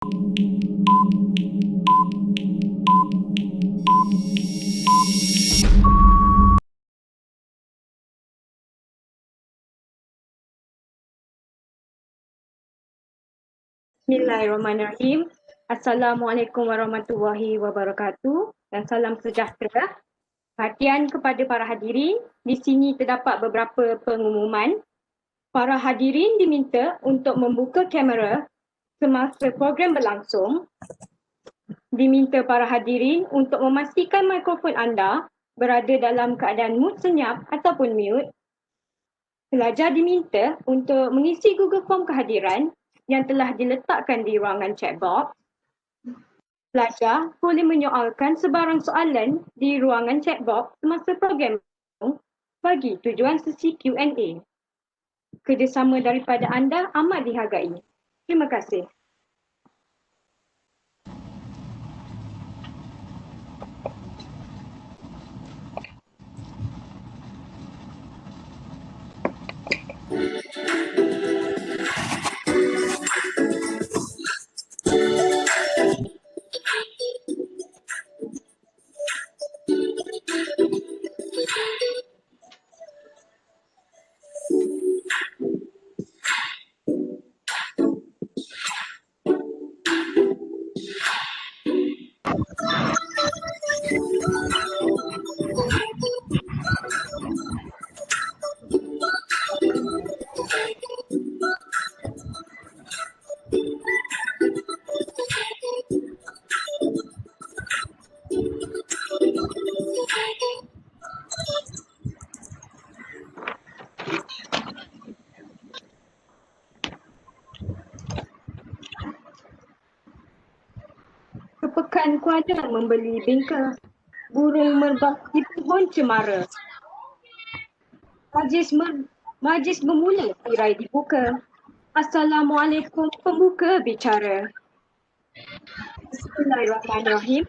Bismillahirrahmanirrahim. Assalamualaikum warahmatullahi wabarakatuh dan salam sejahtera. Perhatian kepada para hadirin, di sini terdapat beberapa pengumuman. Para hadirin diminta untuk membuka kamera semasa program berlangsung. Diminta para hadirin untuk memastikan mikrofon anda berada dalam keadaan mute senyap ataupun mute. Pelajar diminta untuk mengisi Google Form kehadiran yang telah diletakkan di ruangan chat box. Pelajar boleh menyoalkan sebarang soalan di ruangan chat box semasa program bagi tujuan sesi Q&A. Kerjasama daripada anda amat dihargai. Terima kasih. Kepekan kuada membeli bingka, burung merbak di pohon cemara. Majlis bermula, tirai dibuka. Assalamualaikum, pembuka bicara. Bismillahirrahmanirrahim.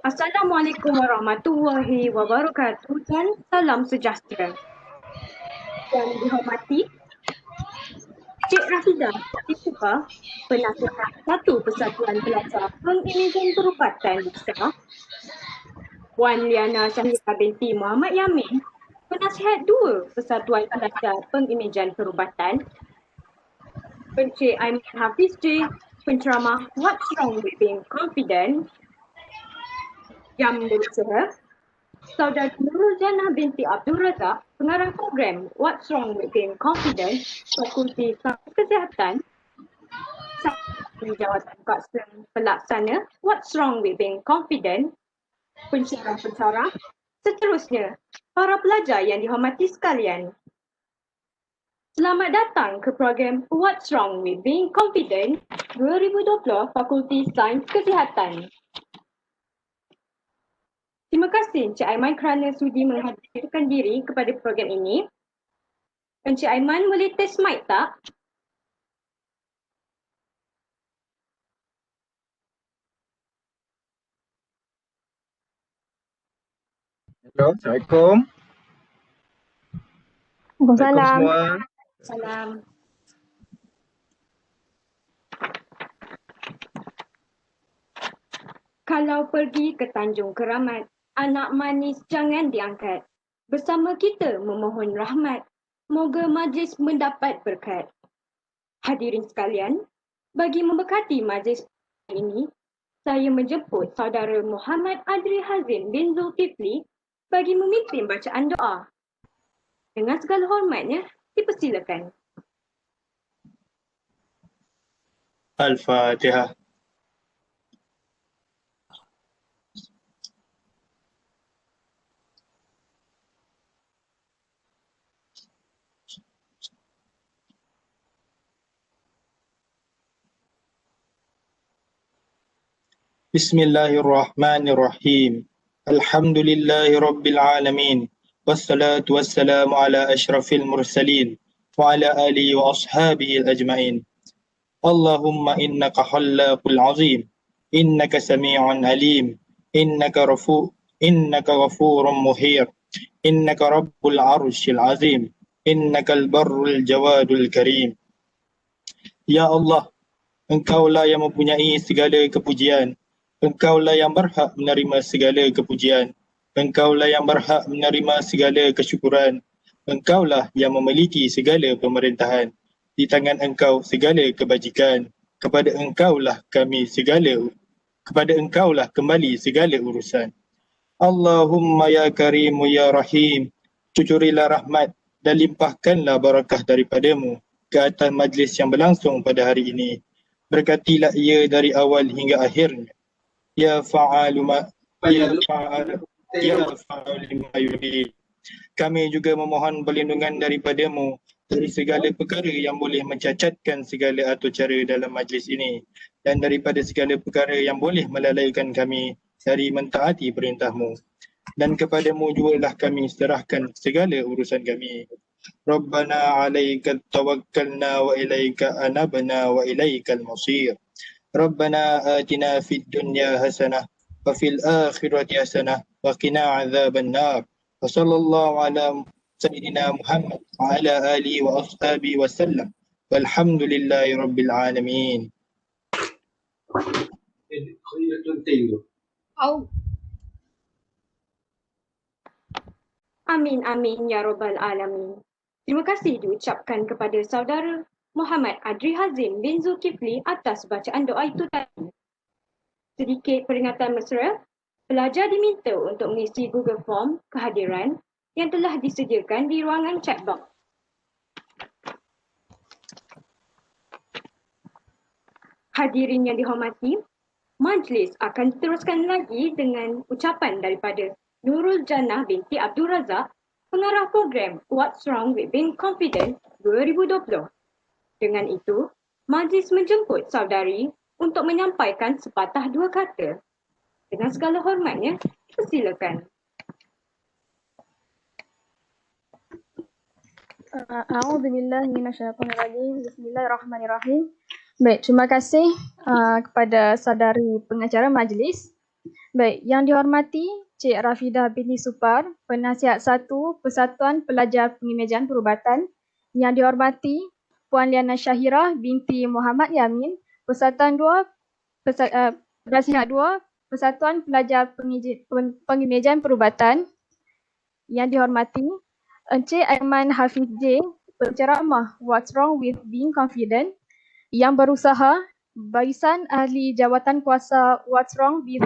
Assalamualaikum warahmatullahi wabarakatuh dan salam sejahtera. Yang dihormati Encik Rafidah Cisco, Penasihat 1 Persatuan Pelajar Pengimejan Perubatan MISA. Puan Liana Syahira binti Muhammad Yamin, Penasihat 2 Persatuan Pelajar Pengimejan Perubatan. Encik Aiman Hafiz J, Penceramah What's Wrong with Being Confident. Yang berusaha Saudari Nurul Jannah binti Abdul Razak, pengarah program What's Wrong with Being Confident, Fakulti Sains Kesihatan. Jawatan Kuasa Pelaksana What's Wrong with Being Confident, pensyarah-pensyarah. Seterusnya, para pelajar yang dihormati sekalian. Selamat datang ke program What's Wrong with Being Confident 2020 Fakulti Sains Kesihatan. Terima kasih Encik Aiman kerana sudi menghadirkan diri kepada program ini. Encik Aiman boleh test mic tak? Hello, Assalamualaikum. Waalaikumsalam. semua. Salam. Kalau pergi ke Tanjung Keramat, anak manis jangan diangkat. Bersama kita memohon rahmat. Moga majlis mendapat berkat. Hadirin sekalian, bagi memberkati majlis ini, saya menjemput saudara Muhammad Adri Hazim bin Zulkifli bagi memimpin bacaan doa. Dengan segala hormatnya, dipersilakan. Al-Fatihah. Bismillahirrahmanirrahim. Alhamdulillahi Rabbil Alamin. Wassalatu wassalamu ala ashrafil mursalin wa ala alihi wa ashabihi ajma'in. Allahumma innaka khallaqul azim. Innaka sami'un alim. Innaka ghafurun muhir. Innaka rabbul arshil azim. Innaka al-barrul jawadul karim. Ya Allah, Engkaulah yang mempunyai segala kepujian. Engkaulah yang berhak menerima segala kepujian. Engkaulah yang berhak menerima segala kesyukuran. Engkaulah yang memiliki segala pemerintahan. Di tangan Engkau segala kebajikan. Kepada Engkaulah kembali segala urusan. Allahumma ya karimu ya rahim. Cucurilah rahmat dan limpahkanlah barakah daripadamu ke atas majlis yang berlangsung pada hari ini. Berkatilah ia dari awal hingga akhirnya. Ya fa'alu ma lima yurid. Kami juga memohon perlindungan daripadamu dari segala perkara yang boleh mencacatkan segala atur cara dalam majlis ini dan daripada segala perkara yang boleh melalaikan kami dari mentaati perintahmu. Dan kepadamu jugalah kami serahkan segala urusan kami. Rabbana alaika tawakkalna wa ilaika anabna wa ilaikal masir. Rabbana atina fid dunya hasanah wa fil akhirati hasanah wa qina adzaban nar. Wa sallallahu ala sayyidina Muhammad wa ala alihi wa ashabihi wa sallam. Walhamdulillahi rabbil alamin. Amin, amin, ya Rabbal Alamin. Terima kasih diucapkan kepada saudara Muhammad Adri Hazim bin Zulkifli atas bacaan doa itu tadi. Sedikit peringatan mesra, pelajar diminta untuk mengisi Google Form kehadiran yang telah disediakan di ruangan chat box. Hadirin yang dihormati, majlis akan diteruskan lagi dengan ucapan daripada Nurul Jannah binti Abdul Razak, pengarah program What's Wrong with Being Confident 2020. Dengan itu, majlis menjemput saudari untuk menyampaikan sepatah dua kata. Dengan segala hormatnya, persilakan. A'udzubillahi minasyaitonirrajim. Bismillahirrahmanirrahim. Baik, terima kasih kepada saudari pengacara majlis. Baik, yang dihormati Cik Rafidah binti Supar, Penasihat 1 Persatuan Pelajar Pengimejan Perubatan. Yang dihormati Puan Liana Syahira binti Muhammad Yamin, Persatuan 2 Penasihat 2 Persatuan Pelajar Pengimejan Perubatan. Yang dihormati Encik Aiman Hafiz J, penceramah What's Wrong with Being Confident, yang berusaha Barisan Ahli Jawatan Kuasa What's Wrong with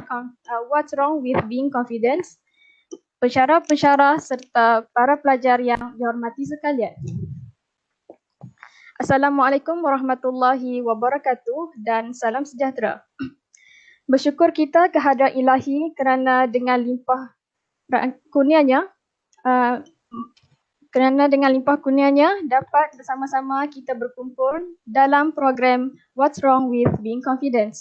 Being Confident, pensyarah-pensyarah serta para pelajar yang dihormati sekalian. Assalamualaikum warahmatullahi wabarakatuh dan salam sejahtera. Bersyukur kita kehadrat Ilahi kerana dengan limpah kurnianya dapat bersama-sama kita berkumpul dalam program What's Wrong with Being Confident.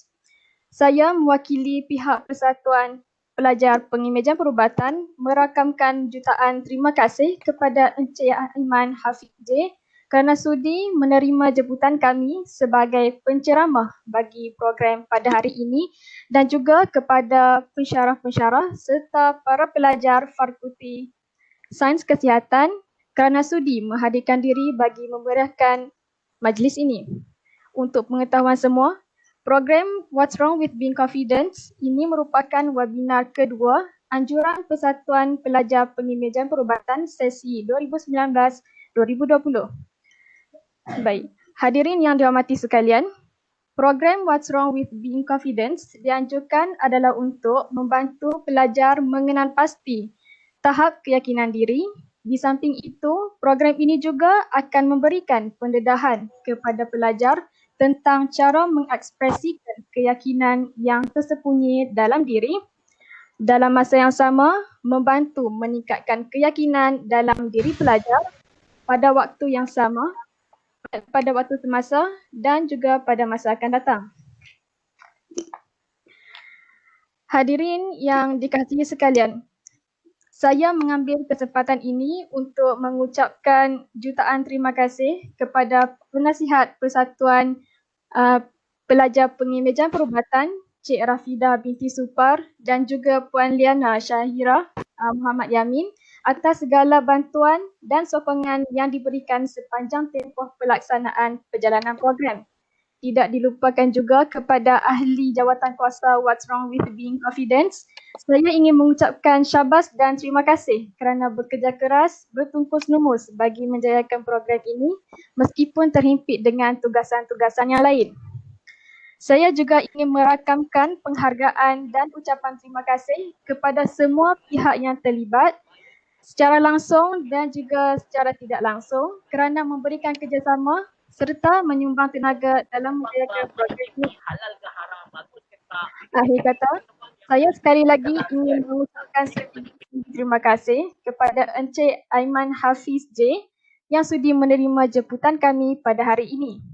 Saya mewakili pihak Persatuan Pelajar Pengimejan Perubatan merakamkan jutaan terima kasih kepada Encik Aiman Hafiz J kerana sudi menerima jemputan kami sebagai penceramah bagi program pada hari ini dan juga kepada pensyarah-pensyarah serta para pelajar Fakulti Sains Kesihatan kerana sudi menghadirkan diri bagi memeriahkan majlis ini. Untuk pengetahuan semua, program What's Wrong with Being Confident ini merupakan webinar kedua anjuran Persatuan Pelajar Pengimejan Perubatan sesi 2019-2020. Baik, hadirin yang dihormati sekalian, program What's Wrong with Being Confident dianjurkan adalah untuk membantu pelajar mengenal pasti tahap keyakinan diri. Di samping itu, program ini juga akan memberikan pendedahan kepada pelajar tentang cara mengekspresikan keyakinan yang tersembunyi dalam diri. Dalam masa yang sama, membantu meningkatkan keyakinan dalam diri pelajar pada waktu yang sama, pada waktu semasa dan juga pada masa akan datang. Hadirin yang dikasihi sekalian, saya mengambil kesempatan ini untuk mengucapkan jutaan terima kasih kepada Penasihat Persatuan Pelajar Pengimejan Perubatan, Cik Rafidah binti Supar dan juga Puan Liana Syahira Muhammad Yamin atas segala bantuan dan sokongan yang diberikan sepanjang tempoh pelaksanaan perjalanan program. tidak dilupakan juga kepada ahli jawatan kuasa What's Wrong with Being Confident. Saya ingin mengucapkan syabas dan terima kasih kerana bekerja keras, bertungkus lumus bagi menjayakan program ini meskipun terhimpit dengan tugasan-tugasan yang lain. Saya juga ingin merakamkan penghargaan dan ucapan terima kasih kepada semua pihak yang terlibat secara langsung dan juga secara tidak langsung kerana memberikan kerjasama serta menyumbang tenaga dalam menjayakan program ini. Akhir kata, saya sekali lagi ingin mengucapkan terima kasih kepada Encik Aiman Hafiz J yang sudi menerima jemputan kami pada hari ini.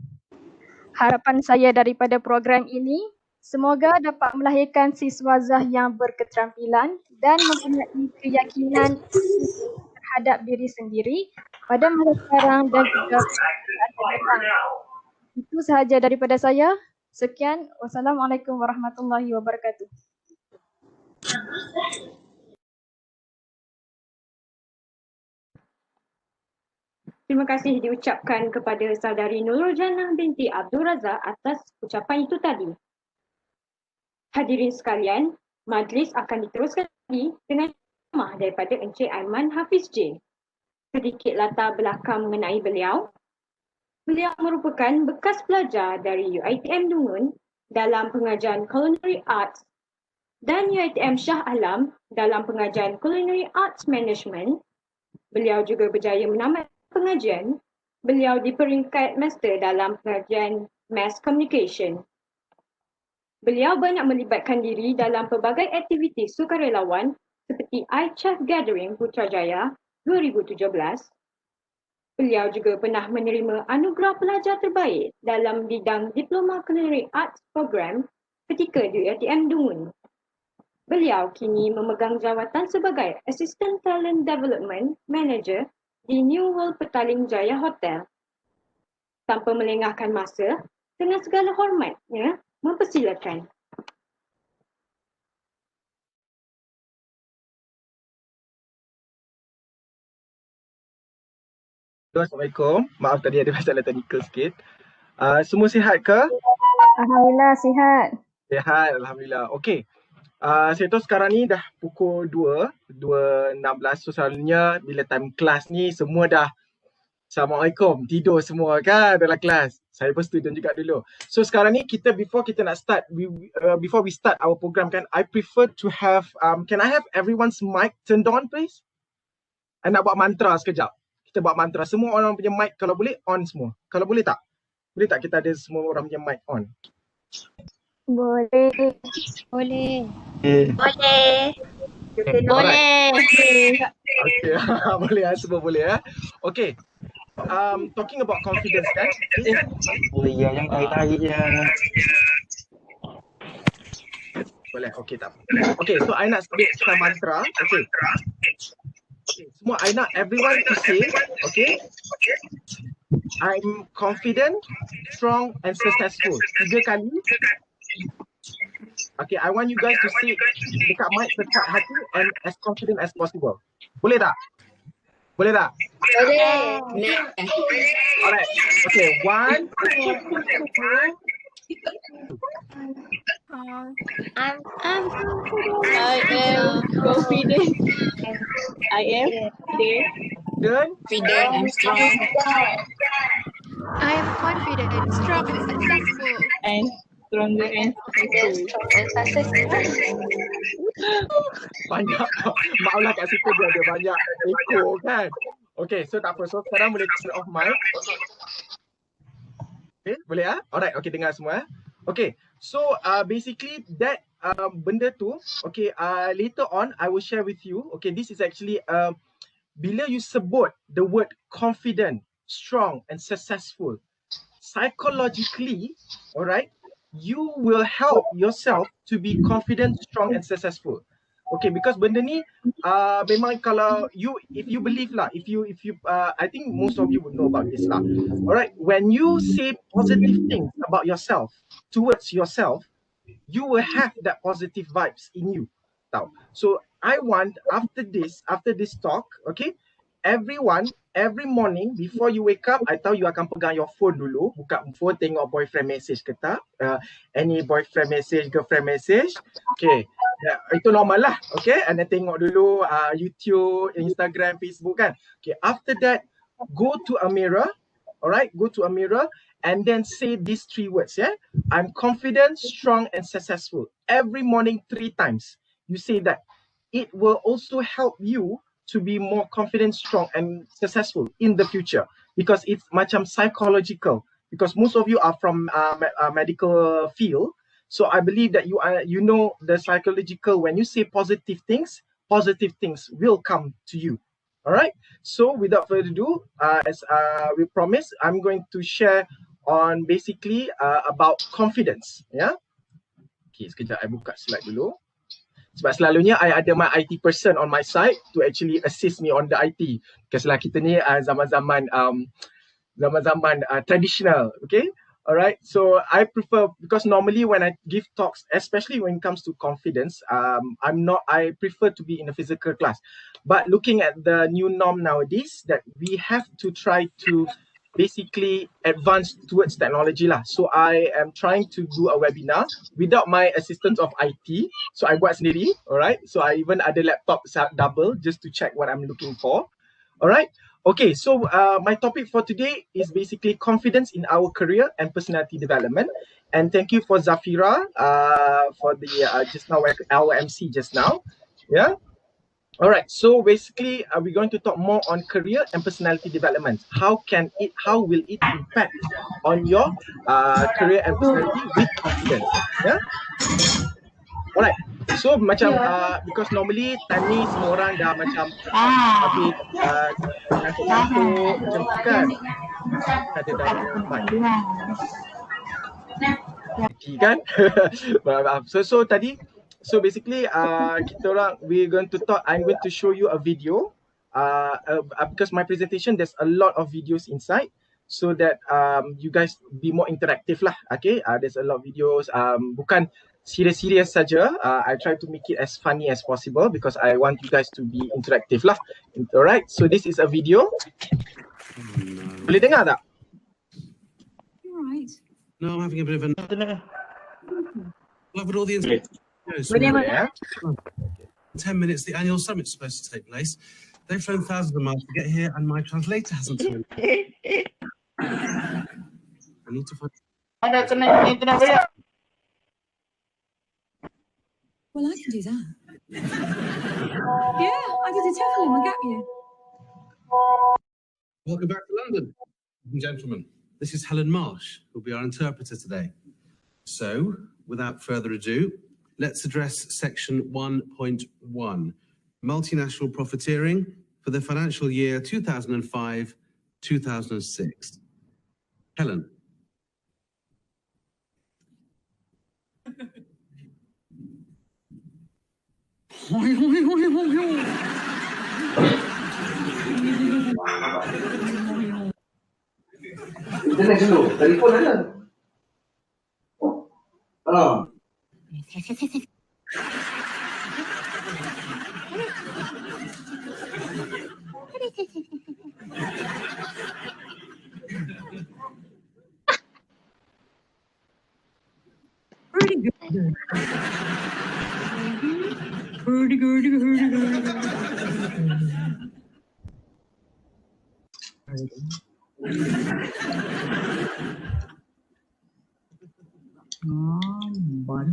Harapan saya daripada program ini, semoga dapat melahirkan siswazah yang berketerampilan dan mempunyai keyakinan terhadap diri sendiri pada masa sekarang dan juga akan datang. Itu sahaja daripada saya. Sekian. Wassalamualaikum warahmatullahi wabarakatuh. Terima kasih diucapkan kepada saudari Nurul Janah binti Abdul Razak atas ucapan itu tadi. Hadirin sekalian, majlis akan diteruskan lagi dengan ceramah daripada Encik Aiman Hafiz J. Sedikit latar belakang mengenai beliau. Beliau merupakan bekas pelajar dari UiTM Dungun dalam pengajian Culinary Arts dan UiTM Shah Alam dalam pengajian Culinary Arts Management. Beliau juga berjaya menamat pengajian. Beliau di peringkat master dalam pengajian Mass Communication. Beliau banyak melibatkan diri dalam pelbagai aktiviti sukarelawan seperti iChat Gathering Putrajaya 2017. Beliau juga pernah menerima anugerah pelajar terbaik dalam bidang Diploma Culinary Arts Program ketika di UiTM Dungun. Beliau kini memegang jawatan sebagai Assistant Talent Development Manager di New World Petaling Jaya Hotel. Tanpa melengahkan masa, dengan segala hormatnya, mempersilakan. Assalamualaikum. Maaf tadi ada masalah teknikal sikit. Semua sihat ke? Alhamdulillah sihat. Sihat, Alhamdulillah. Okey. Saya tahu sekarang ni dah pukul 2.16. So selalunya bila time kelas ni semua dah Assalamualaikum, tidur semua kan dalam kelas. Saya pun student juga dulu. So sekarang ni before kita nak start, before we start our program kan, I prefer to have, can I have everyone's mic turned on please? I nak buat mantra sekejap. Kita buat mantra. Semua orang punya mic kalau boleh on semua. Kalau boleh tak? Boleh tak kita ada semua orang punya mic on? Boleh. Boleh. Boleh. Boleh. Okay, boleh semua boleh ya. Okay. Talking about confidence kan? Boleh yang tarik-tarik je. Boleh, okay tak. Okay, so I nak sebut mantra. Okay. Semua I nak everyone to say, okay? I'm confident, strong and successful. 3 kali. Okay, I want you guys to say dekat mic dekat hati and as confident as possible. Boleh tak? Boleh tak? Boleh. Alright. Okay, 1, 2, I am confident. I am confident. I'm strong. I am confident, strong and successful. And stronger and successful. Banyak. Maaflah kat situ dia ada banyak echo kan. Okay, so tak apa. So sekarang boleh turn off mic. Okay, boleh Alright, okay dengar semua Okay, so basically that benda tu, okay, later on I will share with you. Okay, this is actually bila you sebut the word confident, strong and successful, psychologically, alright, you will help yourself to be confident, strong and successful. Okay, because benda ni memang kalau if you believe lah, if you I think most of you would know about this lah. Alright, when you say positive things about yourself, towards yourself, you will have that positive vibes in you. Tau. So I want after this talk, okay, everyone, every morning before you wake up, I tahu you akan pegang your phone dulu, buka phone, tengok boyfriend message ke tak, any boyfriend message, girlfriend message. Okay, itu normal lah. Okay, and then tengok dulu YouTube, Instagram, Facebook kan. Okay, after that, go to a mirror. Alright, go to a mirror and then say these 3 words. Yeah, I'm confident, strong, and successful. Every morning 3 times. You say that. It will also help you to be more confident, strong, and successful in the future, because it's macam psychological. Because most of you are from medical field, so I believe that you know the psychological. When you say positive things will come to you. All right. So without further ado, as we promised, I'm going to share on basically about confidence. Yeah. Okay, sekejap I buka slide dulu. Sebab selalunya I ada my IT person on my side to actually assist me on the IT. Because lah kita ni zaman-zaman traditional, okay? Alright, so I prefer, because normally when I give talks, especially when it comes to confidence, I prefer to be in a physical class. But looking at the new norm nowadays, that we have to try to basically advance towards technology lah. So I am trying to do a webinar without my assistance of IT. So I buat sendiri, alright? So I even ada laptop double just to check what I'm looking for, alright? Okay, so my topic for today is basically confidence in our career and personality development. And thank you for Zafira for the just now our MC just now. Yeah. All right. So basically, we're going to talk more on career and personality development. How will it impact on your career and personality with confidence? Yeah. All right. So macam because normally time ni semua orang dah macam habis ngantuk-ngantuk macam tu kan. Kata dah kan. So tadi, so basically we're going to talk. I'm going to show you a video because my presentation there's a lot of videos inside, so that you guys be more interactive lah. Okay, there's a lot of videos. Bukan serious saja. I try to make it as funny as possible because I want you guys to be interactive lah. Alright, so this is a video. Boleh dengar tak? Right. No, I'm having a bit of a... Look at all the... Yeah. 10 minutes, the annual summit's supposed to take place. They've flown thousands of miles to get here and my translator hasn't flown. I need to find... Well, I can do that. Yeah, I did a TEFL in my gap year. Welcome back to London, ladies and gentlemen. This is Helen Marsh, who'll be our interpreter today. So, without further ado, let's address section 1.1, multinational profiteering for the financial year 2005-2006. Helen. Internet dulu, telefon ada. Pretty good. Pretty good. Bud.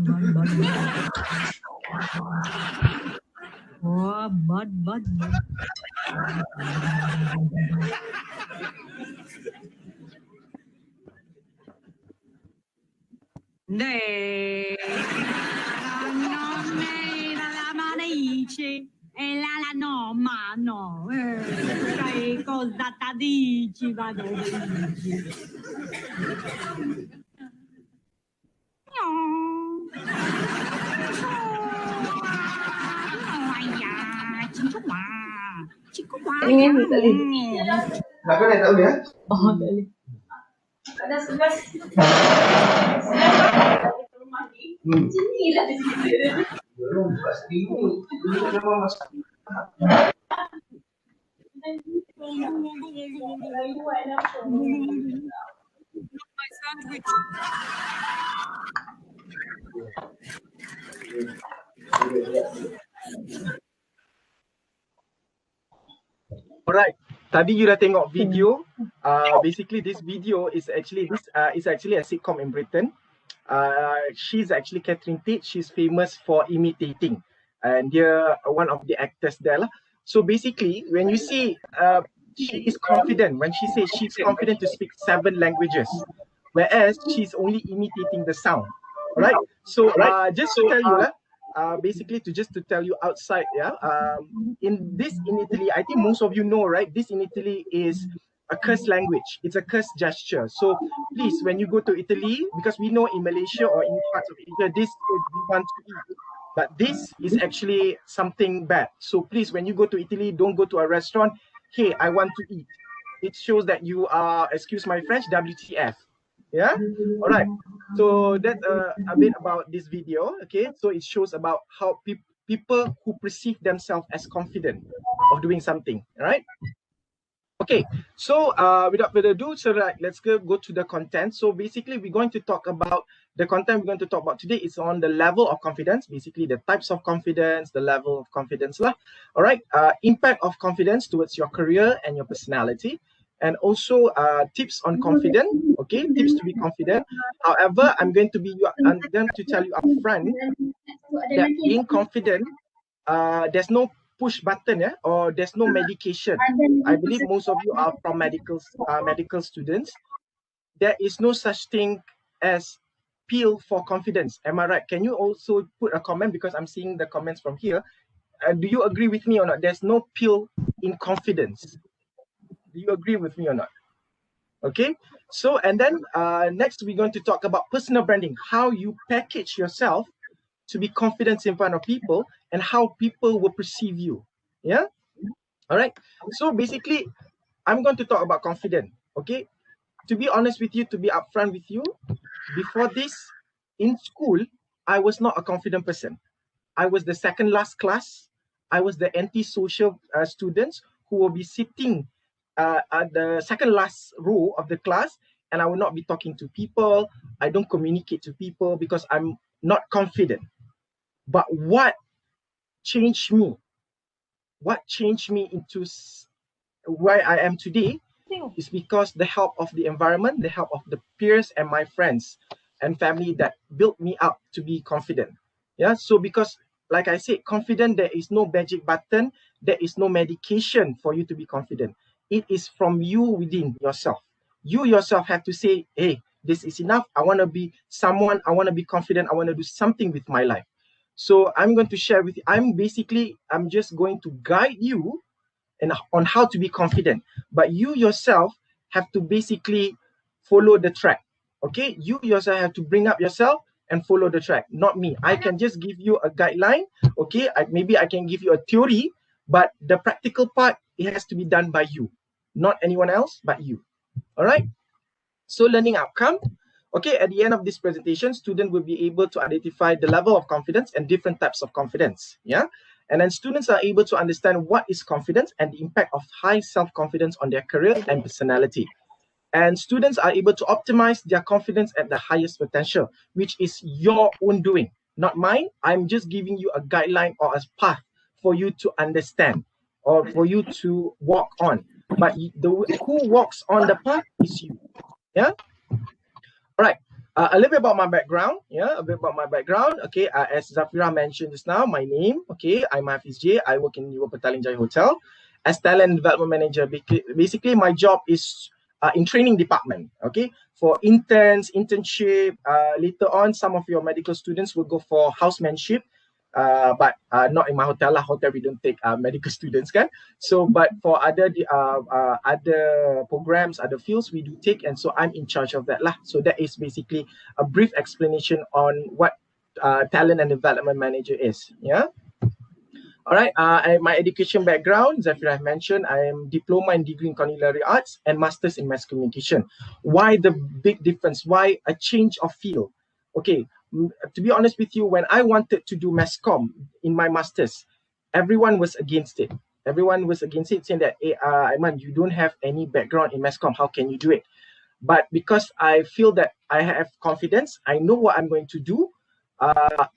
Cosa dici, vado. Nak kena tak boleh? Oh, tak boleh. Ada 11. Macam ni lah di situ. Belum, buat seminggu. Belum memang masak. My sandwich. Alright, tadi you dah tengok video. Basically this video is actually a sitcom in Britain. She's actually Catherine Tate. She's famous for imitating, and they're one of the actors there lah. So basically, when you see she is confident, when she says she's confident to speak 7 languages, whereas she's only imitating the sound, right? So just to tell you lah, basically to tell you outside, in Italy, I think most of you know, right? This in Italy is a curse language. It's a curse gesture. So please, when you go to Italy, because we know in Malaysia or in parts of Asia, this is we want to eat, but this is actually something bad. So please, when you go to Italy, don't go to a restaurant. Hey, I want to eat. It shows that you are, excuse my French, WTF. Yeah. All right. So that's a bit about this video. Okay. So it shows about how people who perceive themselves as confident of doing something. All right. Okay, so without further ado, so let's go to the content. So basically, we're going to talk about the content we're going to talk about today is on the level of confidence, basically the types of confidence, the level of confidence lah. All right, impact of confidence towards your career and your personality, and also tips on confidence. Okay, tips to be confident. However, I'm going to tell you upfront that being confident, there's no push button, or there's no medication. I believe most of you are from medical students. There is no such thing as pill for confidence. Am I right? Can you also put a comment, because I'm seeing the comments from here. Do you agree with me or not? There's no pill in confidence. Do you agree with me or not? Okay. So, and then next we're going to talk about personal branding, how you package yourself to be confident in front of people and how people will perceive you. Yeah. All right. So basically, I'm going to talk about confidence. Okay. To be honest with you, to be upfront with you, before this, in school, I was not a confident person. I was the second last class. I was the anti-social students who will be sitting at the second last row of the class, and I will not be talking to people. I don't communicate to people because I'm not confident. But what changed me? What changed me into where I am today is because the help of the environment, the help of the peers and my friends and family that built me up to be confident. Yeah. So because, like I said, confident, there is no magic button. There is no medication for you to be confident. It is from you within yourself. You yourself have to say, hey, this is enough. I want to be someone. I want to be confident. I want to do something with my life. So I'm going to share with you. I'm just going to guide you on how to be confident. But you yourself have to basically follow the track. Okay? You yourself have to bring up yourself and follow the track, not me. I can just give you a guideline. Okay? Maybe I can give you a theory, but the practical part, it has to be done by you. Not anyone else, but you. All right? So learning outcome. Okay, at the end of this presentation, students will be able to identify the level of confidence and different types of confidence. Yeah, and then students are able to understand what is confidence and the impact of high self-confidence on their career and personality. And students are able to optimize their confidence at the highest potential, which is your own doing, not mine. I'm just giving you a guideline or a path for you to understand or for you to walk on. But who walks on the path is you. Yeah. All right, a little bit about my background. Yeah, a bit about my background. Okay, as Zafira mentioned just now, my name, okay, I'm Hafiz J. I work in Petaling Jaya Hotel as talent development manager. Basically, my job is in training department. Okay, for interns, internship. Later on, some of your medical students will go for housemanship. But not in my hotel lah. Hotel we don't take medical students, kan? So, but for other programs, other fields we do take, and so I'm in charge of that lah. So that is basically a brief explanation on what talent and development manager is. Yeah. All right. My education background, Zafira mentioned, I am diploma and degree in culinary arts and masters in mass communication. Why the big difference? Why a change of field? Okay. To be honest with you, when I wanted to do mass comm in my masters, everyone was against it. Everyone was against it, saying that, hey, Aiman, you don't have any background in mass comm. How can you do it? But because I feel that I have confidence, I know what I'm going to do.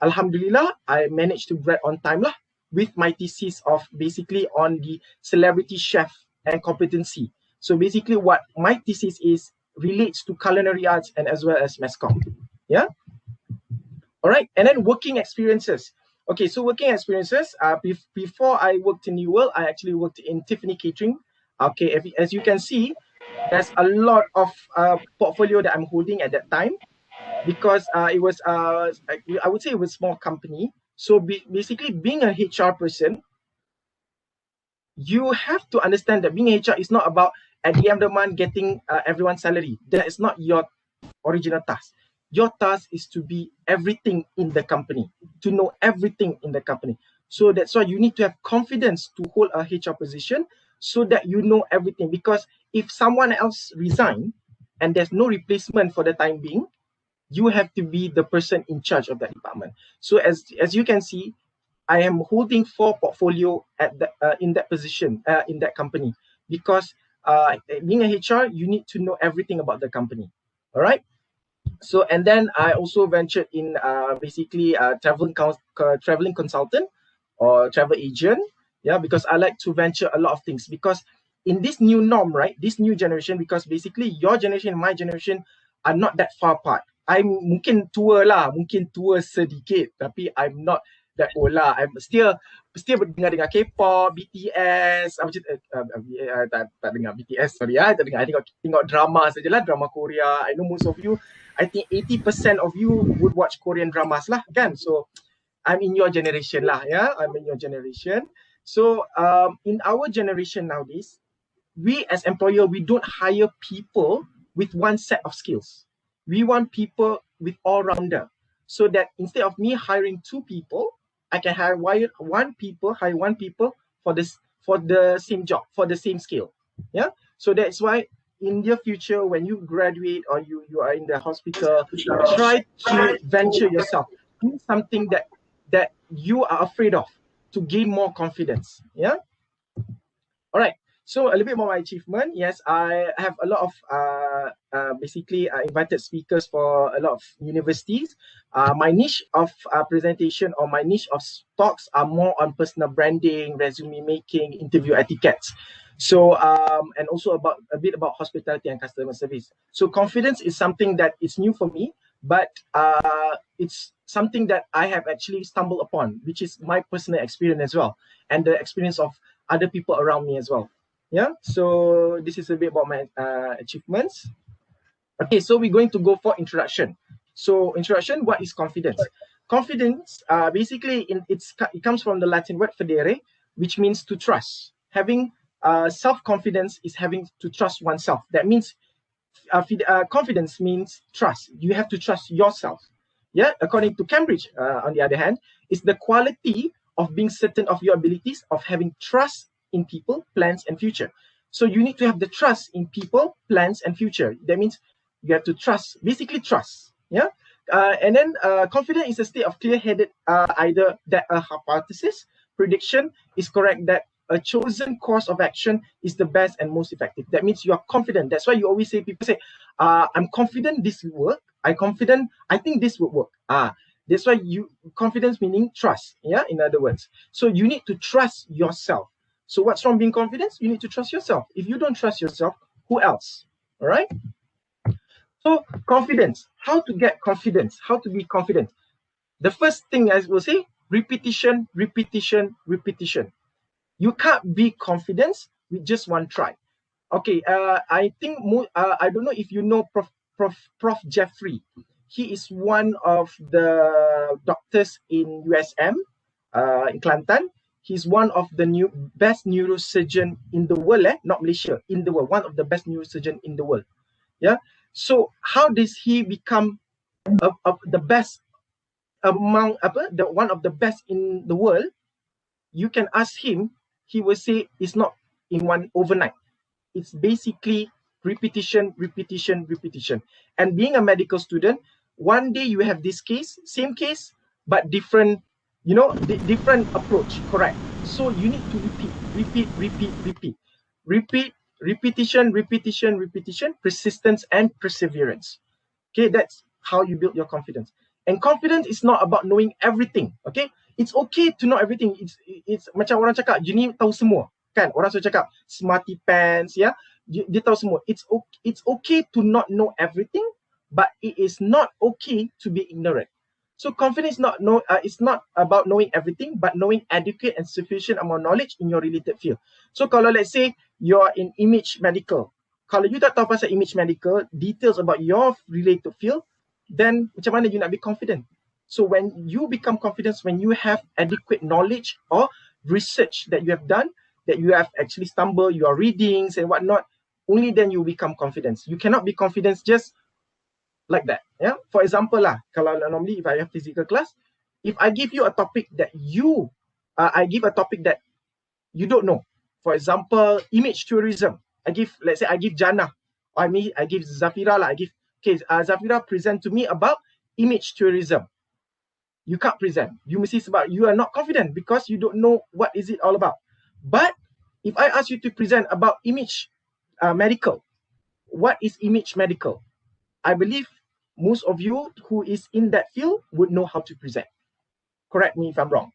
Alhamdulillah, I managed to grad on time lah, with my thesis of basically on the celebrity chef and competency. So basically what my thesis is relates to culinary arts and as well as mass comm. Yeah. All right. And then working experiences. Okay, so working experiences. Before I worked in New World, I actually worked in Tiffany Catering. Okay, as you can see, there's a lot of portfolio that I'm holding at that time, because it was I would say it was a small company. So basically, being a HR person, you have to understand that being a HR is not about at the end of the month getting everyone's salary. That is not your original task. Your task is to be everything in the company, to know everything in the company. So that's why you need to have confidence to hold a HR position, so that you know everything. Because if someone else resign and there's no replacement for the time being, you have to be the person in charge of that department. So as you can see, I am holding 4 portfolio at the, in that position, in that company, because being a HR, you need to know everything about the company. All right. So, and then I also ventured in basically traveling consultant or travel agent. Yeah, because I like to venture a lot of things, because in this new norm, right, this new generation, because basically your generation and my generation are not that far apart. I'm mungkin tua lah, mungkin tua sedikit, tapi I'm not that old lah. I'm still dengar K-pop, BTS, tak dengar BTS, sorry tak dengar. I tengok drama sajalah, drama Korea. I know most of you, I think 80% of you would watch Korean dramas lah, kan? So I'm in your generation lah, yeah, I'm in your generation. So in our generation nowadays, we as employer, we don't hire people with one set of skills. We want people with all-rounder, so that instead of me hiring 2 people, I can hire one people for the same job, for the same skill. Yeah. So that's why in the future, when you graduate or you are in the hospital, try to venture yourself. Do something that you are afraid of, to gain more confidence. Yeah. All right. So a little bit more my achievement. Yes, I have a lot of basically invited speakers for a lot of universities. My niche of presentation, or my niche of talks, are more on personal branding, resume making, interview etiquettes. So and also a bit about hospitality and customer service. So confidence is something that is new for me, but it's something that I have actually stumbled upon, which is my personal experience as well, and the experience of other people around me as well. Yeah, so this is a bit about my achievements. Okay, so we're going to go for introduction. So introduction, what is confidence? Confidence, basically, it comes from the Latin word fidere, which means to trust. Having self-confidence is having to trust oneself. That means confidence means trust. You have to trust yourself. Yeah, according to Cambridge, on the other hand, is the quality of being certain of your abilities, of having trust in people, plans, and future. So you need to have the trust in people, plans, and future. That means you have to trust, basically trust. Yeah. And then confidence is a state of clear-headed, either that a hypothesis, prediction is correct, that a chosen course of action is the best and most effective. That means you are confident. That's why you always say, people say, I'm confident this will work. I think this will work. That's why confidence meaning trust. Yeah, in other words. So you need to trust yourself. So what's wrong being confident? You need to trust yourself. If you don't trust yourself, who else? All right. So confidence, how to get confidence, how to be confident. The first thing I will say, repetition, repetition, repetition. You can't be confident with just one try. Okay, I think, I don't know if you know Prof. Jeffrey. He is one of the doctors in USM, in Kelantan. He's one of the best neurosurgeon in the world, not Malaysia, in the world, one of the best neurosurgeon in the world. Yeah. So how does he become the best among one of the best in the world? You can ask him. He will say it's not in one overnight. It's basically repetition, repetition, repetition. And being a medical student, one day you have this case, same case, but different, different approach, correct? So you need to repeat, repetition, persistence and perseverance. Okay, that's how you build your confidence. And confidence is not about knowing everything. Okay, it's okay to know everything. It's macam orang cakap, you ni tahu semua. Kan, orang selalu cakap smarty pants, ya. Dia tahu semua. It's okay to not know everything, but it is not okay to be ignorant. So confidence it's not about knowing everything, but knowing adequate and sufficient amount of knowledge in your related field. So kalau let's say you're in image medical, kalau you tak tahu pasal image medical, details about your related field, then macam mana you nak be confident? So when you become confident, when you have adequate knowledge or research that you have done, that you have actually stumbled, your readings and whatnot, only then you become confident. You cannot be confident just like that. Yeah. For example lah, kalau normally if I have physical class, if I give you a topic that I give a topic that you don't know. For example, image tourism. Let's say I give Jannah, or I give Zafira lah. Zafira present to me about image tourism. You can't present. You mesti sebab you are not confident because you don't know what is it all about. But if I ask you to present about image medical, what is image medical? I believe most of you who is in that field would know how to present. Correct me if I'm wrong.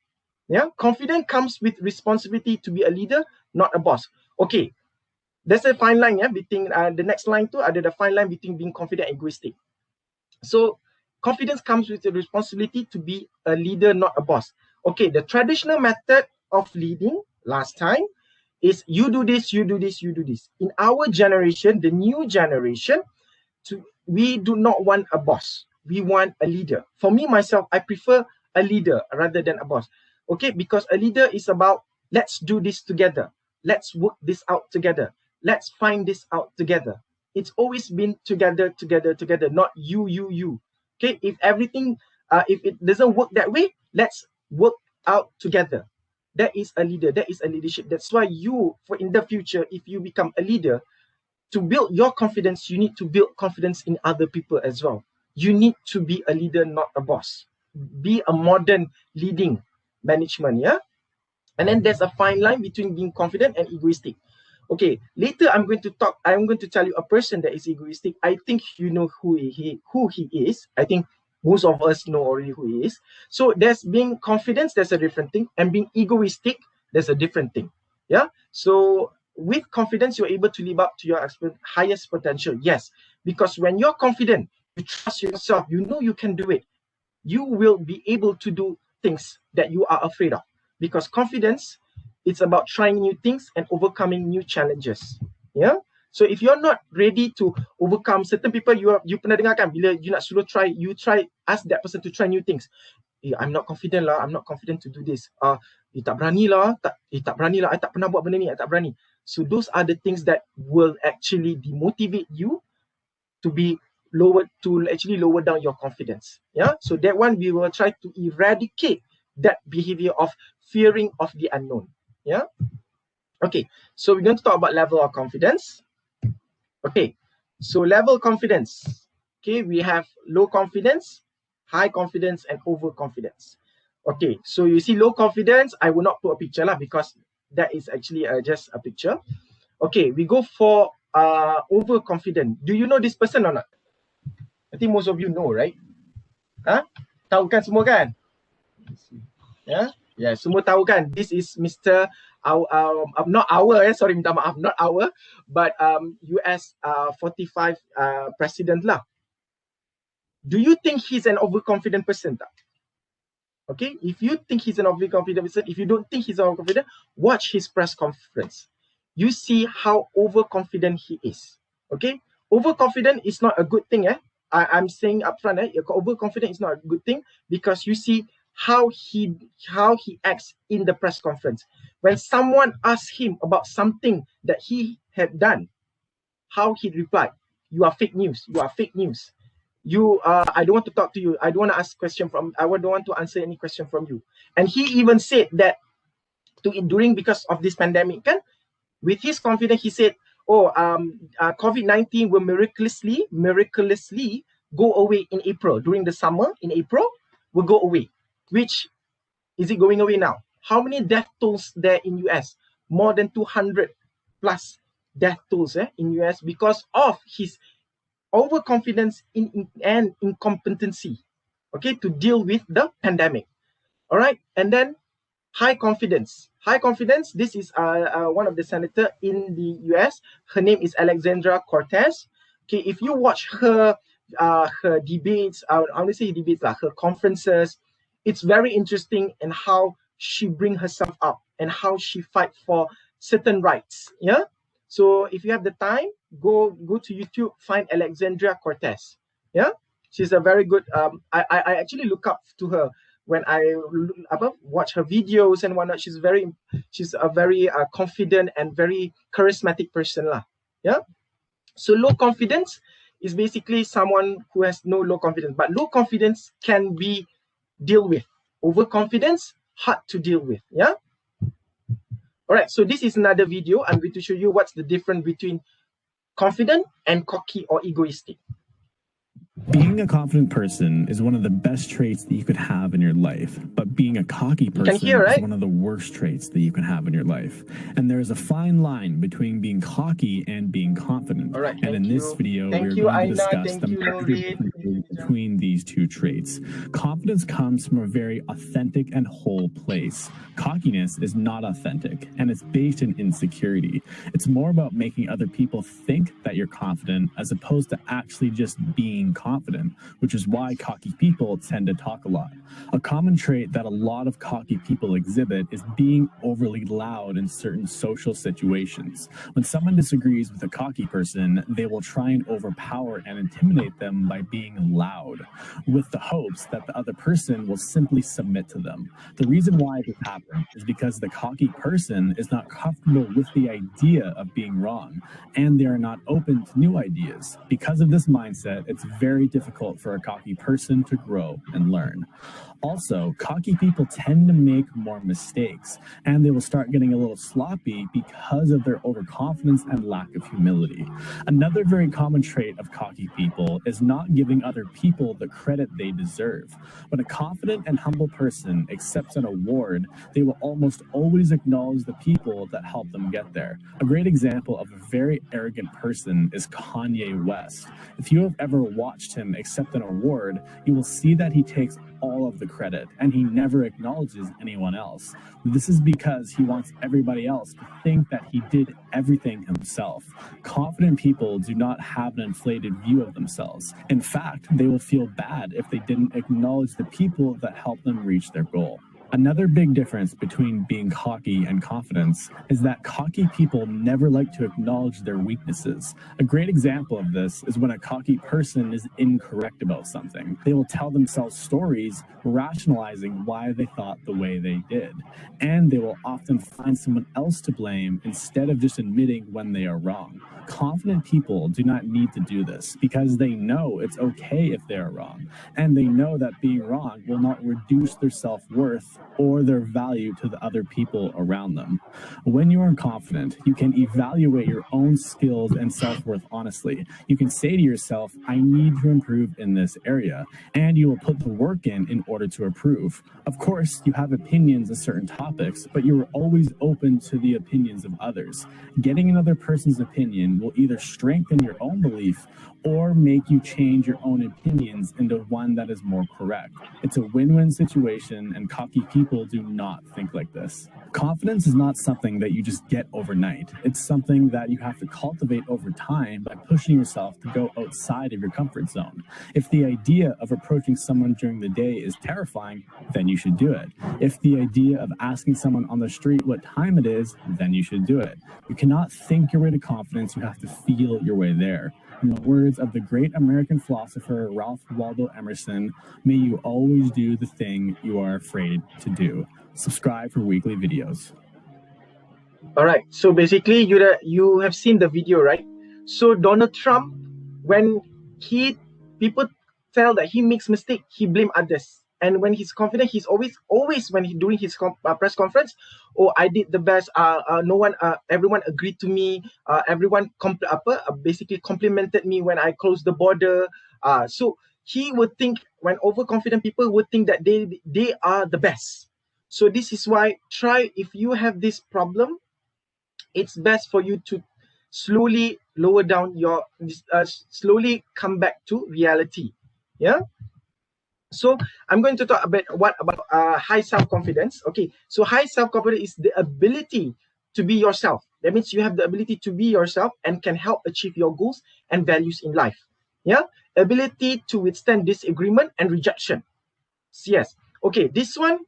Yeah, confidence comes with responsibility to be a leader, not a boss. Okay, there's a fine line, yeah, between the next line too. Ada the fine line between being confident and egoistic. So confidence comes with the responsibility to be a leader, not a boss. Okay, the traditional method of leading last time is you do this, you do this, you do this. In our generation, the new generation, we do not want a boss. We want a leader. For me, myself, I prefer a leader rather than a boss. Okay, because a leader is about, let's do this together. Let's work this out together. Let's find this out together. It's always been together, not you. Okay, if everything, if it doesn't work that way, let's work out together. That is a leader. That is a leadership. That's why in the future, if you become a leader, to build your confidence, you need to build confidence in other people as well. You need to be a leader, not a boss. Be a modern leading management, yeah? And then there's a fine line between being confident and egoistic. Okay, later I'm going to tell you a person that is egoistic. I think you know who he is. I think most of us know already who he is. So there's being confident, that's a different thing. And being egoistic, there's a different thing. Yeah. So with confidence, you're able to live up to your highest potential. Yes. Because when you're confident, you trust yourself, you know you can do it. You will be able to do things that you are afraid of. Because confidence, it's about trying new things and overcoming new challenges. Yeah. So if you're not ready to overcome certain people, you pernah dengar kan bila you nak suruh ask that person to try new things. I'm not confident lah, I'm not confident to do this. Tak berani lah, I tak pernah buat benda ni, I tak berani. So those are the things that will actually demotivate you to actually lower down your confidence. Yeah. So that one we will try to eradicate that behavior of fearing of the unknown. Yeah. Okay. So we're going to talk about level of confidence. Okay. So level confidence. Okay. We have low confidence, high confidence, and overconfidence. Okay. So you see low confidence, I will not put a picture lah because that is actually just a picture. Okay. We go for overconfident. Do you know this person or not? I think most of you know, right? Tahu kan semua kan? Yeah. Yeah, semua tahu kan? This is Mr. Not our, sorry, minta maaf, not our, but US 45 president lah. Do you think he's an overconfident person? Okay, if you think he's an overconfident person, if you don't think he's overconfident, watch his press conference. You see how overconfident he is. Okay, overconfident is not a good thing. I'm saying upfront, overconfident is not a good thing because you see how he acts in the press conference. When someone asks him about something that he had done, how he replied, "You are fake news. You are fake news. I don't want to talk to you. I don't want to ask question from. I don't want to answer any question from you." And he even said that because of this pandemic, with his confidence, he said, COVID-19 will miraculously go away in April. During the summer, in April, will go away. Which is it going away now? How many death tolls there in US? more than 200 plus death tolls in US because of his overconfidence and incompetency, okay, to deal with the pandemic. All right, and then high confidence. High confidence, this is one of the senator in the US. Her name is Alexandra Cortez. Okay, if you watch her debates, I want to say debates, her conferences, it's very interesting in how she bring herself up and how she fight for certain rights. Yeah. So if you have the time, go to YouTube, find Alexandra Cortez. Yeah, she's a very good. I actually look up to her when I watch her videos and whatnot. She's a very confident and very charismatic person lah. Yeah. So low confidence is basically someone who has no low confidence, but low confidence can be dealt with. Overconfidence, hard to deal with. Yeah. All right. So this is another video. I'm going to show you what's the difference between confident and cocky or egoistic. Being a confident person is one of the best traits that you could have in your life, but being a cocky person is one of the worst traits that you can have in your life. And there is a fine line between being cocky and being confident. And in this video, we're going to discuss the difference between these two traits. Confidence comes from a very authentic and whole place. Cockiness is not authentic, and it's based in insecurity. It's more about making other people think that you're confident as opposed to actually just being confident, which is why cocky people tend to talk a lot. A common trait that a lot of cocky people exhibit is being overly loud in certain social situations. When someone disagrees with a cocky person, they will try and overpower and intimidate them by being loud, with the hopes that the other person will simply submit to them. The reason why this happens is because the cocky person is not comfortable with the idea of being wrong, and they are not open to new ideas. Because of this mindset, it's very difficult for a cocky person to grow and learn. Also, cocky people tend to make more mistakes, and they will start getting a little sloppy because of their overconfidence and lack of humility. Another very common trait of cocky people is not giving other people the credit they deserve. When a confident and humble person accepts an award, they will almost always acknowledge the people that helped them get there. A great example of a very arrogant person is Kanye West. If you have ever watched him accept an award, you will see that he takes all of the credit and he never acknowledges anyone else. This is because he wants everybody else to think that he did everything himself. Confident people do not have an inflated view of themselves. In fact, they will feel bad if they didn't acknowledge the people that helped them reach their goal. Another big difference between being cocky and confidence is that cocky people never like to acknowledge their weaknesses. A great example of this is when a cocky person is incorrect about something. They will tell themselves stories rationalizing why they thought the way they did. And they will often find someone else to blame instead of just admitting when they are wrong. Confident people do not need to do this because they know it's okay if they are wrong. And they know that being wrong will not reduce their self-worth or their value to the other people around them. When you are confident, you can evaluate your own skills and self-worth honestly. You can say to yourself, I need to improve in this area, and you will put the work in order to improve. Of course, you have opinions on certain topics, but you are always open to the opinions of others. Getting another person's opinion will either strengthen your own belief or make you change your own opinions into one that is more correct. It's a win-win situation, and cocky people do not think like this. Confidence is not something that you just get overnight. It's something that you have to cultivate over time by pushing yourself to go outside of your comfort zone. If the idea of approaching someone during the day is terrifying, then you should do it. If the idea of asking someone on the street what time it is, then you should do it. You cannot think your way to confidence, you have to feel your way there. In the words of the great American philosopher Ralph Waldo Emerson, may you always do the thing you are afraid to do. Subscribe for weekly videos. All right. So basically, you have seen the video, right? So Donald Trump, when people tell that he makes mistake, he blame others. And when he's confident, he's always when he's doing his press conference, oh, I did the best. Everyone agreed to me. Everyone basically complimented me when I closed the border. So he would think, when overconfident people would think that they are the best. So this is why if you have this problem, it's best for you to slowly lower down your, slowly come back to reality. Yeah. So I'm going to talk about what about high self-confidence. Okay, so high self-confidence is the ability to be yourself. That means you have the ability to be yourself and can help achieve your goals and values in life. Yeah, ability to withstand disagreement and rejection. Yes. Okay, this one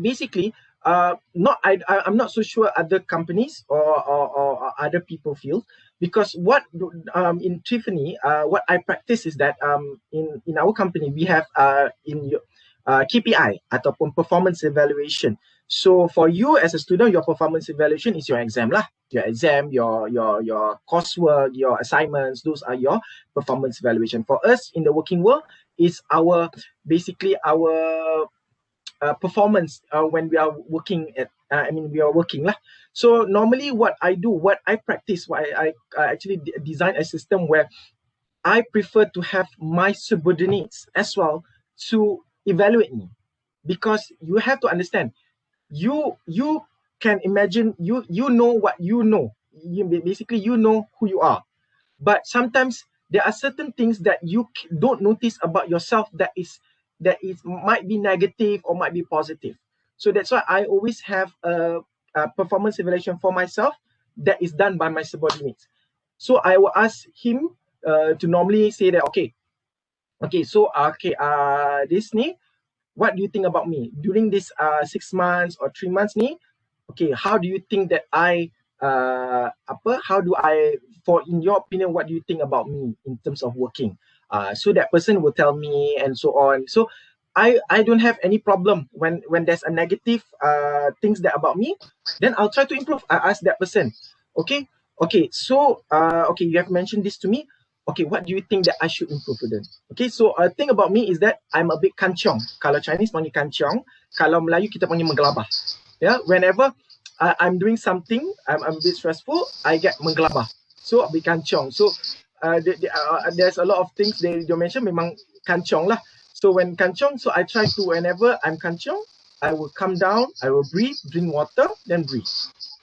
basically I'm not so sure other companies or other people feel, because what in Tiffany what I practice is that in our company we have KPI ataupun performance evaluation. So for you as a student, your performance evaluation is your exam lah. Your exam, your coursework, your assignments, those are your performance evaluation. For us in the working world, is our basically our performance when we are working at we are working lah. So normally what I do, what I practice, what I actually design a system where I prefer to have my subordinates as well to evaluate me, because you have to understand, you can imagine, you know what you know, basically you know who you are, but sometimes there are certain things that you don't notice about yourself that might be negative or might be positive. So that's why I always have a performance evaluation for myself that is done by my subordinates. So I will ask him to normally say that, this ni, what do you think about me during this 6 months or 3 months ni? Okay, how do you think that in your opinion, what do you think about me in terms of working? So that person will tell me and so on. So I don't have any problem when there's a negative things that about me, then I'll try to improve. I ask that person, okay, so you have mentioned this to me. Okay, what do you think that I should improve then? Okay, so a thing about me is that I'm a bit kanchiong. Kalau Chinese panggil kanchiong, kalau Melayu kita panggil menggelabah. Yeah, whenever I'm doing something, I'm a bit stressful, I get menggelabah. So a bit kanchiong. So there's a lot of things they mention memang kanchiong lah. So when kanchiong, so I try to, whenever I'm kanchiong, I will come down, I will breathe, drink water, then breathe.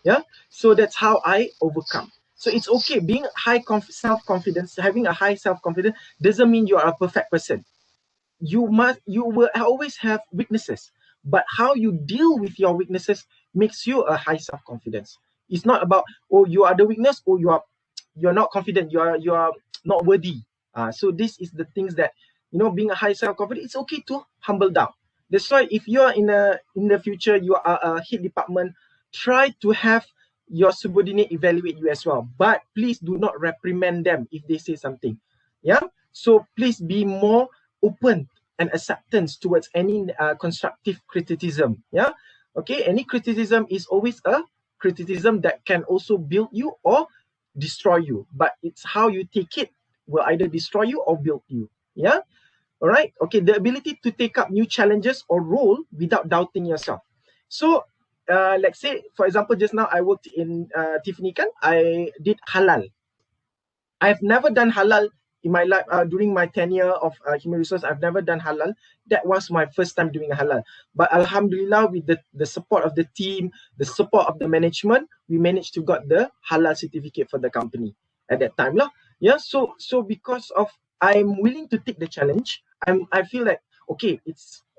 Yeah, so that's how I overcome. So it's okay, being high self-confidence, having a high self-confidence doesn't mean you are a perfect person. You will always have weaknesses, but how you deal with your weaknesses makes you a high self-confidence. It's not about, oh, you are the weakness, or you're not confident, you are not worthy. So this is the things that, you know, being a high self-confidence, it's okay to humble down. That's why if you are in the future, you are a head department, try to have your subordinate evaluate you as well, but please do not reprimand them if they say something. Yeah, so please be more open and acceptance towards any constructive criticism. Yeah, okay, any criticism is always a criticism that can also build you or destroy you, but it's how you take it will either destroy you or build you. Yeah, all right, okay, the ability to take up new challenges or role without doubting yourself. So let's say, for example, just now I worked in Tiffany kan, I did halal. I've never done halal in my life. During my tenure of human resource, I've never done halal. That was my first time doing halal. But Alhamdulillah, with the support of the team, the support of the management, we managed to got the halal certificate for the company at that time lah. Yeah, so because of I'm willing to take the challenge, I feel like, okay,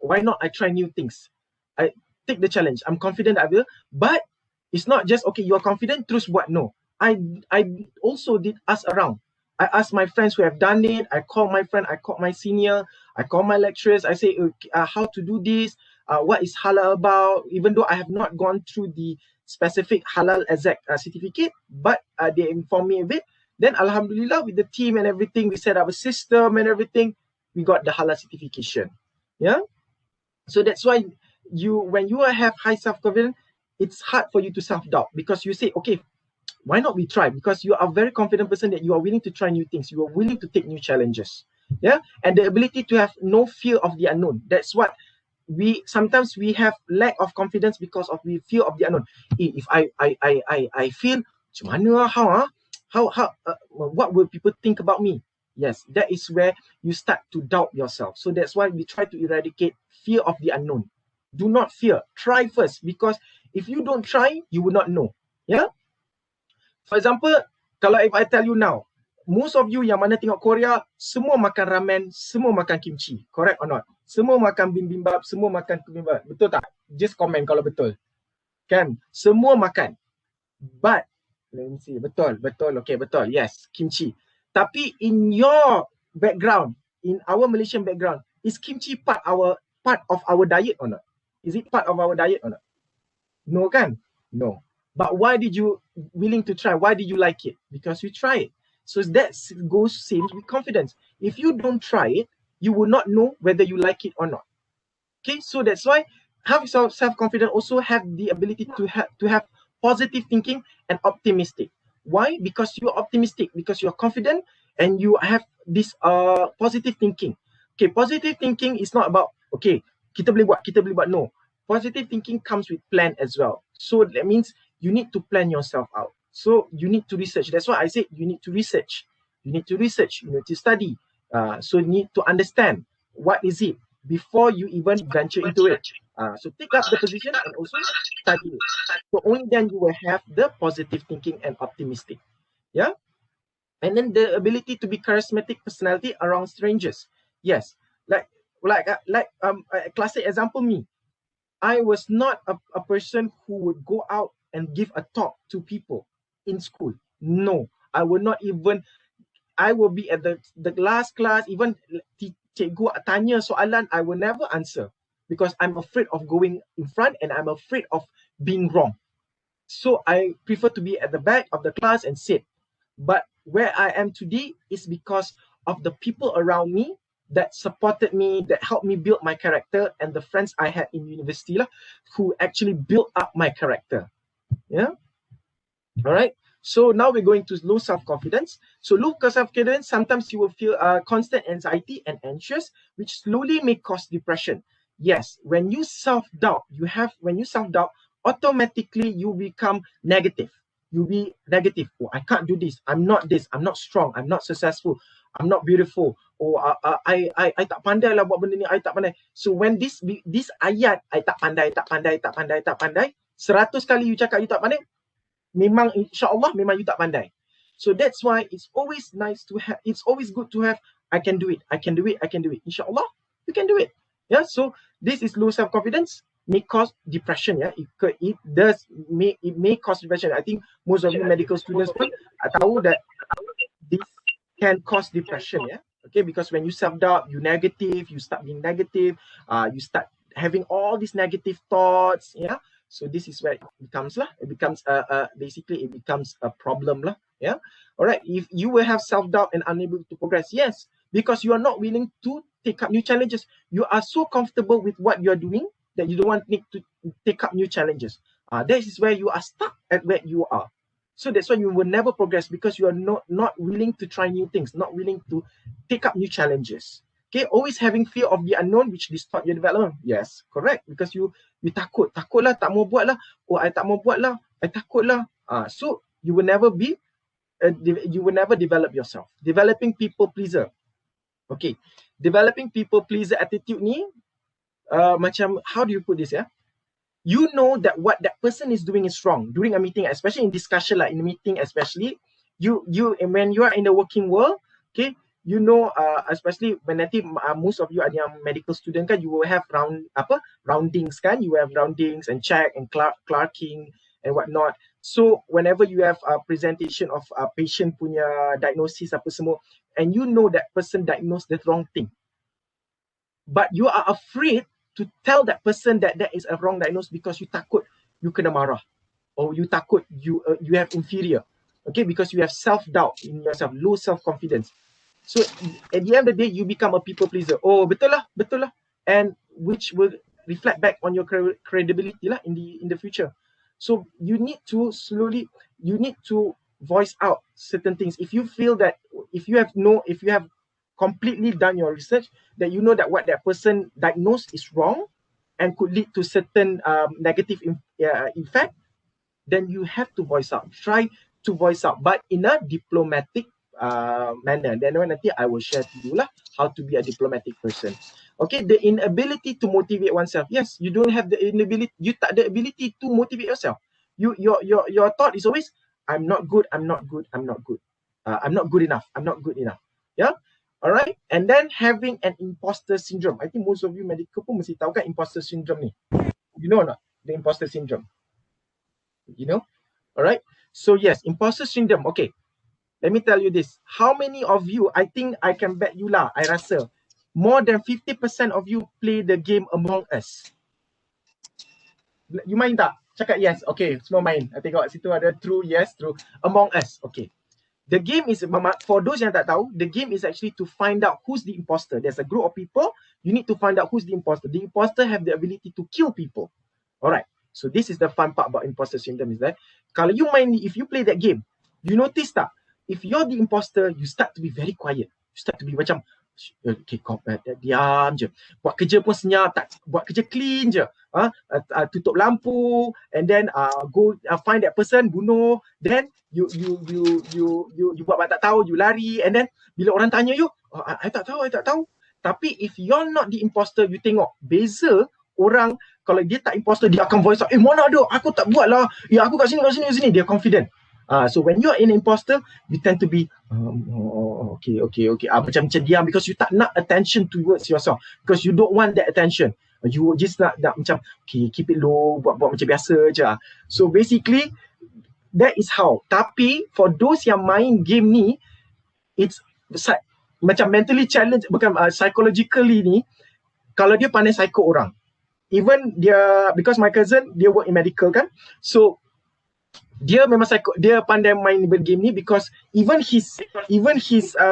why not I try new things. I take the challenge. I'm confident I will, but it's not just, okay, you're confident, terus buat. No. I also did ask around. I asked my friends who have done it. I called my friend, I called my senior, I called my lecturers. I say, how to do this? What is halal about? Even though I have not gone through the specific halal exact certificate, but they informed me of it. Then Alhamdulillah, with the team and everything, we set up a system and everything, we got the halal certification. Yeah. So that's why when you have high self-confidence, it's hard for you to self-doubt, because you say, okay, why not we try? Because you are a very confident person that you are willing to try new things. You are willing to take new challenges. Yeah. And the ability to have no fear of the unknown. That's what sometimes we have lack of confidence because of the fear of the unknown. If I feel, what will people think about me? Yes, that is where you start to doubt yourself. So that's why we try to eradicate fear of the unknown. Do not fear. Try first, because if you don't try, you will not know. Yeah. For example, kalau if I tell you now, most of you yang mana tengok Korea, semua makan ramen, semua makan kimchi. Correct or not? Semua makan bibimbap, semua makan bibimbap. Betul tak? Just comment kalau betul. Kan? Semua makan. But, let me see. Betul. Okay, betul. Yes, kimchi. Tapi in your background, in our Malaysian background, is kimchi part of our diet or not? Is it part of our diet or not? No kan? No. But why did you willing to try? Why did you like it? Because you try it. So that goes same with confidence. If you don't try it, you will not know whether you like it or not. Okay, so that's why have self-confidence also have the ability to have positive thinking and optimistic. Why? Because you're optimistic, because you're confident and you have this positive thinking. Okay, positive thinking is not about okay, kita boleh buat. No. Positive thinking comes with plan as well. So that means you need to plan yourself out. So you need to research. That's why I said you need to research. You need to research. You need to study. So you need to understand what is it before you even venture into it. So take up the position and also study it. So only then you will have the positive thinking and optimistic. Yeah. And then the ability to be charismatic personality around strangers. Yes. Like a classic example, me. I was not a person who would go out and give a talk to people in school. No, I would not even. I will be at the last class. Even cikgu tanya soalan, I will never answer because I'm afraid of going in front and I'm afraid of being wrong. So I prefer to be at the back of the class and sit. But where I am today is because of the people around me that supported me, that helped me build my character, and the friends I had in university who actually built up my character. Yeah. All right. So now we're going to low self-confidence. So low self-confidence, sometimes you will feel constant anxiety and anxious, which slowly may cause depression. Yes, when you self-doubt, automatically you become negative. You'll be negative. Oh, I can't do this. I'm not strong. I'm not successful. I'm not beautiful. Oh, I tak pandai lah buat benda ni. I tak pandai. So when this ayat, I tak pandai, 100 kali you cakap you tak pandai, memang insyaAllah memang you tak pandai. So that's why it's always nice to have, it's always good to have, I can do it. InsyaAllah, you can do it. Yeah, so this is low self-confidence, may cause depression. Yeah, it may cause depression. I think most of you medical students pun tahu that this can cause depression. Yeah, okay, because when you self-doubt, you negative, you start being negative, you start having all these negative thoughts. Yeah, so this is where it becomes basically it becomes a problem lah. Yeah, all right. If you will have self-doubt and unable to progress, yes, because you are not willing to take up new challenges. You are so comfortable with what you are doing that you don't want to take up new challenges. That is where you are stuck at where you are. So that's why you will never progress, because you are not willing to try new things, not willing to take up new challenges. Okay, always having fear of the unknown, which distort your development. Yes, correct, because you takut lah, tak mau buat lah. Oh, I tak mau buat lah, I takut lah. So you will never develop yourself. Developing people pleaser. Okay, developing people pleaser attitude ni, macam how do you put this? Yeah, you know that what that person is doing is wrong during a meeting, especially in discussion, like in a meeting, especially you when you are in the working world. Okay, you know, especially when nanti most of you are yang medical student kan, you will have roundings kan, you will have roundings and check and clerking and whatnot. So whenever you have a presentation of a patient punya diagnosis apa semua, and you know that person diagnosed the wrong thing, but you are afraid to tell that person that that is a wrong diagnosis because you takut you kena marah, or you takut you have inferior. Okay, because you have self-doubt in yourself, low self-confidence. So at the end of the day, you become a people pleaser. Oh, betul lah, and which will reflect back on your credibility lah in the future. So you need to voice out certain things. If you feel that if you have completely done your research, that you know that what that person diagnosed is wrong and could lead to certain negative effect, then you have to voice out. Try to voice out, but in a diplomatic manner. Then nanti I will share to you lah how to be a diplomatic person. Okay, the inability to motivate oneself. Yes, you don't have the inability. You tak ada ability to motivate yourself. your thought is always, I'm not good, I'm not good, I'm not good. I'm not good enough, I'm not good enough. Yeah? All right? And then having an imposter syndrome. I think most of you medical pun mesti tahu kan imposter syndrome ni. You know or not? The imposter syndrome. You know? All right? So yes, imposter syndrome. Okay. Let me tell you this. How many of you, I think I can bet you lah, I rasa, more than 50% of you play the game Among Us. You main tak? Cakap yes. Okay, semua main. I tengok situ ada true, yes, true. Among Us. Okay. The game is, for those yang tak tahu, the game is actually to find out who's the imposter. There's a group of people, you need to find out who's the imposter. The imposter have the ability to kill people. Alright, so this is the fun part about imposter syndrome is that, kalau you main, if you play that game, you notice tak, if you're the imposter, you start to be very quiet. You start to be macam, okay, diam je. Buat kerja pun senyap, tak buat kerja clean je. Tutup lampu, and then go find that person, bunuh. Then you buat tak tahu, you lari, and then bila orang tanya you, I tak tahu. Tapi if you're not the imposter, you tengok beza orang. Kalau dia tak imposter, dia akan voice out, mana ada, aku tak buat lah, aku kat sini, dia confident. So when you're an imposter, you tend to be okay. Macam diam, because you tak nak attention towards yourself, because you don't want that attention. You just nak macam okay, keep it low, buat macam biasa je. So basically that is how. Tapi for those yang main game ni, it's macam mentally challenged, bukan psychologically ni, kalau dia pandai psycho orang. Even dia, because my cousin dia work in medical kan, so dia memang dia pandai main game ni, because even he's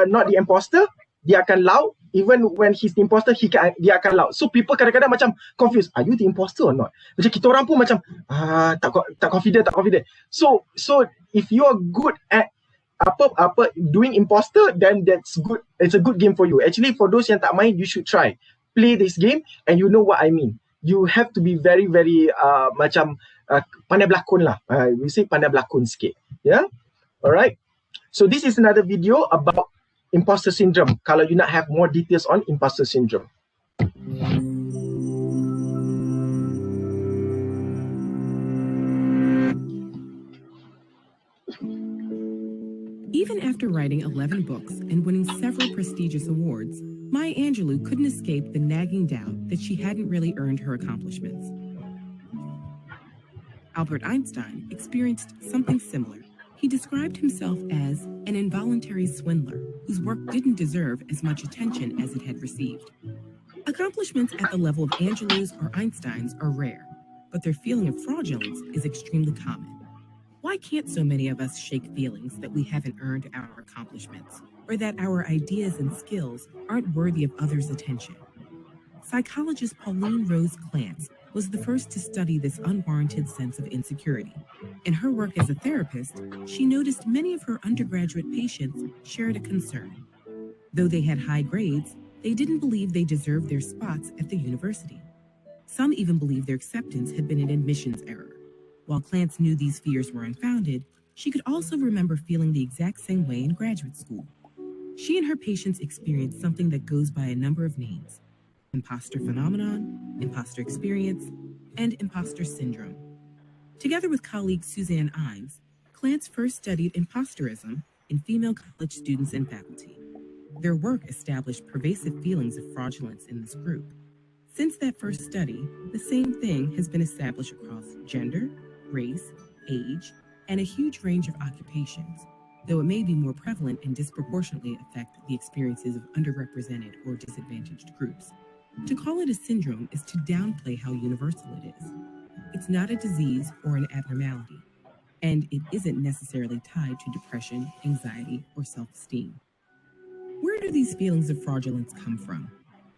not the imposter, dia akan loud. Even when he's the imposter, dia akan loud. So people kadang-kadang macam confused, are you the imposter or not? Macam kita orang pun macam tak confident. So if you are good at doing imposter, then that's good. It's a good game for you. Actually, for those yang tak main, you should try play this game, and you know what I mean. You have to be very macam pandai berlakon lah. We say pandai berlakon sikit. Yeah? Alright. So this is another video about imposter syndrome. Kalau you nak have more details on imposter syndrome. Even after writing 11 books and winning several prestigious awards, Maya Angelou couldn't escape the nagging doubt that she hadn't really earned her accomplishments. Albert Einstein experienced something similar. He described himself as an involuntary swindler whose work didn't deserve as much attention as it had received. Accomplishments at the level of Angelou's or Einstein's are rare, but their feeling of fraudulence is extremely common. Why can't so many of us shake feelings that we haven't earned our accomplishments, or that our ideas and skills aren't worthy of others' attention? Psychologist Pauline Rose Clance was the first to study this unwarranted sense of insecurity. In her work as a therapist, she noticed many of her undergraduate patients shared a concern. Though they had high grades, they didn't believe they deserved their spots at the university. Some even believed their acceptance had been an admissions error. While Clance knew these fears were unfounded, she could also remember feeling the exact same way in graduate school. She and her patients experienced something that goes by a number of names: imposter phenomenon, imposter experience, and imposter syndrome. Together with colleague Suzanne Imes, Clance first studied imposterism in female college students and faculty. Their work established pervasive feelings of fraudulence in this group. Since that first study, the same thing has been established across gender, race, age, and a huge range of occupations, though it may be more prevalent and disproportionately affect the experiences of underrepresented or disadvantaged groups. To call it a syndrome is to downplay how universal it is. It's not a disease or an abnormality, and it isn't necessarily tied to depression, anxiety, or self-esteem. Where do these feelings of fraudulence come from?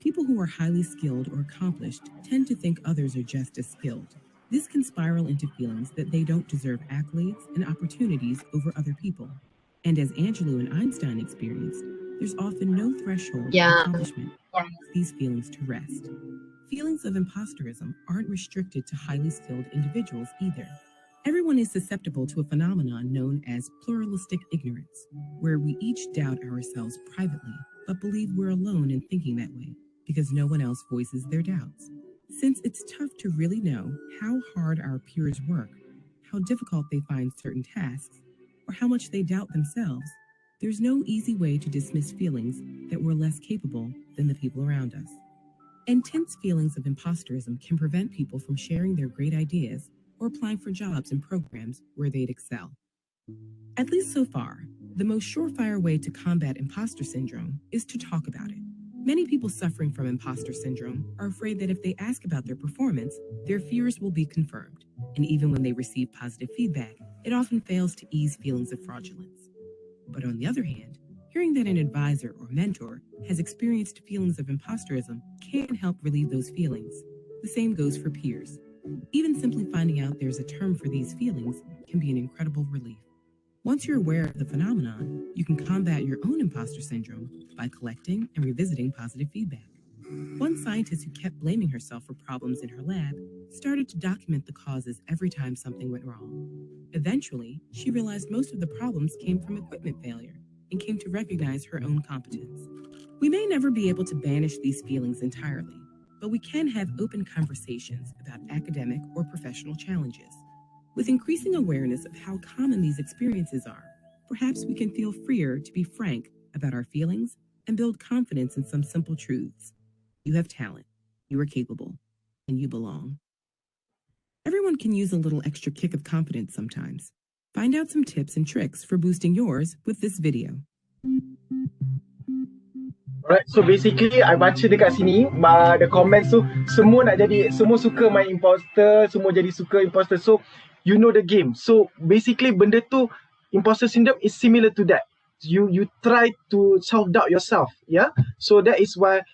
People who are highly skilled or accomplished tend to think others are just as skilled. This can spiral into feelings that they don't deserve accolades and opportunities over other people. And as Angelou and Einstein experienced, there's often no threshold of accomplishment that puts these feelings to rest. Feelings of imposterism aren't restricted to highly skilled individuals either. Everyone is susceptible to a phenomenon known as pluralistic ignorance, where we each doubt ourselves privately, but believe we're alone in thinking that way, because no one else voices their doubts. Since it's tough to really know how hard our peers work, how difficult they find certain tasks, or how much they doubt themselves, there's no easy way to dismiss feelings that we're less capable than the people around us. Intense feelings of imposterism can prevent people from sharing their great ideas or applying for jobs and programs where they'd excel. At least so far, the most surefire way to combat imposter syndrome is to talk about it. Many people suffering from imposter syndrome are afraid that if they ask about their performance, their fears will be confirmed. And even when they receive positive feedback, it often fails to ease feelings of fraudulence. But on the other hand, hearing that an advisor or mentor has experienced feelings of imposterism can help relieve those feelings. The same goes for peers. Even simply finding out there's a term for these feelings can be an incredible relief. Once you're aware of the phenomenon, you can combat your own imposter syndrome by collecting and revisiting positive feedback. One scientist who kept blaming herself for problems in her lab started to document the causes every time something went wrong. Eventually, she realized most of the problems came from equipment failure and came to recognize her own competence. We may never be able to banish these feelings entirely, but we can have open conversations about academic or professional challenges. With increasing awareness of how common these experiences are, perhaps we can feel freer to be frank about our feelings and build confidence in some simple truths. You have talent, you are capable, and you belong. Everyone can use a little extra kick of confidence sometimes. Find out some tips and tricks for boosting yours with this video. Alright, so basically I baca dekat sini the comments tu semua nak jadi, semua suka main imposter, semua jadi suka imposter. So you know the game. So basically benda tu, imposter syndrome is similar to that. You try to self-doubt yourself, yeah. So that is why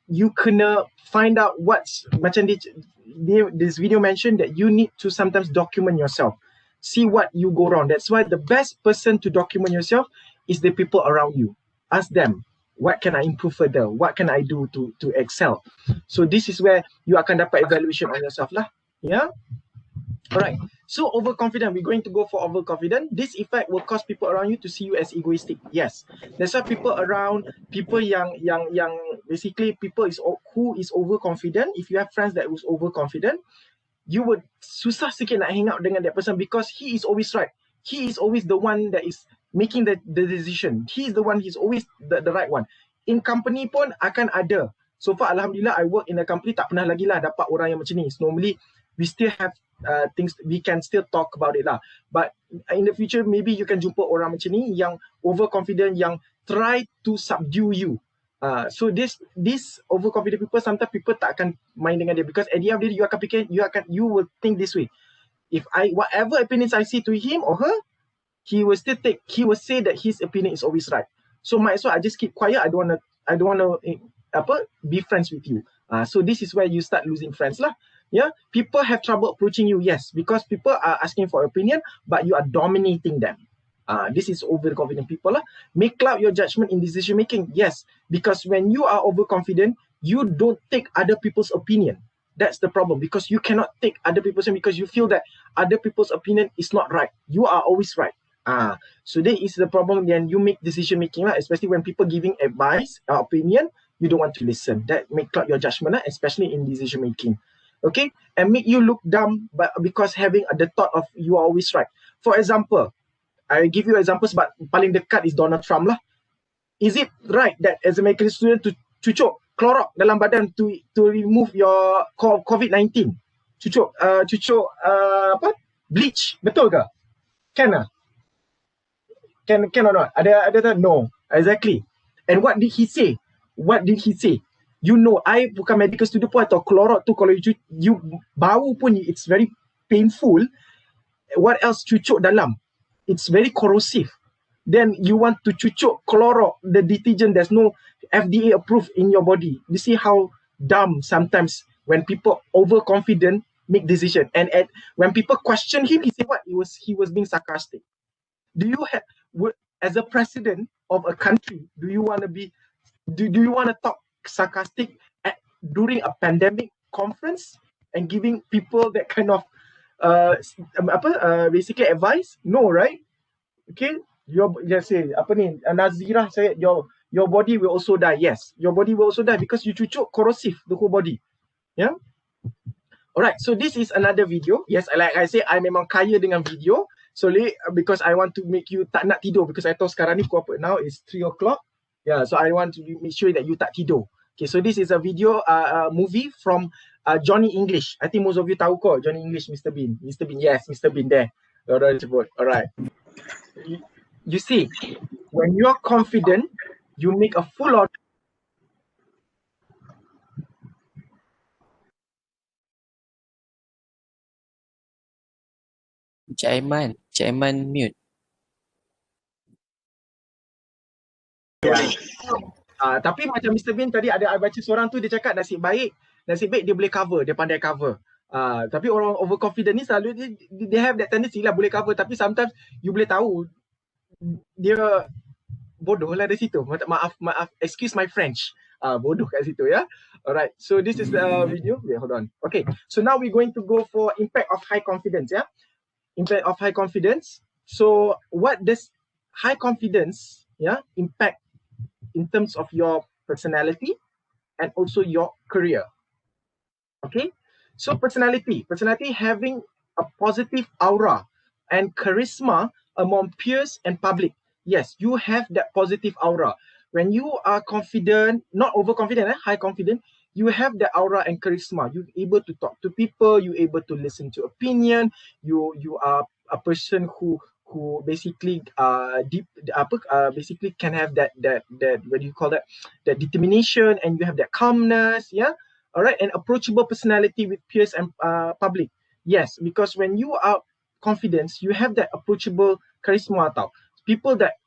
you kena find out what's, macam this video mentioned that you need to sometimes document yourself. See what you go wrong. That's why the best person to document yourself is the people around you. Ask them, what can I improve further? What can I do to excel? So this is where you akan dapat evaluation on yourself lah. Yeah. Alright. So overconfident, we're going to go for overconfident. This effect will cause people around you to see you as egoistic. Yes. That's why people around, people yang basically people who is overconfident. If you have friends that was overconfident, you would susah sikit nak hang out dengan that person because he is always right. He is always the one that is making the decision. He is the one, he's always the right one. In company pun akan ada. So far, Alhamdulillah, I work in a company, tak pernah lagi lah dapat orang yang macam ni. So normally, we still have things, we can still talk about it lah. But in the future, maybe you can jumpa orang macam ni yang overconfident, yang try to subdue you. So this overconfident people, sometimes people tak akan main dengan dia because at the end of the day, you akan fikir, you will think this way. If whatever opinions I see to him or her, he will say that his opinion is always right. So might as well I just keep quiet. I don't wanna be friends with you. So this is where you start losing friends lah. Yeah, people have trouble approaching you. Yes, because people are asking for opinion, but you are dominating them. This is overconfident people lah. Make cloud your judgment in decision making. Yes, because when you are overconfident, you don't take other people's opinion. That's the problem, because you cannot take other people's opinion because you feel that other people's opinion is not right. You are always right. So that is the problem when you make decision making lah, especially when people giving advice or opinion, you don't want to listen. That make cloud your judgment lah, especially in decision making. Okay, and make you look dumb, but because having the thought of you are always right. For example, I give you examples, but paling dekat is Donald Trump lah. Is it right that as a medical student to cucuk Clorox dalam badan to remove your COVID-19? Cucuk bleach, betul ke? Can lah? Can or not? Ada no, exactly. And what did he say? You know, I bukan medical student pun atau Clorox tu kalau you bau pun it's very painful. What else cucuk dalam? It's very corrosive. Then you want to cucuk Clorox, the detergent, there's no FDA approved in your body. You see how dumb sometimes when people overconfident make decision. And when people question him, he said what? He was being sarcastic. Do you have, as a president of a country, do you want to talk sarcastic during a pandemic conference and giving people that kind of basically advice? No, right? Okay, just say Nazirah said your body will also die. Yes, your body will also die because you cucuk corrosive the whole body. Yeah. Alright, so this is another video. Yes, like I say, I memang kaya dengan video. So because I want to make you tak nak tidur, because I tahu sekarang ni pukul apa? Now it's 3 o'clock. Yeah, so I want to make sure that you tak tidur. Okay, so this is a video, movie from Johnny English. I think most of you tahu kok Johnny English, Mr. Bean. Mr. Bean, yes, Mr. Bean there. Alright, sebut. Alright. You see, when you're confident, you make a full order. Encik Aiman mute. Tapi macam Mr. Bean tadi ada I baca seorang tu dia cakap nasib baik dia boleh cover, dia pandai cover. Tapi orang overconfident ni selalu dia have that tendency lah boleh cover, tapi sometimes you boleh tahu dia bodoh lah dari situ. Maaf, excuse my French. Bodoh kat situ ya. Alright, so this is the video. Yeah, hold on. Okay, so now we're going to go for impact of high confidence ya. Impact of high confidence. So what does high confidence impact in terms of your personality and also your career? Okay, so personality having a positive aura and charisma among peers and public. Yes, you have that positive aura. When you are confident, not overconfident, high confident, you have the aura and charisma. You're able to talk to people, you're able to listen to opinion, you are a person who basically basically can have that what do you call that determination, and you have that calmness, yeah. All right, and approachable personality with peers and public. Yes, because when you are confident, you have that approachable charisma tau. People that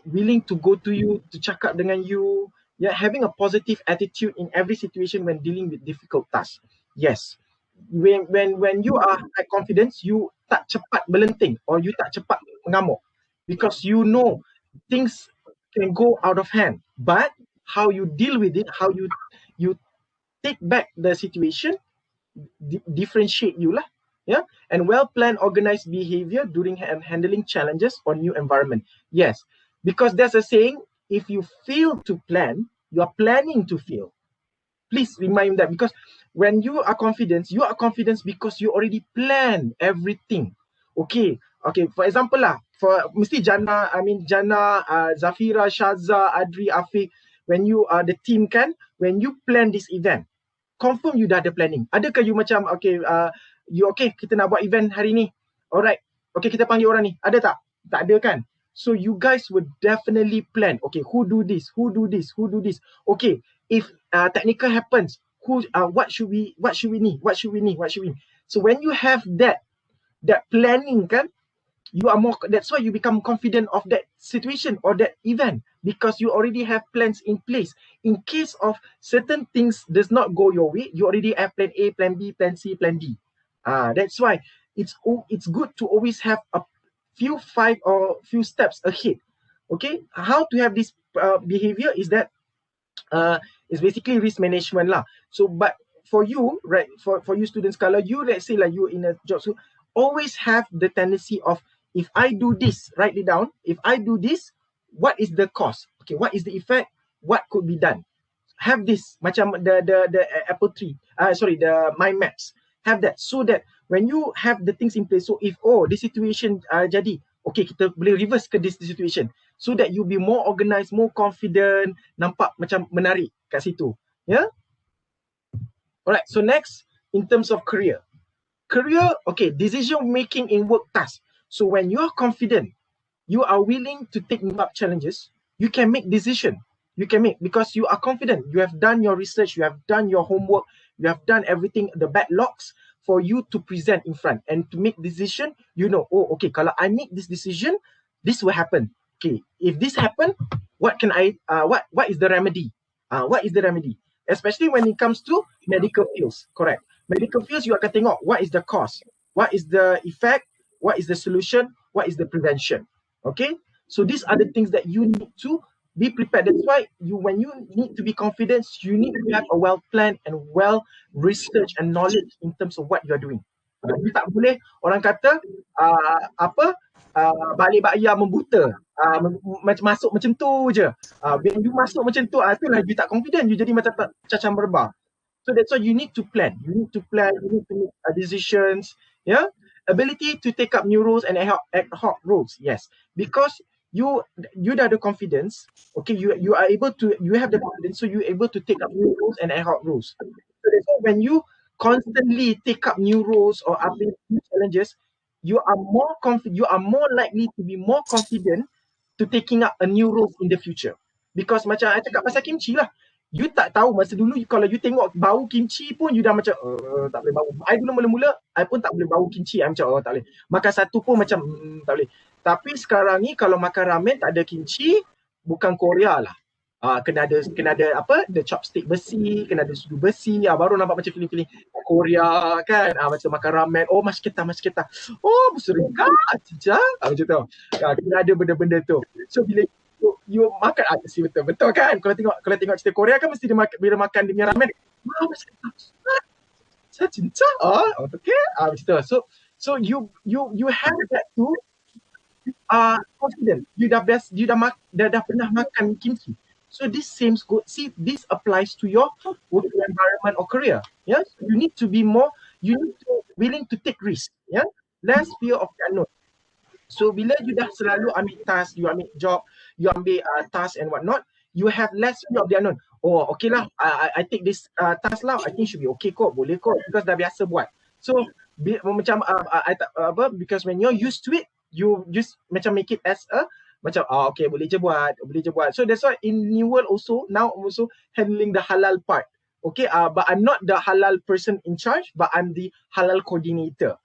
willing to go to you, to cakap dengan you, yeah, having a positive attitude in every situation when dealing with difficult tasks. Yes, when you are high confidence, you tak cepat melenting or you tak cepat mengamuk, because you know things can go out of hand, but how you deal with it, how you take back the situation, differentiate you lah, yeah. And well-planned, organized behavior during handling challenges or new environment. Yes, because there's a saying, if you fail to plan, you are planning to fail. Please remind that, because when you are confident because you already plan everything. Okay, for example lah, for mesti Jana, Zafira, Shaza, Adri, Afiq, when you are the team kan, when you plan this event, confirm you dah ada planning. Adakah you macam you kita nak buat event hari ni, alright, kita panggil orang ni, ada tak? Tak ada kan? So you guys would definitely plan. Okay, who do this? Okay, if technical happens, what should we need? So when you have that planning kan, you are more, that's why you become confident of that situation or that event, because you already have plans in place. In case of certain things does not go your way, you already have plan A, plan B, plan C, plan D. That's why it's good to always have a few steps ahead. Okay, how to have this behavior is that is basically risk management lah. So but for you, right, for you students, kalau you, let's say like you in a job, so always have the tendency of, if I do this, write it down. If I do this, what is the cost? Okay, what is the effect? What could be done? Have this, macam the Apple tree, the mind maps. Have that, so that when you have the things in place, so if this situation jadi, okay, kita boleh reverse ke this situation, so that you be more organized, more confident, nampak macam menarik kat situ, yeah. Alright, so next, in terms of career, okay, decision making in work tasks. So when you are confident, you are willing to take up challenges, you can make decision. You can make, because you are confident. You have done your research, you have done your homework, you have done everything, the backlogs for you to present in front and to make decision. You know, okay, kalau I make this decision, this will happen. Okay, if this happen, what can I? What is the remedy? What is the remedy? Especially when it comes to medical fields, correct? Medical fields, you akan tengok what is the cause, what is the effect, what is the solution, what is the prevention. Okay, so these are the things that you need to be prepared. That's why when you need to be confident, you need to have a well-planned and well-researched and knowledge in terms of what you are doing. You tak boleh, orang kata balik bayar membuta, masuk macam tu je. When you masuk macam tu, itulah you tak confident, you jadi macam cacang berbah. So that's why you need to plan. You need to make decisions. Yeah, ability to take up new roles and ad hoc roles. Yes, because you dah ada confidence. Okay, you are able to, you have the confidence, so you're able to take up new roles and ad hoc roles. So that's why when you constantly take up new roles or update new challenges, you are more likely to be more confident to taking up a new role in the future. Because macam I cakap pasal kimchi lah, you tak tahu masa dulu kalau you tengok bau kimchi pun you dah macam tak boleh bau. I dulu mula-mula I pun tak boleh bau kimchi. I macam tak boleh. Makan satu pun macam tak boleh. Tapi sekarang ni kalau makan ramen tak ada kimchi, bukan Korea lah. Kena ada apa, the chopstick besi, kena ada sudu besi, baru nampak macam filem-filem Korea kan. Macam makan ramen, oh mas kita, oh berserikat cica, macam tu. Kena ada benda-benda tu. So bila you makan, betul kan, kalau tengok cerita Korea kan mesti dia makan, bila makan dia punya ramen, saya cinta, okay, macam tu. So you have that too. Confident. You dah pernah makan kimchi. So this this applies to your working environment or career. Yeah, so you need to be willing to take risk. Yeah, less fear of the unknown. So bila you dah selalu ambil task, you ambil job, you ambil task and whatnot, you have less fear of the unknown. Oh, okay lah, I take this task lah, I think should be okay kot, boleh kot, because dah biasa buat. So macam because when you're used to it, you just macam make it as a macam okay, boleh je buat. So that's why in New World also now I'm also handling the halal part. Okay, but I'm not the halal person in charge, but I'm the halal coordinator.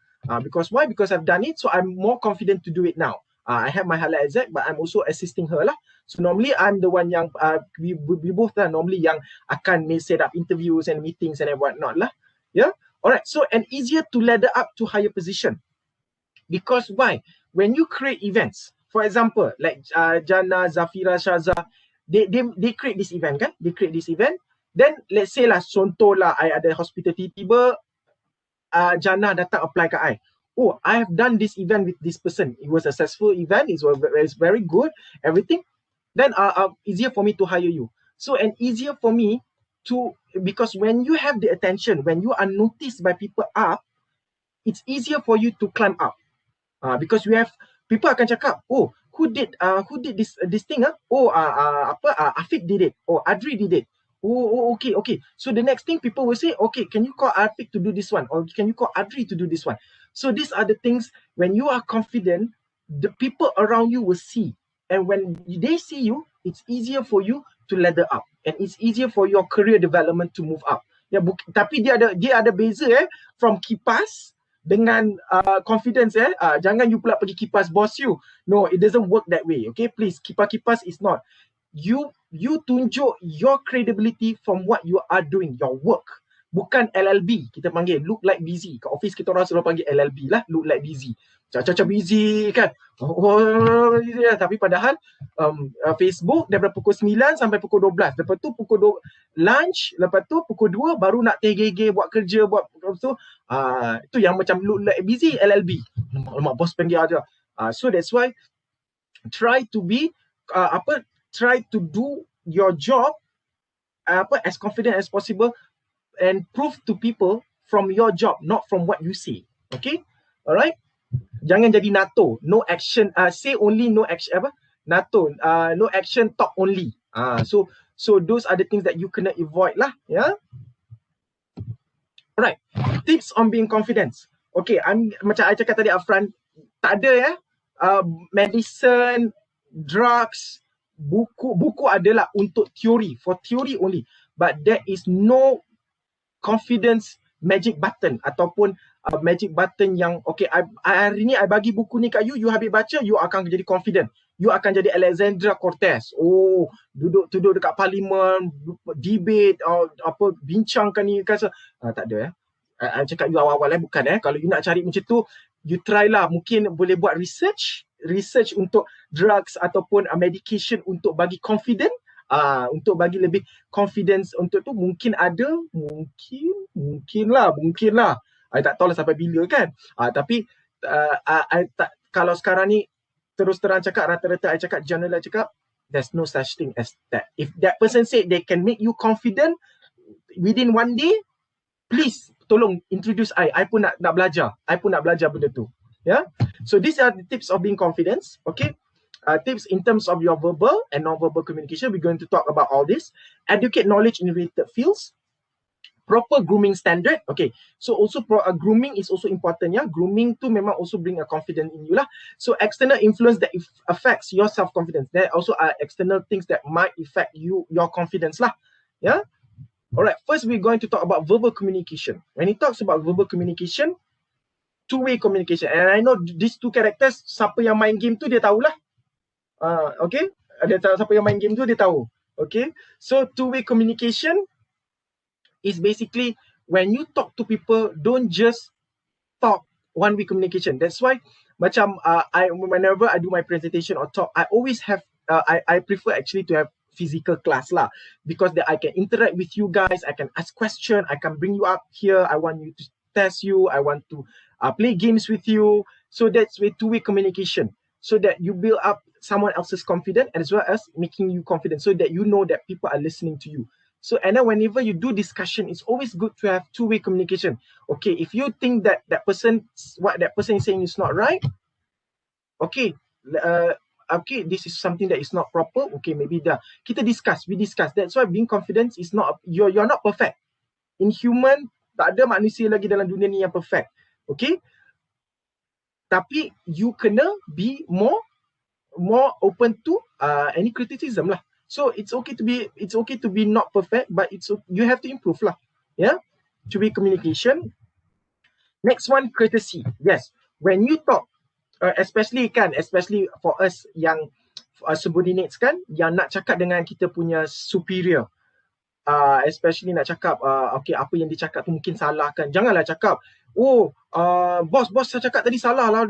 Because why? Because I've done it, so I'm more confident to do it now. I have my halal exec, but I'm also assisting her lah. So normally I'm the one yang we both lah normally yang akan set up interviews and meetings and whatnot lah. Yeah. Alright. So and easier to ladder up to higher position. Because why? When you create events, for example, like Jana, Zafira, Shaza, they create this event kan? They create this event. Then let's say lah, contoh lah, I ada hospital tiba-tiba Jana datang apply kat I. Oh, I have done this event with this person. It was a successful event. It was very good, everything. Then easier for me to hire you. So and easier for me to, because when you have the attention, when you are noticed by people up, it's easier for you to climb up. Because you have people akan cakap, oh, who did this thing? Oh, Afiq did it. Oh, Adri did it. Oh, okay. So the next thing people will say, okay, can you call Afiq to do this one? Or can you call Adri to do this one? So these are the things, when you are confident, the people around you will see. And when they see you, it's easier for you to ladder up. And it's easier for your career development to move up. Ya, tapi dia ada beza from kipas dengan confidence jangan you pula pergi kipas boss you. No, it doesn't work that way. Okay, please, kipas is not. You tunjuk your credibility from what you are doing, your work. Bukan LLB, kita panggil look like busy. Kat office kita orang selalu panggil LLB lah, look like busy. Caca busy kan. Tapi padahal Facebook daripada pukul 9 sampai pukul 12. Lepas tu pukul lunch, lepas tu pukul 2 baru nak tegege buat kerja, buat tu. Itu yang macam look like busy, LLB. Alamak, bos panggil aja. So that's why try to be try to do your job as confident as possible and prove to people from your job, not from what you say. Okay? Alright? Jangan jadi NATO, no action, say only, no action, NATO, no action, talk only. So those are the things that you kena avoid lah, yeah. Alright, tips on being confident. Okay, macam I cakap tadi upfront, tak ada medicine, drugs, buku adalah untuk teori, for theory only. But there is no confidence magic button ataupun magic button yang okay, hari ni I bagi buku ni kat you habis baca, you akan jadi confident. You akan jadi Alexandra Cortez. Oh, duduk dekat parlimen, debate, bincangkan ni kan. Tak ada I cakap you awal-awal bukan Kalau you nak cari macam tu, you try lah. Mungkin boleh buat research untuk drugs ataupun medication untuk bagi confident. Untuk bagi lebih confidence untuk tu mungkin ada, mungkin lah. I tak tahu lah sampai bila kan. Tapi kalau sekarang ni terus terang cakap, rata-rata I cakap, general I cakap, there's no such thing as that. If that person said they can make you confident within one day, please tolong introduce I pun nak belajar. I pun nak belajar benda tu. Yeah. So these are the tips of being confident. Okay. Tips in terms of your verbal and non-verbal communication. We're going to talk about all this. Educate knowledge in related fields. Proper grooming standard. Okay. So also grooming is also important. Yeah. Grooming tu memang also bring a confidence in you lah. So external influence that affects your self-confidence. There also are external things that might affect your confidence lah. Yeah. Alright, first we're going to talk about verbal communication. When it talks about verbal communication, two-way communication. And I know these two characters, siapa yang main game tu dia tahulah. Okay, siapa yang main game tu dia tahu. Okay, so two-way communication is basically when you talk to people, don't just talk one-way communication. That's why macam whenever I do my presentation or talk, I always have, I prefer actually to have physical class lah, because that I can interact with you guys, I can ask question, I can bring you up here, I want you to test you, I want to play games with you. So that's way two-way communication, so that you build up someone else's confidence as well as making you confident, so that you know that people are listening to you. So and then whenever you do discussion, it's always good to have two-way communication. Okay, if you think that what that person is saying is not right, okay, okay, this is something that is not proper. Okay, maybe we discuss. That's why being confident is not, you're not perfect. In human, tak ada manusia lagi dalam dunia ni yang perfect. Okay, tapi you kena be more open to any criticism lah. So it's okay to be not perfect, but you have to improve lah. Yeah, to be communication. Next one, courtesy. Yes, when you talk, especially for us yang subordinates kan, yang nak cakap dengan kita punya superior, especially nak cakap okay, apa yang dia cakap tu mungkin salah kan, janganlah cakap bos saya cakap tadi salah lah,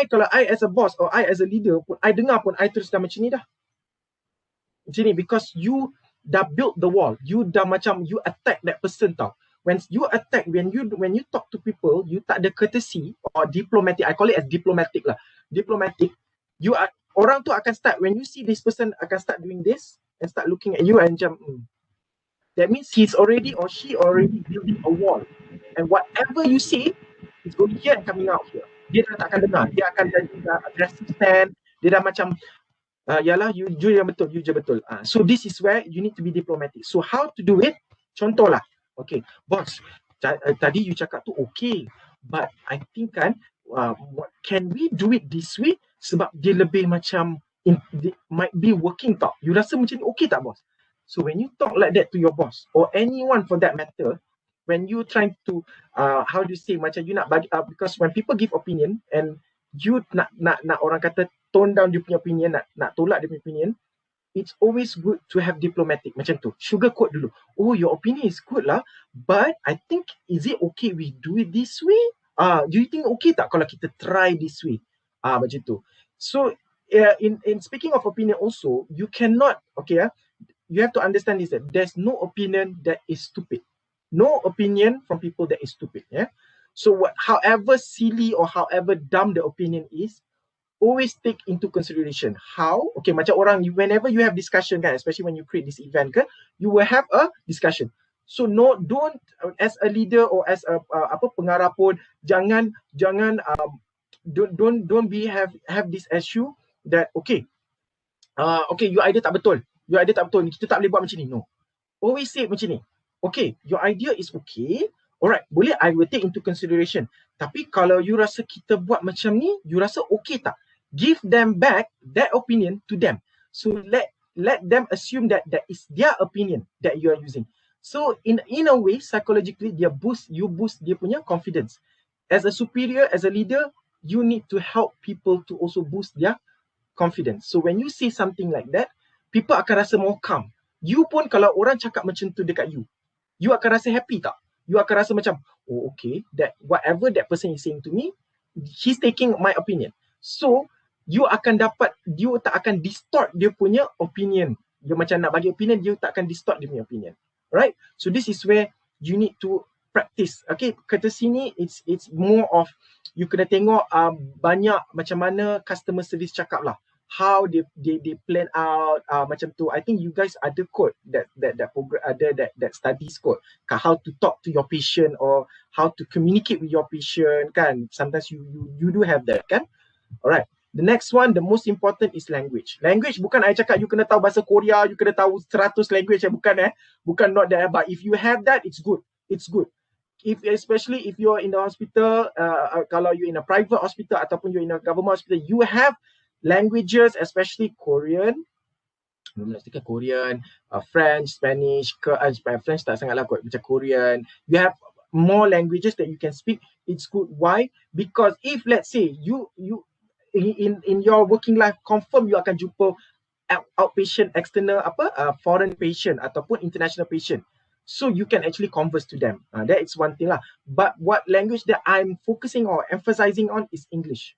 kalau I as a boss or I as a leader pun, I dengar pun I terus dah macam ni dah, macam ni, because you dah build the wall, you dah macam you attack that person tau. When you attack, when you talk to people, you tak ada courtesy or diplomatic. I call it as diplomatic lah. Diplomatic. Orang tu akan start, when you see this person akan start doing this and start looking at you and macam, that means he's already or she already building a wall. And whatever you say is going here and coming out here. Dia dah tak akan dengar. Dia akan jadi aggressive stand. Dia dah macam, yalah, you je betul. So this is where you need to be diplomatic. So how to do it? Contoh lah. Okay, boss, tadi you cakap tu okay, but I think kan, can we do it this way? Sebab dia lebih macam, might be working tau. You rasa macam ni okay tak, boss? So when you talk like that to your boss, or anyone for that matter, when you trying to, how do you say, macam you nak bagi, because when people give opinion, and you nak orang kata tone down dia punya opinion, nak tolak dia punya opinion, it's always good to have diplomatic macam tu. Sugarcoat dulu. Oh, your opinion is good lah, but I think, is it okay we do it this way? Do you think okay tak kalau kita try this way? Macam tu. So in speaking of opinion also, you cannot, okay, you have to understand this, that there's no opinion that is stupid. No opinion from people that is stupid. Yeah. So however silly or however dumb the opinion is, always take into consideration how, okay, macam orang, whenever you have discussion kan, especially when you create this event kan, you will have a discussion. So don't as a leader or as a pengarah pun, don't have this issue that okay, your idea tak betul, kita tak boleh buat macam ni. No, always say macam ni. Okay, your idea is okay, alright, boleh, I will take into consideration. Tapi kalau you rasa kita buat macam ni, you rasa okay tak? Give them back that opinion to them. So let them assume that that is their opinion that you are using. So in a way, psychologically, you boost dia punya confidence. As a superior, as a leader, you need to help people to also boost their confidence. So when you say something like that, people akan rasa more calm. You pun kalau orang cakap macam tu dekat you akan rasa happy tak? You akan rasa macam, oh okay, that whatever that person is saying to me, he's taking my opinion. So you tak akan distort dia punya opinion. Dia macam nak bagi opinion, dia tak akan distort dia punya opinion. Right? So this is where you need to practice. Okay, courtesy ni, it's more of, you kena tengok banyak macam mana customer service cakap lah. how they plan out macam tu. I think you guys ada code that program, ada that studies code, how to talk to your patient or how to communicate with your patient kan. Sometimes you do have that kan. Alright. The next one, the most important is language. Language bukan I cakap you kena tahu bahasa Korea, you kena tahu 100 language, bukan bukan not that, but if you have that, it's good. It's good. Especially if you're in the hospital, kalau you're in a private hospital ataupun you're in a government hospital, you have languages, especially Korean, French, Spanish, French tak sangatlah kot, macam Korean. You have more languages that you can speak. It's good. Why? Because if let's say you in your working life, confirm you akan jumpa outpatient, external foreign patient ataupun international patient. So you can actually converse to them. That is one thing lah. But what language that I'm focusing or emphasizing on is English.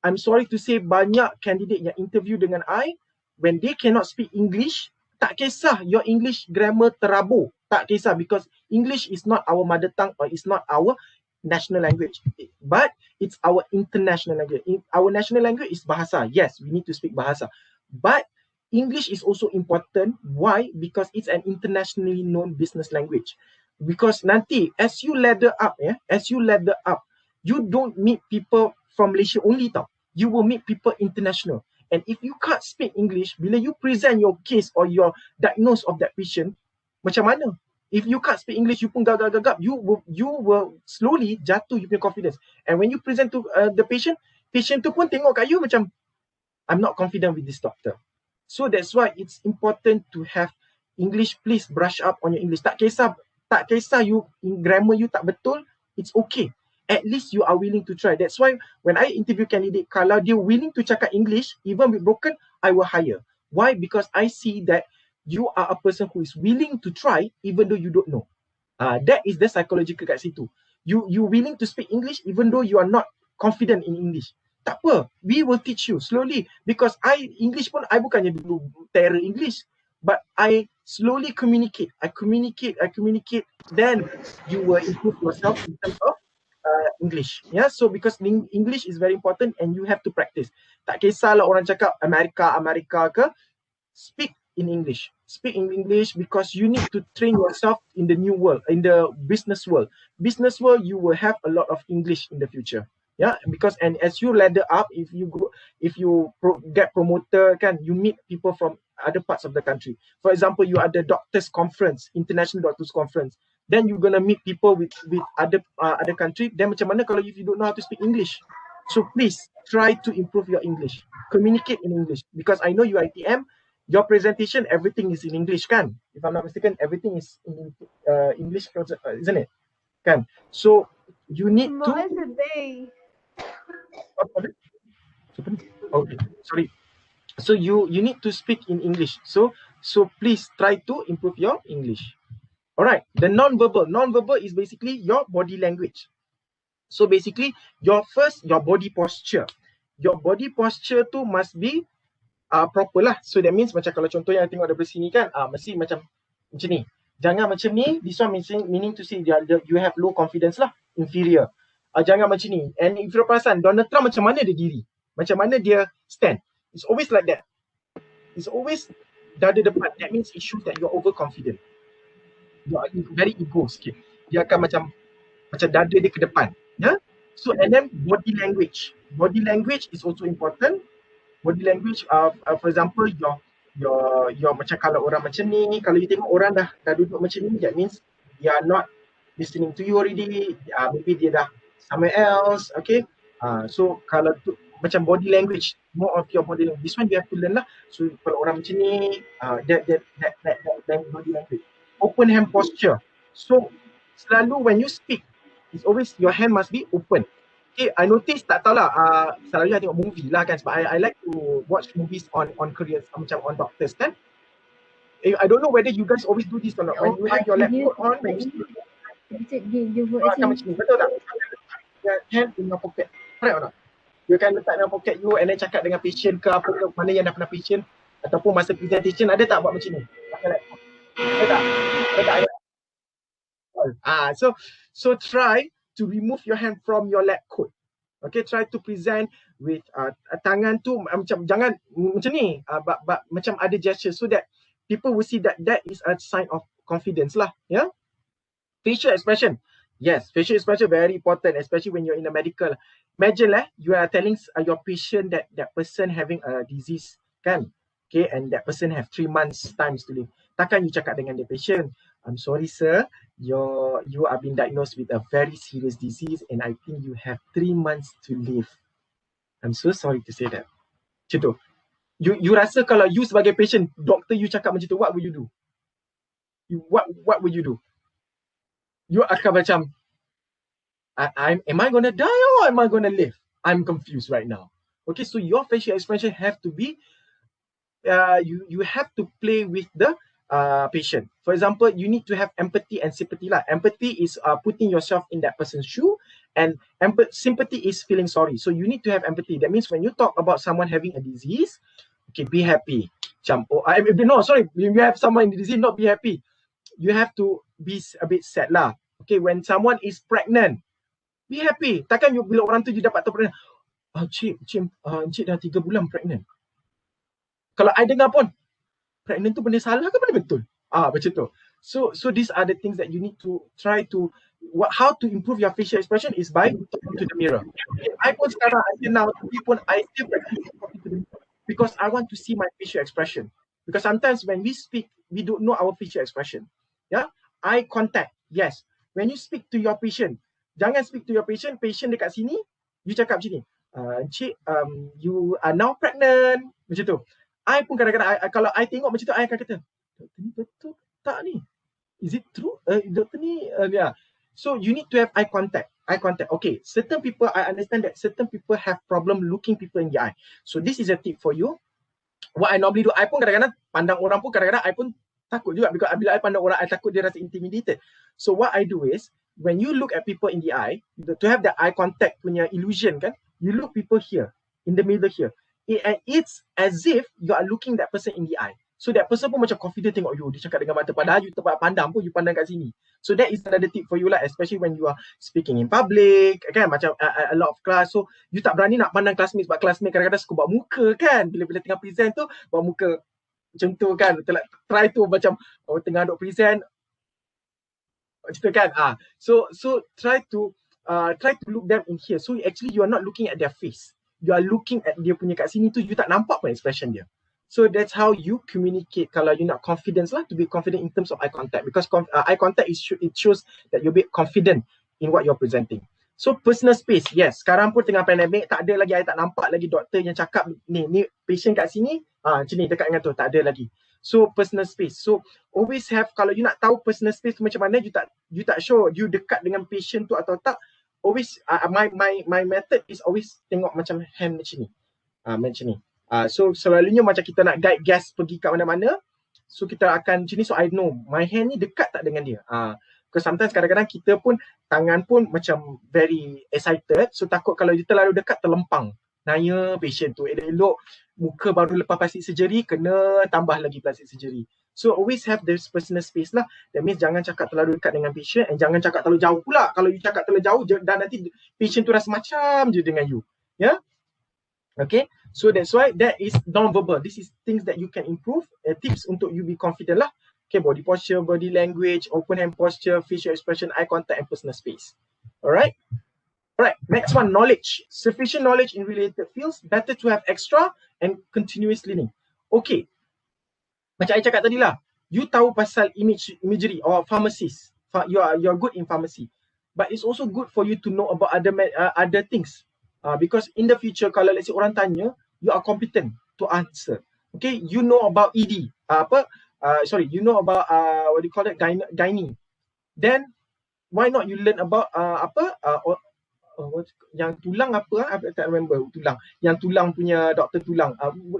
I'm sorry to say, banyak candidate yang interview dengan I, when they cannot speak English, tak kisah your English grammar terabur. Tak kisah, because English is not our mother tongue or it's not our national language, but it's our international language. Our national language is bahasa. Yes, we need to speak bahasa, but English is also important. Why? Because it's an internationally known business language. Because nanti as you ladder up, you don't meet people from Malaysia only tau. You will meet people international. And if you can't speak English, bila you present your case or your diagnose of that patient, macam mana? If you can't speak English, you pun gagap-gagap, you will slowly jatuh you punya confidence. And when you present to the patient tu pun tengok kat you macam, I'm not confident with this doctor. So that's why it's important to have English. Please brush up on your English. Tak kisah you grammar you tak betul, it's okay. At least you are willing to try. That's why when I interview candidate, kalau dia willing to cakap English, even with broken, I will hire. Why? Because I see that you are a person who is willing to try even though you don't know. That is the psychological kat situ. You willing to speak English even though you are not confident in English. Tak apa, we will teach you slowly. Because English pun, I bukannya dulu terror English, but I slowly communicate. I communicate. Then you will improve yourself in terms of English. Yeah, so because English is very important and you have to practice. Tak kisahlah orang cakap Amerika ke, speak in English. Speak in English because you need to train yourself in the new world, in the business world. Business world, you will have a lot of English in the future. Yeah, because and as you ladder up, if you get promoted, kan, you meet people from other parts of the country. For example, you are the doctors conference, international doctors conference. Then you're gonna meet people with other country. Then macam mana kalau if you don't know how to speak English? So please try to improve your English. Communicate in English because I know UiTM. Your presentation, everything is in English, kan? If I'm not mistaken, everything is in English, isn't it? Kan? So you need to. Okay, sorry. So you need to speak in English. So please try to improve your English. All right. The non-verbal is basically your body language. So basically, your body posture. Your body posture tu must be proper lah. So that means macam kalau contoh yang tengok dari sini kan, mesti macam ni. Jangan macam ni. This one meaning to say you have low confidence lah, inferior. Jangan macam ni. And if you perasan, Donald Trump macam mana dia diri? Macam mana dia stand? It's always like that. It's always dada depan. That means it shows that you're overconfident. You are very ego sikit. Dia akan macam dada dia ke depan. Yeah? So and then body language. Body language is also important. Body language, for example, your macam kalau orang macam ni, kalau you tengok orang dah duduk macam ni, that means they are not listening to you already. Maybe dia dah somewhere else, okay? So kalau macam body language, more of your body language. This one you have to learn lah. So kalau orang macam ni, that body language. Open hand posture. So selalu when you speak, it's always your hand must be open. Okay, I notice tak tahulah, selalunya I tengok movie lah kan, sebab I like to watch movies on careers, macam on doctors kan. I don't know whether you guys always do this or not. When you have your laptop on, when you macam ni, betul tak? Your hand in your pocket, correct or not? You can letak dalam pocket you and then cakap dengan patient ke apa ke, mana yang dah pernah patient ataupun masa presentation ada tak buat macam ni? Pakai laptop. Ada tak? So try to remove your hand from your lab coat. Okay, try to present with tangan tu macam jangan macam ni, macam ada gesture so that people will see that that is a sign of confidence lah. Yeah. Facial expression. Yes, facial expression very important, especially when you're in the medical. Imagine you are telling your patient that that person having a disease, kan? Okay, and that person have 3 months times to live. Takkan you cakap dengan the patient, I'm sorry sir, you are being diagnosed with a very serious disease and I think you have 3 months to live. I'm so sorry to say that. Macam tu. You rasa kalau you sebagai patient, doktor you cakap macam tu, what will you do? What will you do? You akan macam, am I gonna die or am I gonna live? I'm confused right now. Okay, so your facial expression have to be, you have to play with the patient. For example, you need to have empathy and sympathy lah. Empathy is putting yourself in that person's shoe, and sympathy is feeling sorry. So you need to have empathy. That means when you talk about someone having a disease, okay, be happy. You have someone in the disease, not be happy. You have to be a bit sad lah. Okay, when someone is pregnant, be happy. Takkan you bila orang tu you dapat tahu pregnant, Encik dah 3 bulan pregnant. Kalau I dengar pun, pregnant tu benda salah ke benda betul? Macam tu. So these are the things that you need to try to, how to improve your facial expression is by talking to the mirror. Okay, I pun sekarang, until now, I still practice talking to the mirror because I want to see my facial expression. Because sometimes when we speak, we don't know our facial expression. Yeah, eye contact. Yes, when you speak to your patient, jangan speak to your patient dekat sini, you cakap macam ni, Encik, you are now pregnant, macam tu. I pun kadang-kadang, kalau I tengok macam tu, I akan kata, doktor ni betul tak ni? Is it true? Doktor ni, yeah. So you need to have eye contact. Okay, certain people, I understand that certain people have problem looking people in the eye. So this is a tip for you. What I normally do, I pun kadang-kadang pandang orang pun kadang-kadang I pun takut juga, because bila I pandang orang, I takut dia rasa intimidated. So what I do is, when you look at people in the eye, to have the eye contact punya illusion kan, you look people here, in the middle here. It's as if you are looking that person in the eye. So that person pun macam confident tengok you, dia cakap dengan mata, padahal you tempat pandang pun, you pandang kat sini. So that is another tip for you lah, especially when you are speaking in public, kan, macam a lot of class. So you tak berani nak pandang classmates, sebab classmates kadang-kadang suka buat muka kan, bila tengah present tu, buat muka macam tu kan, try tu macam tengah duk present macam tu kan. So try to look them in here. So actually you are not looking at their face, you are looking at dia punya kat sini tu, you tak nampak pun expression dia. So that's how you communicate kalau you nak confidence lah, to be confident in terms of eye contact, because eye contact it shows that you're a bit confident in what you're presenting. So personal space, yes, sekarang pun tengah pandemik, tak ada lagi, I tak nampak lagi doktor yang cakap ni patient kat sini, macam ni dekat dengan tu, tak ada lagi. So personal space, so always have, kalau you nak tahu personal space tu macam mana, you tak sure you dekat dengan patient tu atau tak, always my method is always tengok macam hand macam ni, macam ni. So selalunya macam kita nak guide guest pergi kat mana-mana, so kita akan macam ni, so I know my hand ni dekat tak dengan dia. Because sometimes kadang-kadang kita pun, tangan pun macam very excited, so takut kalau dia terlalu dekat terlempang. Naya patient tu, elok muka baru lepas plastik surgery, kena tambah lagi plastik surgery. So always have this personal space lah. That means jangan cakap terlalu dekat dengan patient, and jangan cakap terlalu jauh pula. Kalau you cakap terlalu jauh, dan nanti patient tu rasa macam je dengan you. Yeah? Okay, so that's why that is non-verbal. This is things that you can improve, tips untuk you be confident lah. Okay, body posture, body language, open hand posture, facial expression, eye contact, and personal space. Alright? Alright, next one, knowledge. Sufficient knowledge in related fields, better to have extra and continuous learning. Okay, macam I cakap tadi lah, you tahu pasal imagery or pharmacist, you're good in pharmacy, but it's also good for you to know about other things. Because in the future, kalau let's say orang tanya, you are competent to answer. Okay, you know about ED, you know about what do you call it, gynae. Then why not you learn about yang tulang I tak remember tulang. Yang tulang punya doktor tulang.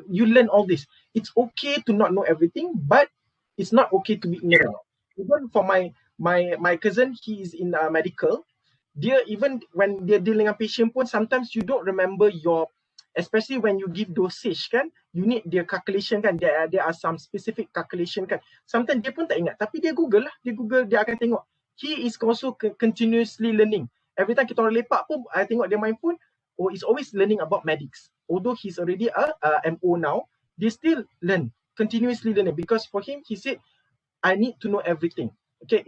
You learn all this. It's okay to not know everything, but it's not okay to be ignorant. Even for my cousin, he is in medical. Dia even when dia deal dengan patient pun, sometimes you don't remember your, especially when you give dosage kan, you need their calculation kan, there are some specific calculation kan. Sometimes dia pun tak ingat, tapi dia Google lah, dia akan tengok. He is also continuously learning. Every time kita orang lepak pun, I tengok dia main phone, or is always learning about medics. Although he's already a MO now, they still learn, continuously learning, because for him, he said, I need to know everything. Okay,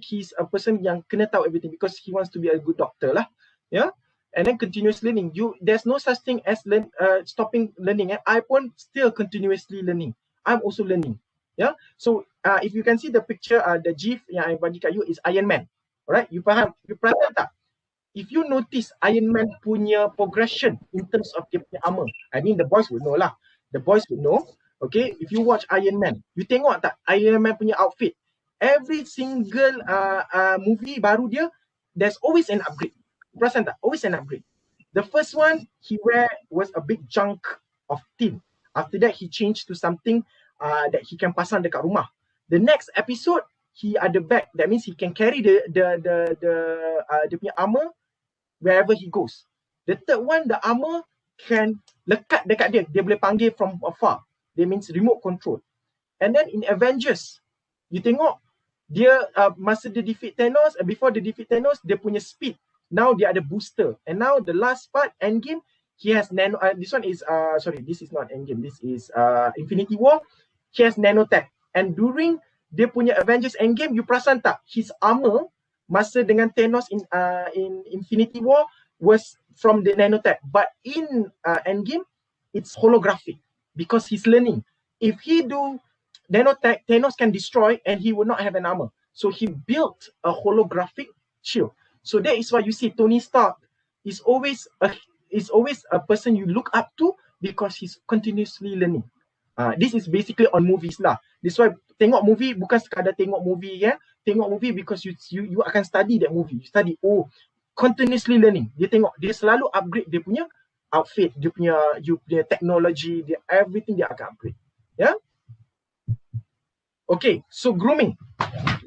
he's a person yang kena tahu everything because he wants to be a good doctor lah. Yeah, and then continuous learning. There's no such thing as stopping learning. I pun still continuously learning. I'm also learning. Yeah, so if you can see the picture, the GIF yang I bagi kat you is Iron Man. Alright, you faham? You perasan tak? If you notice Iron Man punya progression in terms of dia punya armor, I mean the boys would know lah. The boys would know. Okay, if you watch Iron Man, you tengok tak Iron Man punya outfit? Every single movie baru dia, there's always an upgrade. Perasan tak? Always an upgrade. The first one he wear was a big chunk of tin. After that he changed to something that he can pasang dekat rumah. The next episode he ada bag. That means he can carry the punya armor wherever he goes. The third one, the armor can lekat dekat dia. Dia boleh panggil from afar. That means remote control. And then in Avengers, you tengok dia masa dia defeat Thanos, before dia defeat Thanos, dia punya speed. Now dia ada booster. And now the last part, Endgame, he has nano. This one is sorry, this is not Endgame. This is Infinity War. He has nanotech. And during dia punya Avengers Endgame, you perasan tak? His armor masa dengan Thanos in Infinity War was from the nanotech. But in Endgame, it's holographic because he's learning. If he do nanotech, Thanos can destroy and he will not have an armor. So he built a holographic shield. So that is why you see Tony Stark is always a person you look up to because he's continuously learning. This is basically on movies lah. This why tengok movie bukan sekadar tengok movie ya. Tengok movie because you akan study that movie. You study, continuously learning. Dia tengok, dia selalu upgrade dia punya outfit, dia punya technology, dia everything dia akan upgrade. Ya. Okay, so grooming.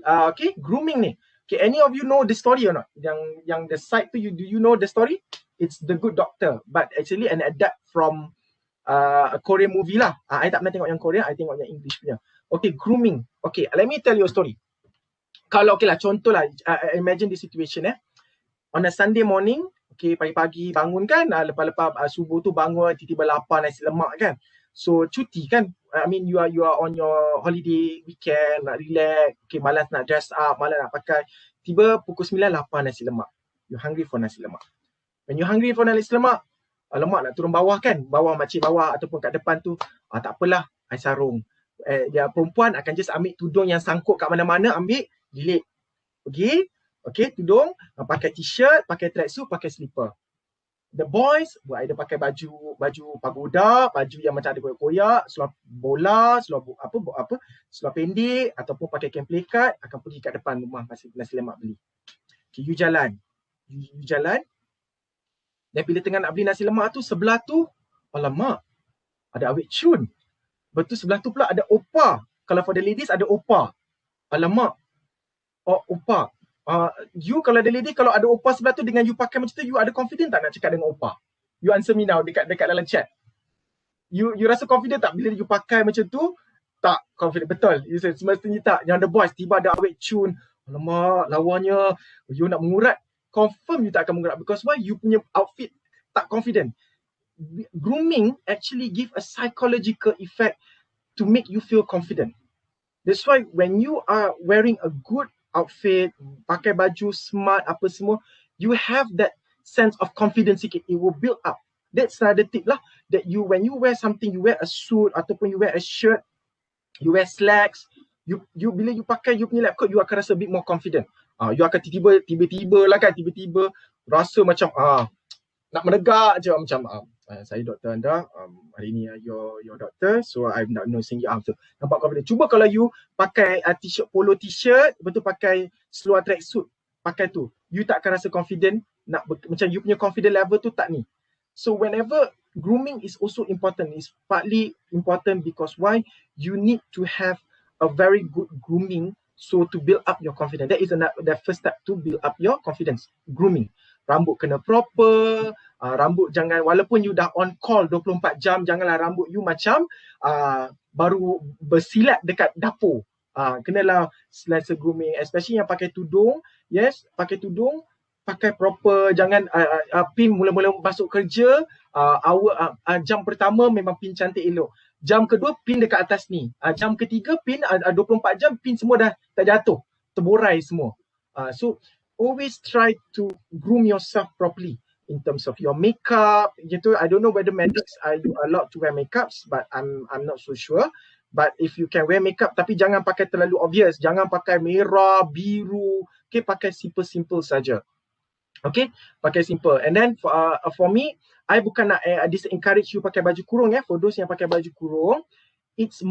Okay, grooming ni. Okay, any of you know the story or not? Yang the side tu, do you know the story? It's The Good Doctor, but actually an adapt from a Korean movie lah. I tak pernah tengok yang Korean, I tengok yang English punya. Okay, grooming. Okay, let me tell you a story. Kalau okay lah, contoh lah, imagine the situation on a Sunday morning, okay, pagi-pagi bangun kan, lepas-lepas subuh tu bangun, tiba-tiba lapar nasi lemak kan. So cuti kan, I mean you are on your holiday weekend, nak relax, okay, malas nak dress up, malas nak pakai. Tiba pukul 9 lapar nasi lemak. You hungry for nasi lemak. When you hungry for nasi lemak, lemak nak turun bawah kan, bawah makcik bawah ataupun kat depan tu, tak apalah, I sarung. Dia perempuan akan just ambil tudung yang sangkut kat mana-mana, ambil, lilit. Pergi, okay, tudung, pakai t-shirt, pakai tracksuit, pakai slipper. The boys buat either pakai baju pagoda, baju yang macam ada koyak-koyak, seluar bola, seluar pendek ataupun pakai kain pelikat, akan pergi kat depan rumah nasi lemak beli. Okay, you jalan. You jalan. Dan bila tengah nak beli nasi lemak tu, sebelah tu, alamak, ada awet cun. Betul, sebelah tu pula ada opa. Kalau for the ladies ada opa. Alamak, opa. You kalau ada lady, kalau ada opa sebelah tu dengan you pakai macam tu, you ada confident tak nak cakap dengan opa? You answer me now dekat dalam chat. You rasa confident tak bila you pakai macam tu? Tak confident, betul. You say semestinya tak. Yang the boys tiba ada awet cun. Alamak, lawannya you nak mengurat. Confirm you tak akan mengurat because why? You punya outfit tak confident. Grooming actually give a psychological effect to make you feel confident. That's why when you are wearing a good outfit, pakai baju smart apa semua, you have that sense of confidence sikit. It will build up. That's another tip lah, that you when you wear something, you wear a suit ataupun you wear a shirt, you wear slacks, you bila you pakai you punya lab coat, you akan rasa a bit more confident. You akan tiba-tiba lah kan, tiba-tiba rasa macam nak menegak je, macam saya doktor anda, hari ni your doctor, so I'm not nursing you. So nampak confident. Cuba kalau you pakai t-shirt, polo t-shirt, lepas tu pakai seluar tracksuit, pakai tu, you tak akan rasa confident, macam you punya confident level tu tak ni. So whenever grooming is also important, it's partly important because why? You need to have a very good grooming so to build up your confidence. That is the first step to build up your confidence. Grooming. Rambut kena proper, rambut jangan, walaupun you dah on call 24 jam, janganlah rambut you macam baru bersilat dekat dapur. Kenalah selesa grooming, especially yang pakai tudung. Yes, pakai tudung, pakai proper, jangan pin mula-mula masuk kerja, jam pertama memang pin cantik elok. Jam kedua pin dekat atas ni. Jam ketiga pin 24 jam pin semua dah tak jatuh, terborai semua. So always try to groom yourself properly in terms of your makeup gitu. I don't know whether medics are you allowed to wear makeups, but I'm not so sure. But if you can wear makeup, tapi jangan pakai terlalu obvious, jangan pakai merah, biru. Okay, pakai simple saja. Okay, pakai simple. And then for me, I bukan nak disencourage you pakai baju kurung For those yang pakai baju kurung, it's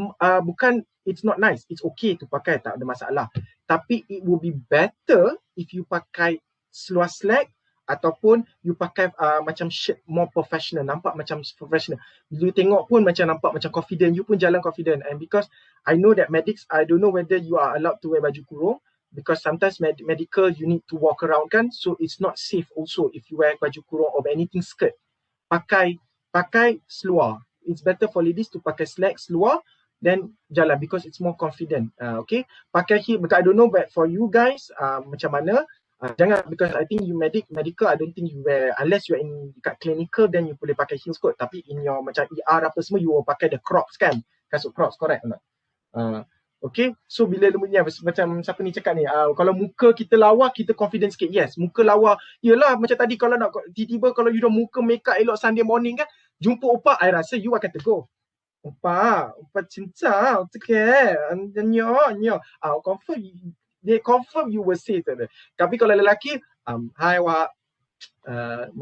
it's not nice. It's okay to pakai, tak ada masalah. Tapi it will be better if you pakai seluar slack ataupun you pakai macam shirt more professional, nampak macam professional. You tengok pun macam nampak macam confident, you pun jalan confident. And because I know that medics, I don't know whether you are allowed to wear baju kurung, because sometimes medical you need to walk around kan, so it's not safe also if you wear baju kurung or anything skirt. Pakai seluar. It's better for ladies to pakai slack, seluar, then jalan because it's more confident. Okay, pakai heel, because I don't know but for you guys macam mana. Jangan, because I think you medical, I don't think you wear, unless you're in dekat clinical, then you boleh pakai heels kot. Tapi in your macam ER apa semua, you will pakai the crocs kan, kasut crocs, correct or not? Okay, so bila ni macam siapa ni cakap ni, kalau muka kita lawa, kita confident sikit. Yes, muka lawa, yelah macam tadi kalau nak tiba-tiba kalau you dah muka make up elok Sunday morning kan, jumpa opa, I rasa you akan tegur. Opa cinta, okay, nyo, confirm you will say tu. Tapi kalau lelaki, hi wak,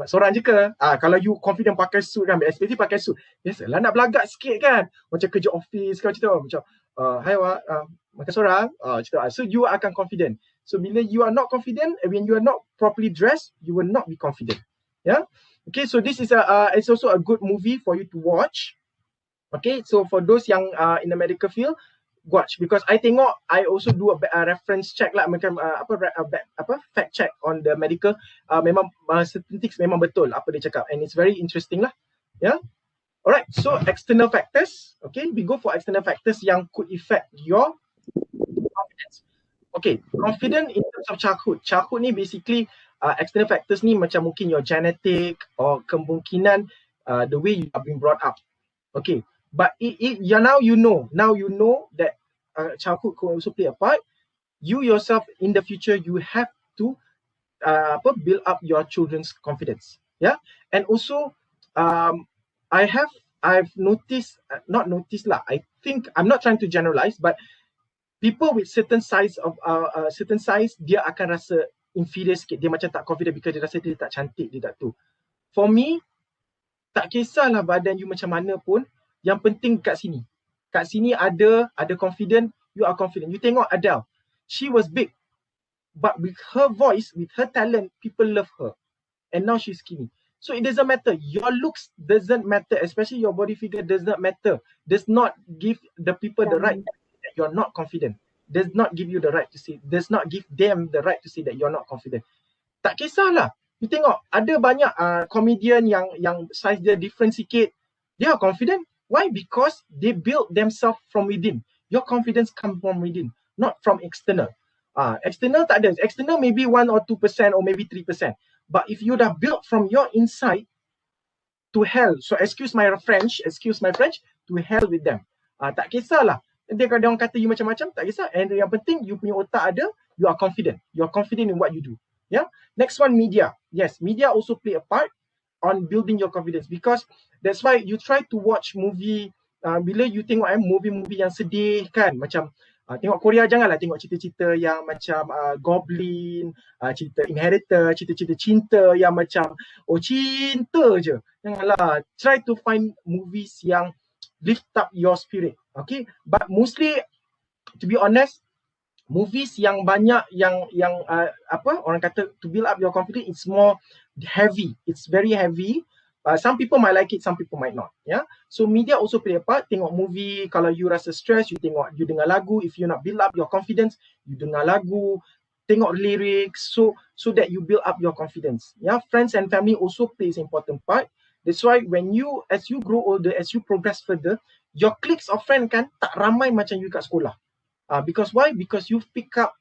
seorang je ke? Kalau you confident pakai suit kan, especially pakai suit, biasalah nak belagak sikit kan, macam kerja office kan, macam hi wak, makan seorang, so you akan confident. So bila you are not confident, when you are not properly dressed, you will not be confident. Yeah. Okay, so this is it's also a good movie for you to watch. Okay, so for those yang in the medical field, watch, because I also do a reference check lah, macam fact check on the medical. Memang statistics memang betul apa dia cakap, and it's very interesting lah. Yeah. Alright, so external factors. Okay, we go for external factors yang could affect your confidence. Okay, confident in terms of childhood. Childhood ni basically external factors ni macam mungkin your genetic or kemungkinan the way you have been brought up. Okay, but now you know that childhood could also play a part. You yourself in the future, you have to build up your children's confidence. Yeah, and also I've noticed, not noticed lah, I think, I'm not trying to generalize, but people with certain size, dia akan rasa inferior sikit, dia macam tak confident because dia rasa dia tak cantik, dia tak tu. For me, tak kisahlah badan you macam mana pun, yang penting kat sini. Kat sini ada confident, you are confident. You tengok Adele, she was big, but with her voice, with her talent, people love her. And now she's skinny. So it doesn't matter. Your looks doesn't matter, especially your body figure does not matter. Does not give the people the right that you're not confident. Does not give you the right to say, does not give them the right to say that you're not confident. Tak kisahlah. You tengok, ada banyak comedian yang size dia different sikit. They are confident. Why? Because they build themselves from within. Your confidence comes from within, not from external. External tak ada. External maybe 1 or 2% or maybe 3%. But if you dah built from your inside, to hell. So excuse my French, to hell with them. Tak kisahlah. Dia orang kata you macam-macam, tak kisah. And yang penting you punya otak ada, you are confident. You are confident in what you do. Yeah. Next one, media. Yes, media also play a part on building your confidence, because that's why you try to watch movie. Bila you tengok movie-movie yang sedih kan, macam tengok Korea, janganlah tengok cerita-cerita yang macam Goblin, cerita Inheritor, cerita-cerita cinta yang macam cinta je. Janganlah. Try to find movies yang lift up your spirit. Okay, but mostly, to be honest, movies yang banyak yang orang kata to build up your confidence, it's more heavy. It's very heavy. Some people might like it, some people might not. Yeah. So media also play a part. Tengok movie, kalau you rasa stress, you dengar lagu. If you nak build up your confidence, you dengar lagu, tengok lyrics, so that you build up your confidence. Yeah. Friends and family also plays an important part. That's why as you grow older, as you progress further, your cliques of friends kan tak ramai macam you kat sekolah. Because why? Because you pick up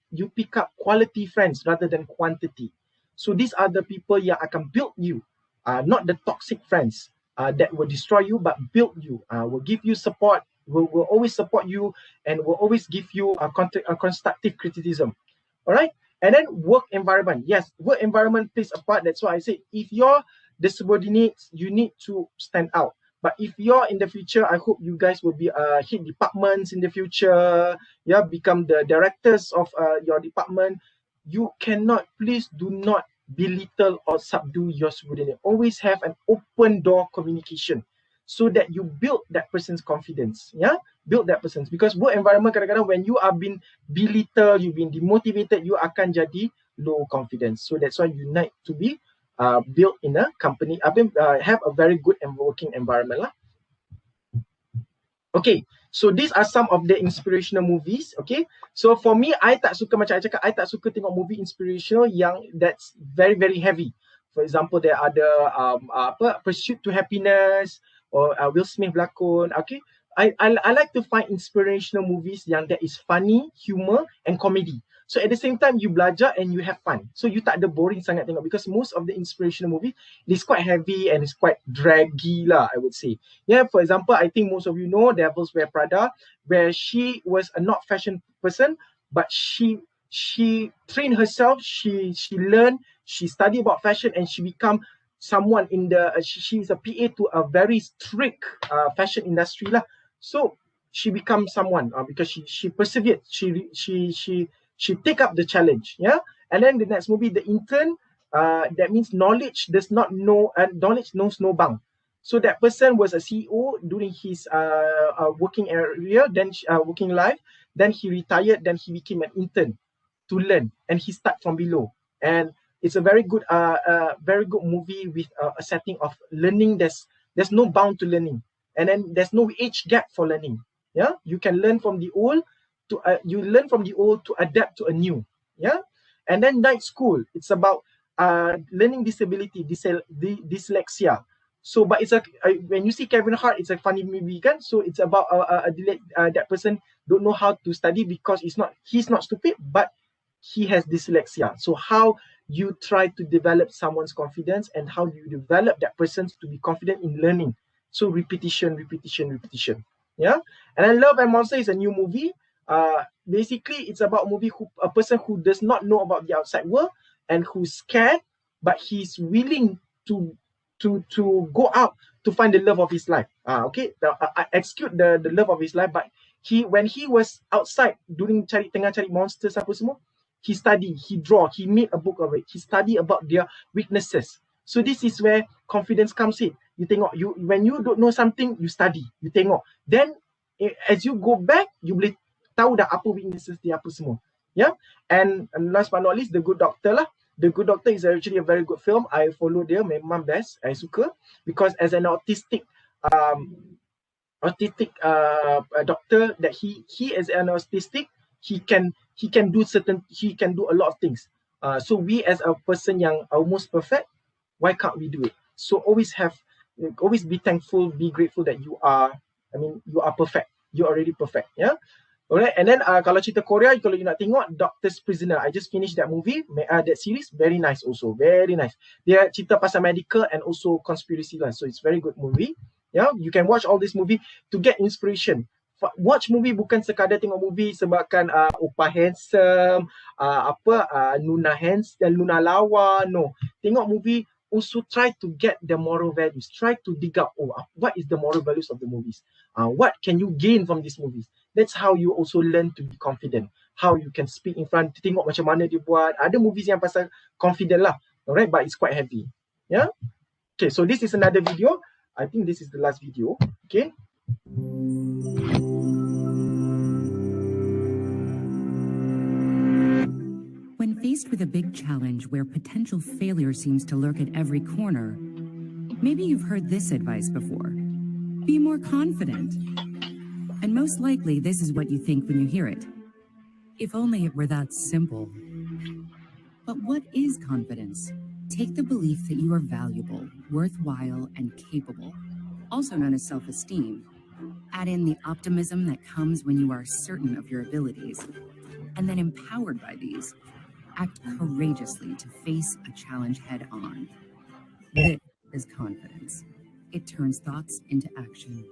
quality friends rather than quantity. So these are the people yang akan build you, not the toxic friends that will destroy you, but build you, will give you support, will always support you, and will always give you a constructive criticism. All right. And then work environment. Yes, work environment plays a part. That's why I say if you're the subordinates, you need to stand out. But if you're in the future, I hope you guys will be head departments in the future. Yeah, become the directors of your department. You cannot, please do not belittle or subdue your subordinate. Always have an open door communication so that you build that person's confidence. Yeah, build that person's, because work environment kadang-kadang when you are being belittled, you've been demotivated, you akan jadi low confidence. So that's why you need to be built in a company, have a very good and working environment lah. Okay, so these are some of the inspirational movies. Okay, so for me, I tak suka, macam I cakap, I tak suka tengok movie inspirational yang that's very heavy. For example, there are the Pursuit to Happiness, or Will Smith berlakon. Okay, I like to find inspirational movies yang that is funny, humor and comedy. So at the same time, you belajar and you have fun. So you tak ada boring sangat tengok, because most of the inspirational movie is quite heavy and it's quite draggy lah, I would say. Yeah, for example, I think most of you know Devils Wear Prada, where she was a not fashion person, but she trained herself, she learned, she studied about fashion, and she become someone in the she's a PA to a very strict fashion industry lah. So she becomes someone because she persevered, she take up the challenge. Yeah, and then the next movie, The Intern, that means knowledge does not know, knowledge knows no bound. So that person was a CEO during his working area, then working life, then he retired, then he became an intern to learn, and he start from below. And it's a very good movie with a setting of learning. There's no bound to learning, and then there's no age gap for learning. Yeah, you can learn from the old to to adapt to a new. Yeah, and then Night School, it's about learning disability, dyslexia. So, but it's when you see Kevin Hart, it's a funny movie, kan? So it's about that person don't know how to study because he's not stupid, but he has dyslexia. So how you try to develop someone's confidence, and how you develop that person to be confident in learning. So repetition. Yeah, and then Love and Monster is a new movie. Basically, it's about a person who does not know about the outside world and who's scared, but he's willing to go out to find the love of his life. Okay, execute the love of his life, but when he was outside during tengah cari monsters apa semua, he study, he draw, he made a book of it, he study about their weaknesses. So this is where confidence comes in. You tengok, when you don't know something, you study, you tengok. Then as you go back, you boleh tahu dah apa weaknesses dia apa semua. Yeah, and last but not least, The Good Doctor lah. The Good Doctor is actually a very good film. I follow dia, memang best. I suka because as an autistic doctor, that he as an autistic, he can do a lot of things. So we as a person yang almost perfect, why can't we do it? So always be thankful, be grateful that you are perfect. You're already perfect. Yeah. Alright, and then kalau cerita Korea, kalau you nak tengok Doctor's Prisoner, I just finished that movie, that series, very nice also, very nice. Dia cerita pasal medical and also conspiracy lah, so it's very good movie. Yeah, you can watch all this movie to get inspiration. Watch movie bukan sekadar tengok movie sebabkan Opa handsome, Nuna lawa, no. Tengok movie also try to get the moral values, try to dig up, what is the moral values of the movies? What can you gain from these movies? That's how you also learn to be confident. How you can speak in front, tengok macam mana dia buat. Ada movies yang pasal confident lah, alright, but it's quite heavy. Yeah. Okay, so this is another video. I think this is the last video. Okay. When faced with a big challenge where potential failure seems to lurk at every corner, maybe you've heard this advice before. Be more confident. And most likely, this is what you think when you hear it. If only it were that simple. But what is confidence? Take the belief that you are valuable, worthwhile, and capable, also known as self-esteem. Add in the optimism that comes when you are certain of your abilities, and then empowered by these. act courageously to face a challenge head on. This is confidence. It turns thoughts into action.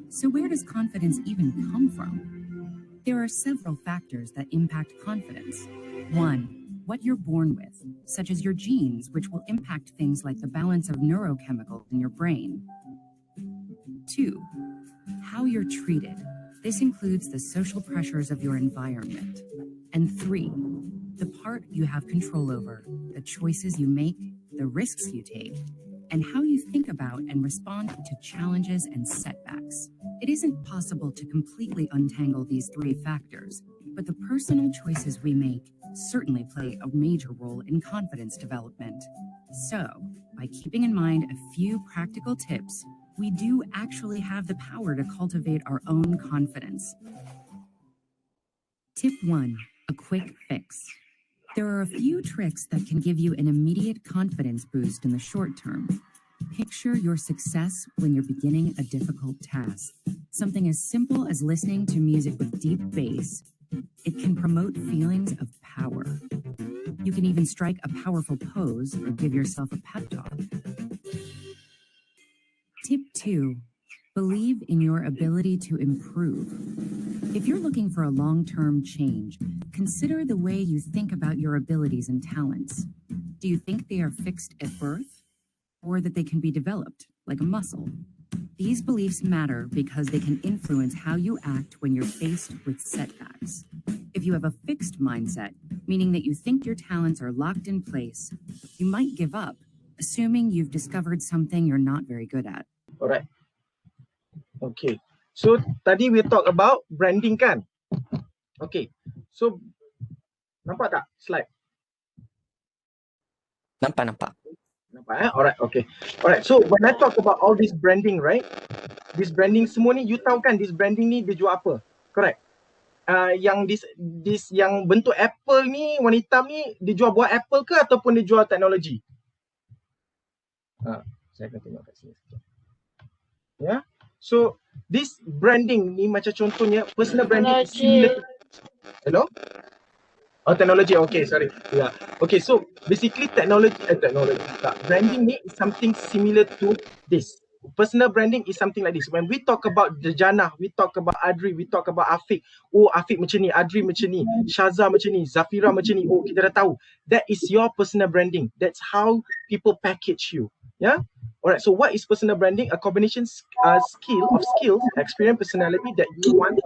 So where does confidence even come from? There are several factors that impact confidence. 1, what you're born with, such as your genes, which will impact things like the balance of neurochemicals in your brain. 2, how you're treated. This includes the social pressures of your environment. And 3, the part you have control over, the choices you make, the risks you take, and how you think about and respond to challenges and setbacks. It isn't possible to completely untangle these 3 factors, but the personal choices we make certainly play a major role in confidence development. So, by keeping in mind a few practical tips, we do actually have the power to cultivate our own confidence. Tip 1, a quick fix. There are a few tricks that can give you an immediate confidence boost in the short term. Picture your success when you're beginning a difficult task. Something as simple as listening to music with deep bass. It can promote feelings of power. You can even strike a powerful pose or give yourself a pep talk. Tip 2, believe in your ability to improve. If you're looking for a long-term change, consider the way you think about your abilities and talents. Do you think they are fixed at birth, or that they can be developed, like a muscle? These beliefs matter because they can influence how you act when you're faced with setbacks. If you have a fixed mindset, meaning that you think your talents are locked in place, you might give up, assuming you've discovered something you're not very good at. Alright. Okay. So tadi we talk about branding kan? Okay. So nampak tak slide? Nampak. Nampak Alright, okay. Alright, so when I talk about all this branding, right? This branding semua ni, you tahu kan this branding ni dia jual apa? Correct? Yang yang bentuk Apple ni, warna hitam ni, dia jual buat Apple ke ataupun dia jual teknologi? Saya akan tengok kat sini. Ya. So this branding ni macam contohnya personal branding is similar to... Hello? Oh, technology. Okay, sorry. Yeah. Okay, so basically branding ni is something similar to this. Personal branding is something like this. When we talk about Dejana, we talk about Adri, we talk about Afiq. Oh, Afiq macam ni, Adri macam ni, Shaza macam ni, Zafira macam ni. Oh, kita dah tahu. That is your personal branding. That's how people package you. Yeah. Alright, so what is personal branding? A combination of skills, experience, personality that you want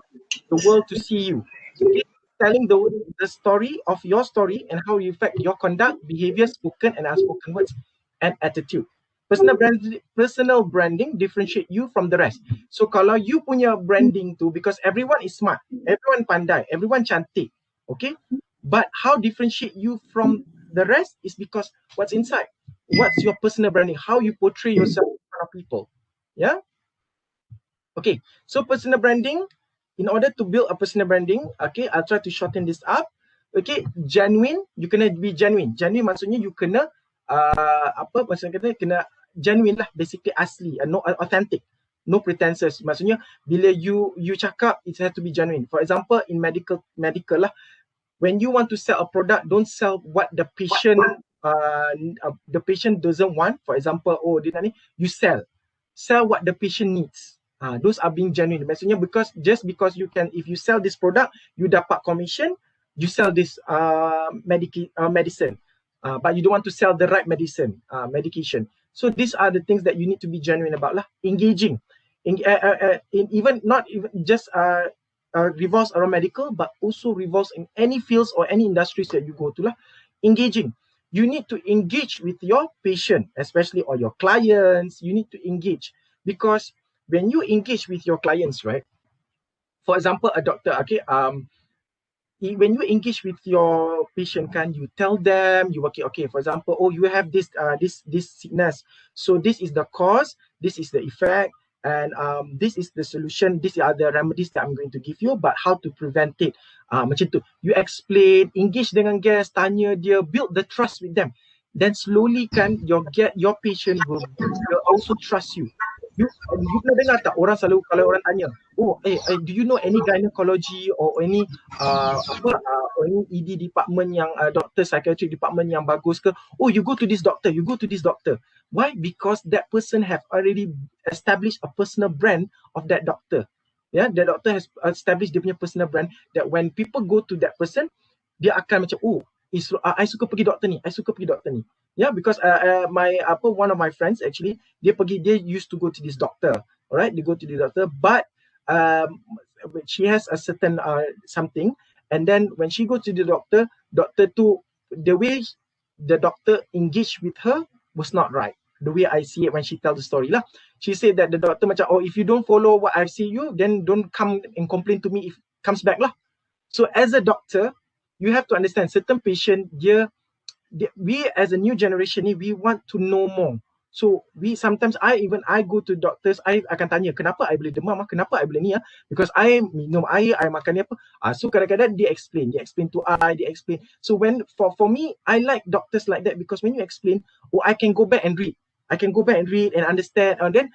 the world to see you. Okay? Telling the story of your story and how you affect your conduct, behavior, spoken and unspoken words, and attitude. Personal branding differentiate you from the rest. So kalau you punya branding tu, because everyone is smart, everyone pandai, everyone cantik, okay? But how differentiate you from the rest is because what's inside. What's your personal branding? How you portray yourself in front of people. Yeah? Okay, so personal branding, in order to build a personal branding, okay, I'll try to shorten this up. Okay, genuine, you kena be genuine. Genuine maksudnya you kena, maksudnya kena genuine lah, basically asli, no authentic, no pretenses. Maksudnya bila you cakap, it has to be genuine. For example, in medical lah, when you want to sell a product, don't sell what the patient doesn't want. For example, you sell what the patient needs. Those are being genuine. Maksudnya just because you can, if you sell this product, you dapat commission, you sell this medicine, but you don't want to sell the right medication. So these are the things that you need to be genuine about lah. Engaging, even not even just revolves around medical, but also revolves in any fields or any industries that you go to lah. Engaging. You need to engage with your patient, especially or your clients. You need to engage because when you engage with your clients, right? For example, a doctor, okay, when you engage with your patient, can you tell them you okay? For example, oh, you have this sickness, so this is the cause, this is the effect, and this is the solution. These are the remedies that I'm going to give you, but how to prevent it? Macam tu. You explain, engage dengan guest, tanya dia, build the trust with them. Then slowly kan your patient will also trust you. You pernah dengar tak orang selalu kalau orang tanya, do you know any gynecology or any or any ED department yang doctor psychiatric department yang bagus ke? Oh, you go to this doctor, you go to this doctor. Why? Because that person have already established a personal brand of that doctor. Yeah, the doctor has established dia punya personal brand that when people go to that person, dia akan macam, I suka pergi doktor ni, I suka pergi doktor ni. Yeah, because one of my friends actually, dia used to go to this doctor, alright, they go to the doctor, but she has a certain something, and then when she goes to the doctor tu, the way the doctor engaged with her was not right. The way I see it when she tells the story lah. She said that the doctor macam, if you don't follow what I see you, then don't come and complain to me if it comes back lah. So as a doctor, you have to understand certain patient, we as a new generation ni, we want to know more. So sometimes I go to doctors, I akan tanya, kenapa I boleh demam, kenapa I boleh ni, because I minum air, I makan ni apa. So kadang-kadang dia explain to I, dia explain. So when for me, I like doctors like that, because when you explain, I can go back and read. I can go back and read and understand, and then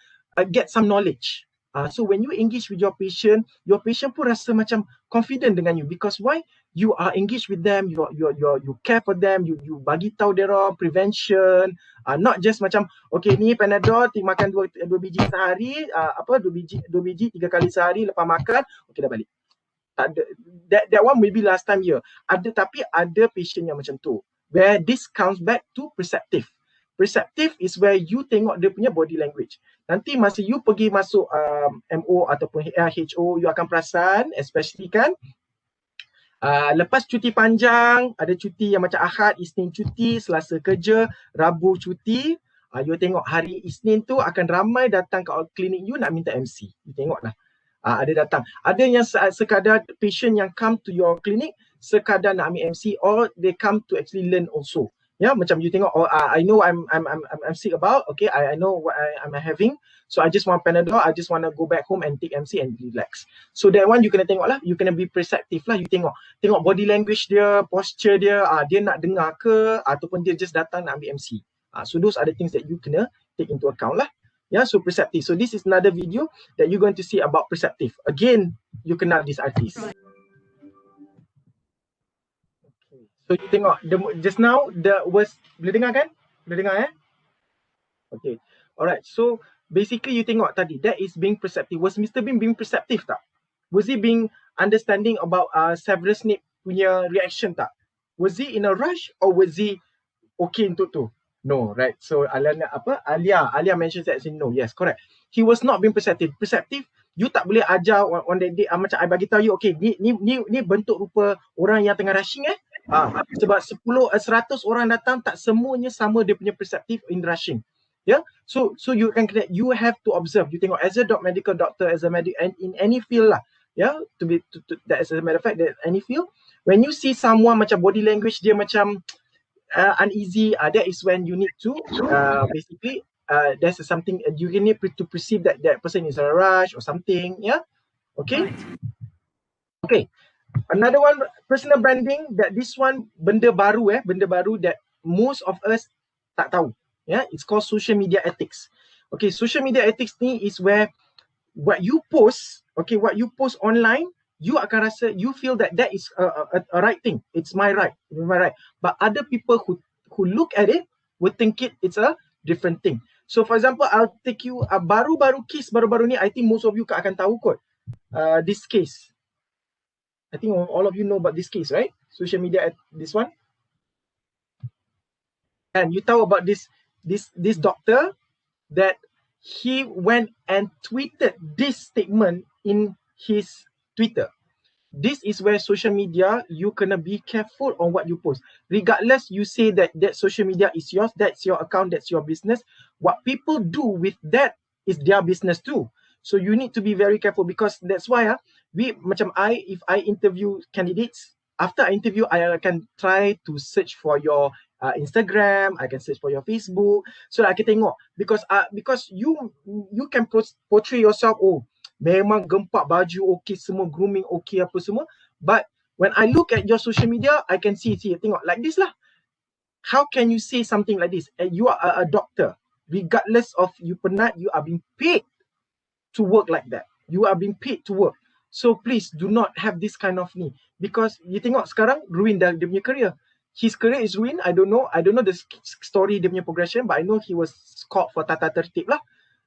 get some knowledge. So when you engage with your patient pun rasa macam confident dengan you, because why? You are engaged with them, you care for them, you bagi tahu dia orang prevention, not just macam okay ni Panadol makan 2 biji sehari, 2 biji 3 kali sehari, lepas makan okay dah balik. That one maybe last time tapi ada patient yang macam tu, where this comes back to perceptive. Perceptive is where you tengok dia punya body language. Nanti masa you pergi masuk MO ataupun HO, you akan perasan, especially kan, lepas cuti panjang, ada cuti yang macam Ahad, Isnin cuti, Selasa kerja, Rabu cuti, you tengok hari Isnin tu akan ramai datang ke klinik you nak minta MC. You tengok lah. Ada datang. Ada yang sekadar patient yang come to your clinic, sekadar nak ambil MC, or they come to actually learn also. Ya, macam you tengok, I know I'm sick about, okay, I know what I'm having, so I just want Panadol, I just want to go back home and take MC and relax. So that one you kena tengok lah, you kena be perceptive lah, you tengok body language dia, posture dia, dia nak dengar ke, ataupun dia just datang nak ambil MC. So those are the things that you kena take into account lah. Yeah, so perceptive. So this is another video that you're going to see about perceptive. Again, you kenal this artist. So you tengok, just now boleh dengar kan? Boleh dengar Okay, alright. So basically you tengok tadi, that is being perceptive. Was Mr. Bean being perceptive tak? Was he being understanding about Severus Snape punya reaction tak? Was he in a rush or was he okay untuk tu? No, right? So Alia mentions that, saying no, yes, correct. He was not being perceptive. Perceptive, you tak boleh ajar on that day, macam I bagi tahu you, okay, ni bentuk rupa orang yang tengah rushing sebab 100 orang datang, tak semuanya sama dia punya perceptive in rushing. Yeah, so you have to observe. You tengok as a medical doctor, as a and in any field lah. Yeah, that as a matter of fact, that any field, when you see someone macam body language dia macam uneasy, that is when you need to basically there's something you need to perceive that person is in a rush or something. Yeah, okay. Okay. Another one, personal branding, that this one benda baru that most of us tak tahu. Yeah, it's called social media ethics. Okay, social media ethics ni is where what you post online, you akan rasa, you feel that is a right thing. It's my right. But other people who look at it will think it's a different thing. So for example, I'll take you baru-baru ni, I think most of you akan tahu kot this case. I think all of you know about this case, right? Social media, this one. And you tahu about this doctor that he went and tweeted this statement in his Twitter. This is where social media, you kena be careful on what you post. Regardless, you say that social media is yours, that's your account, that's your business. What people do with that is their business too. So you need to be very careful, because that's why if I interview candidates, after I interview, I can try to search for your Instagram, I can search for your Facebook, so I can tengok, because you can portray yourself, memang gempak baju okay, semua grooming okay, apa semua, but when I look at your social media, I can see tengok like this lah. How can you say something like this? And you are a doctor, regardless of you penat, you are being paid to work like that. You are being paid to work. So please do not have this kind of need, because you tengok sekarang ruin dia punya career. His career is ruined. I don't know the story dia punya progression, but I know he was caught for tata tertib lah.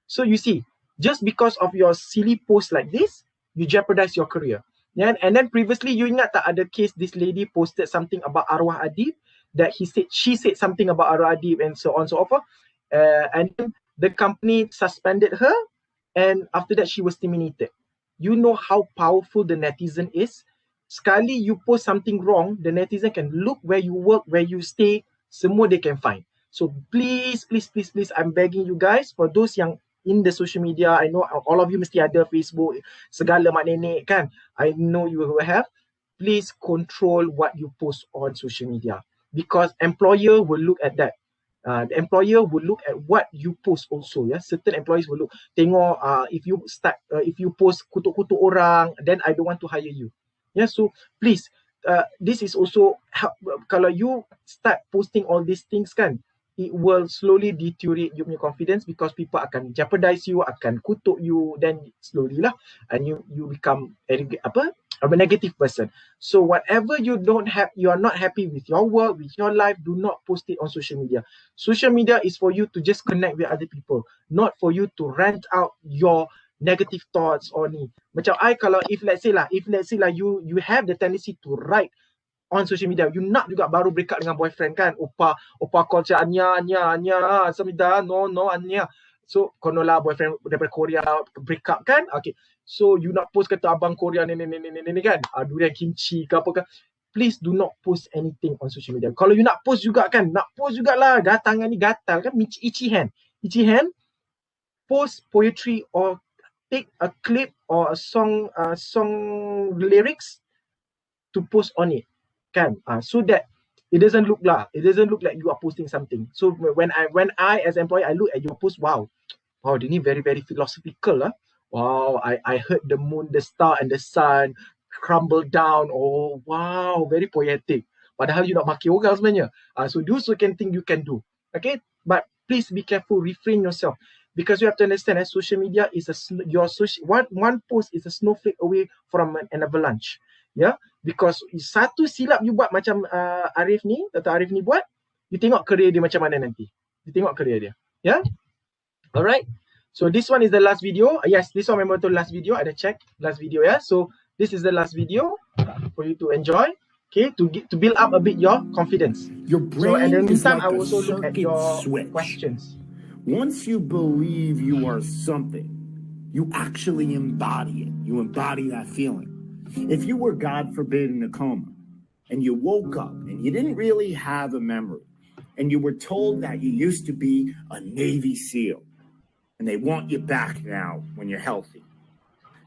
So you see, just because of your silly post like this, you jeopardize your career. Yeah? And then previously, you ingat tak ada case this lady posted something about arwah adib, that she said something about arwah adib and so on and so forth. And then the company suspended her, and after that she was terminated. You know how powerful the netizen is. Sekali you post something wrong, the netizen can look where you work, where you stay, semua they can find. So please, I'm begging you guys, for those yang in the social media, I know all of you mesti ada Facebook, segala mak nenek kan, I know you will have. Please control what you post on social media, because employer will look at that. The employer will look at what you post also. Yeah, certain employees will look, tengok if you post kutuk-kutuk orang, then I don't want to hire you. Yeah, so please, this is also kalau you start posting all these things kan, it will slowly deteriorate your confidence, because people akan jeopardize you, akan kutuk you, then slowly lah, and you become a negative person. So whatever you are not happy with your work, with your life, do not post it on social media. Social media is for you to just connect with other people, not for you to rant out your negative thoughts or ni. Macam kalau if let's say lah you have the tendency to write on social media, you nak juga baru break up dengan boyfriend kan, opa call cakap Anya samida no Anya, so konola boyfriend daripada Korea break up kan, okay, so you nak post kata abang Korea ni kan, durian kimchi ke apa kan. Please do not post anything on social media. Kalau you nak post juga kan, nak post jugalah, tangan ni gatal kan, itchy hand, post poetry or take a clip or a song lyrics to post on it kan, so that it doesn't look like you are posting something. So when I as employee, I look at your post, wow, this is very very philosophical lah. Wow, I heard the moon, the star and the sun crumble down. Oh wow, very poetic. Padahal you nak maki orang sebenarnya. So those can think you can do. Okay, but please be careful, refrain yourself, because you have to understand that social media is one post is a snowflake away from an avalanche. Yeah, because satu silap you buat macam Arif ni buat, you tengok career dia macam mana nanti. You tengok career dia. Yeah, alright. So this one is the last video. Yes, this one memang betul last video. Ada check last video ya. So this is the last video for you to enjoy. Okay, to build up a bit your confidence. Your brain so at the is meantime, like I will also look at your switch. questions. Once you believe you are something, you actually embody it. You embody that feeling. If you were, God forbid, in a coma, and you woke up and you didn't really have a memory, and you were told that you used to be a Navy SEAL, and they want you back now when you're healthy,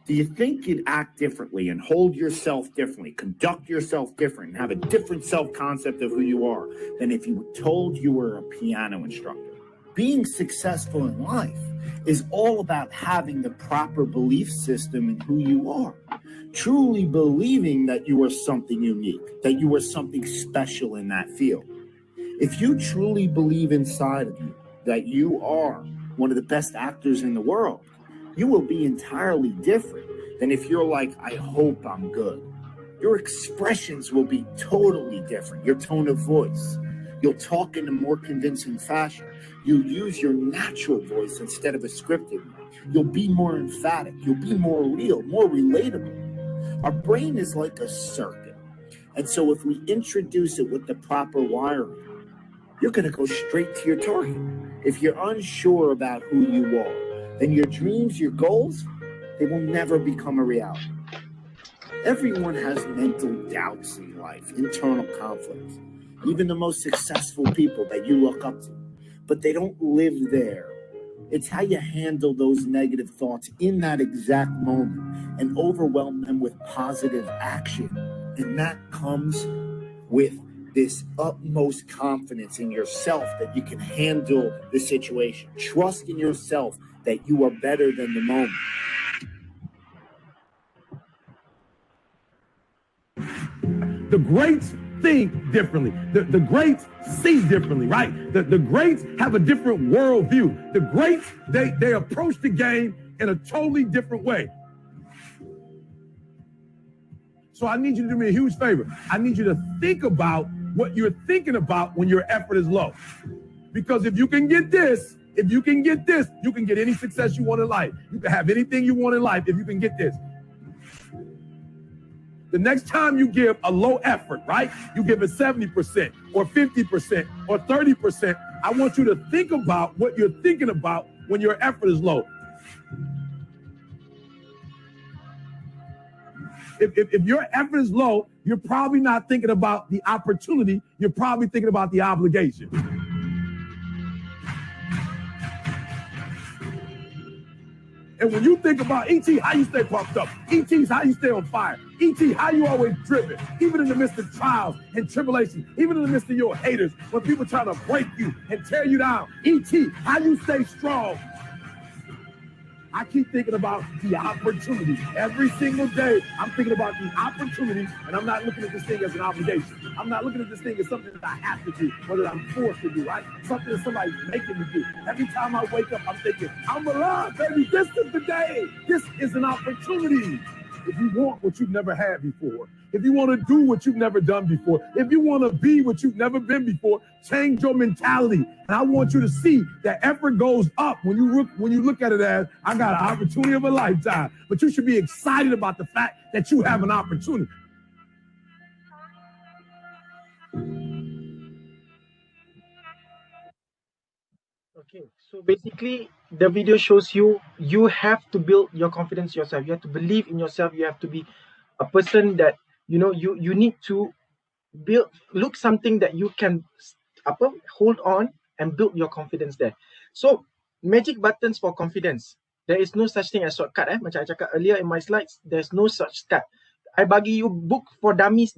do you think you'd act differently and hold yourself differently, conduct yourself different, and have a different self-concept of who you are than if you were told you were a piano instructor? Being successful in life is all about having the proper belief system in who you are. Truly believing that you are something unique, that you are something special in that field. If you truly believe inside of you that you are one of the best actors in the world, you will be entirely different than if you're like, I hope I'm good. Your expressions will be totally different. Your tone of voice. You'll talk in a more convincing fashion. You'll use your natural voice instead of a scripted one. You'll be more emphatic. You'll be more real, more relatable. Our brain is like a circuit. And so if we introduce it with the proper wiring, you're going to go straight to your target. If you're unsure about who you are, then your dreams, your goals, they will never become a reality. Everyone has mental doubts in life, internal conflicts. Even the most successful people that you look up to, but they don't live there. It's how you handle those negative thoughts in that exact moment and overwhelm them with positive action. And that comes with this utmost confidence in yourself that you can handle the situation. Trust in yourself that you are better than the moment. The greats think differently. The greats see differently, right? The greats have a different worldview. The greats, they approach the game in a totally different way. So I need you to do me a huge favor. I need you to think about what you're thinking about when your effort is low. Because if you can get this, you can get any success you want in life. You can have anything you want in life if you can get this. The next time you give a low effort, right? You give it 70% or 50% or 30%. I want you to think about what you're thinking about when your effort is low. If your effort is low, you're probably not thinking about the opportunity. You're probably thinking about the obligation. And when you think about E.T., how you stay pumped up? E.T.'s how you stay on fire. E.T., how you always driven, even in the midst of trials and tribulations, even in the midst of your haters, when people try to break you and tear you down. E.T., how you stay strong. I keep thinking about the opportunity. Every single day, I'm thinking about the opportunity, and I'm not looking at this thing as an obligation. I'm not looking at this thing as something that I have to do, or that I'm forced to do, right? Something that somebody's making me do. Every time I wake up, I'm thinking, I'm alive, baby. This is the day. This is an opportunity. If you want what you've never had before, if you want to do what you've never done before, if you want to be what you've never been before, change your mentality. And I want you to see that effort goes up when you look at it as, I got an opportunity of a lifetime. But you should be excited about the fact that you have an opportunity. Okay, so basically the video shows you have to build your confidence yourself. You have to believe in yourself. You have to be a person that, you know, you need to look something that you can hold on and build your confidence there. So magic buttons for confidence. There is no such thing as shortcut. Macam I cakap earlier in my slides, there's no such cut. I bagi you book for dummies,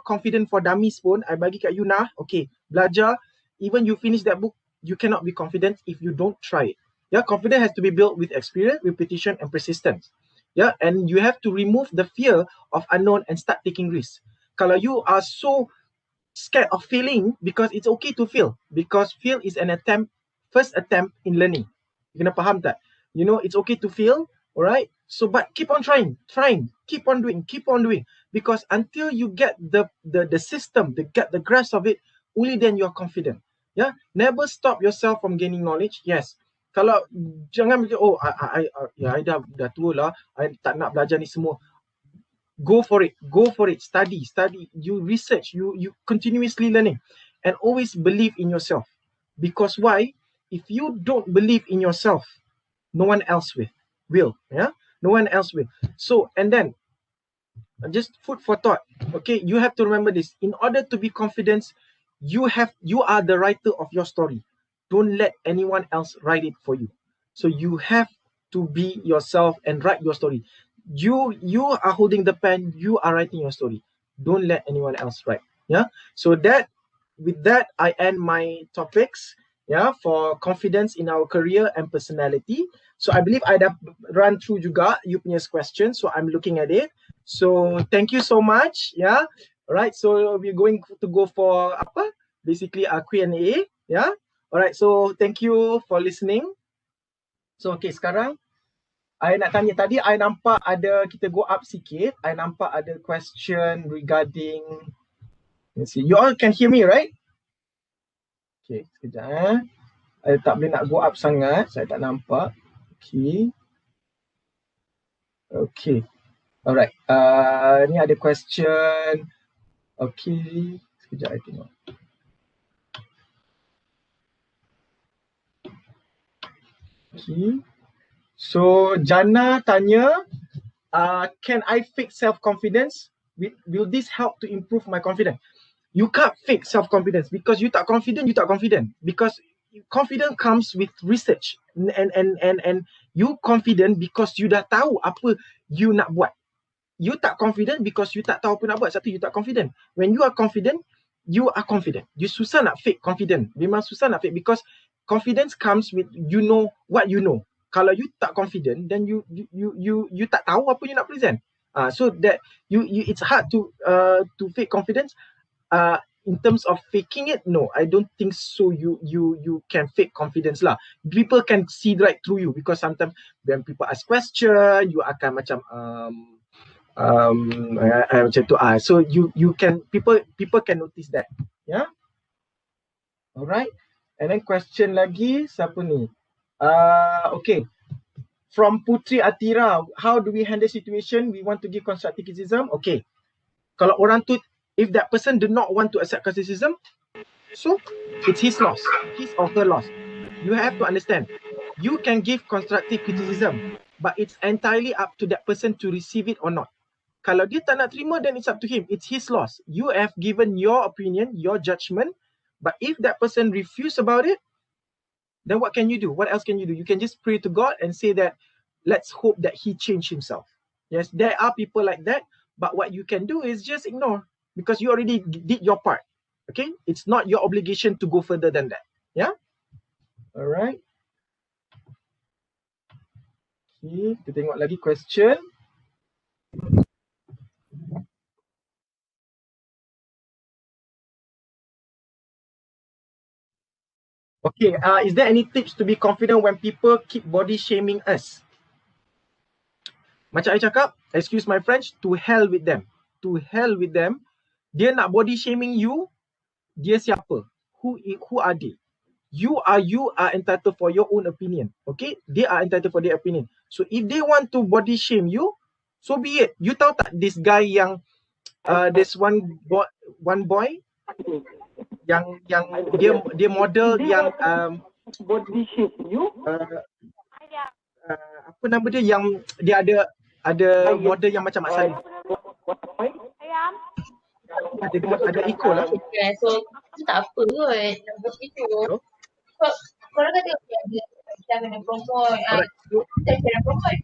confident for dummies pun, I bagi kat you nah. Okay, belajar. Even you finish that book, you cannot be confident if you don't try it. Yeah, confidence has to be built with experience, repetition, and persistence. Yeah, and you have to remove the fear of unknown and start taking risks. Kalau you are so scared of failing, because it's okay to fail, because fail is an first attempt in learning. You kena faham tak? You know, it's okay to fail, all right? So, but keep on trying, keep on doing, because until you get the system, get the grasp of it, only then you are confident. Yeah, never stop yourself from gaining knowledge. Yes, kalau jangan fikir, oh, I dah tua lah, I tak nak belajar ni semua. Go for it, study, you research, you continuously learning, and always believe in yourself. Because why? If you don't believe in yourself, no one else will. Yeah, no one else will. So, and then just food for thought. Okay, you have to remember this. In order to be confident, you are the writer of your story. Don't let anyone else write it for you. So you have to be yourself and write your story. You are holding the pen, you are writing your story. Don't let anyone else write. Yeah, so with that I end my topics, yeah, for confidence in our career and personality. So I believe I have run through juga you punya questions, so I'm looking at it. So thank you so much. Yeah, all right, so we're going to go for basically a Q&A. Yeah, all right, so thank you for listening. So okay, sekarang I nak tanya, tadi I nampak ada, kita go up sikit, I nampak ada question regarding, let's see, you all can hear me, right? Okay, sekejap. I tak boleh nak go up sangat, saya tak nampak. Okay. Okay. Alright. Ni ada question. Okay. Sekejap, I tengok. Okay. So Jana tanya, can I fake self-confidence? Will this help to improve my confidence? You can't fake self-confidence because you tak confident, because confidence comes with research and you confident because you dah tahu apa you nak buat. You tak confident because you tak tahu apa nak buat. Satu, you tak confident. When you are confident, you are confident. You susah nak fake confident. Memang susah nak fake because confidence comes with you know what you know. Kalau you tak confident, then you tak tahu apa you nak present. So that it's hard to fake confidence. in terms of faking it, no, I don't think so. You can fake confidence lah. People can see right through you, because sometimes when people ask question, you akan macam macam tu. So you can, people can notice that. Yeah. Alright. And then question lagi, siapa ni? Okay. From Putri Atira, how do we handle situation? We want to give constructive criticism. Okay. Kalau orang tu, if that person do not want to accept criticism, so it's his loss, his or her loss. You have to understand, you can give constructive criticism, but it's entirely up to that person to receive it or not. Kalau dia tak nak terima, then it's up to him. It's his loss. You have given your opinion, your judgment, but if that person refuse about it, then what can you do? What else can you do? You can just pray to God and say that, let's hope that he change himself. Yes, there are people like that, but what you can do is just ignore, because you already did your part. Okay, it's not your obligation to go further than that. Yeah. All right. Okay, kita tengok lagi question. Okay, is there any tips to be confident when people keep body shaming us? Macam I cakap, excuse my French, to hell with them. To hell with them. Dia nak body shaming you, dia siapa? Who are they? You are entitled for your own opinion. Okay? They are entitled for their opinion. So if they want to body shame you, so be it. You tahu tak this guy yang there's one boy yang dia model yang body shame you, apa nama dia, yang dia ada model yang macam Mak Salih. Ada ikut lah. So tak apa kot nak buat itu. Korang kata kita kena promote, kita kena promote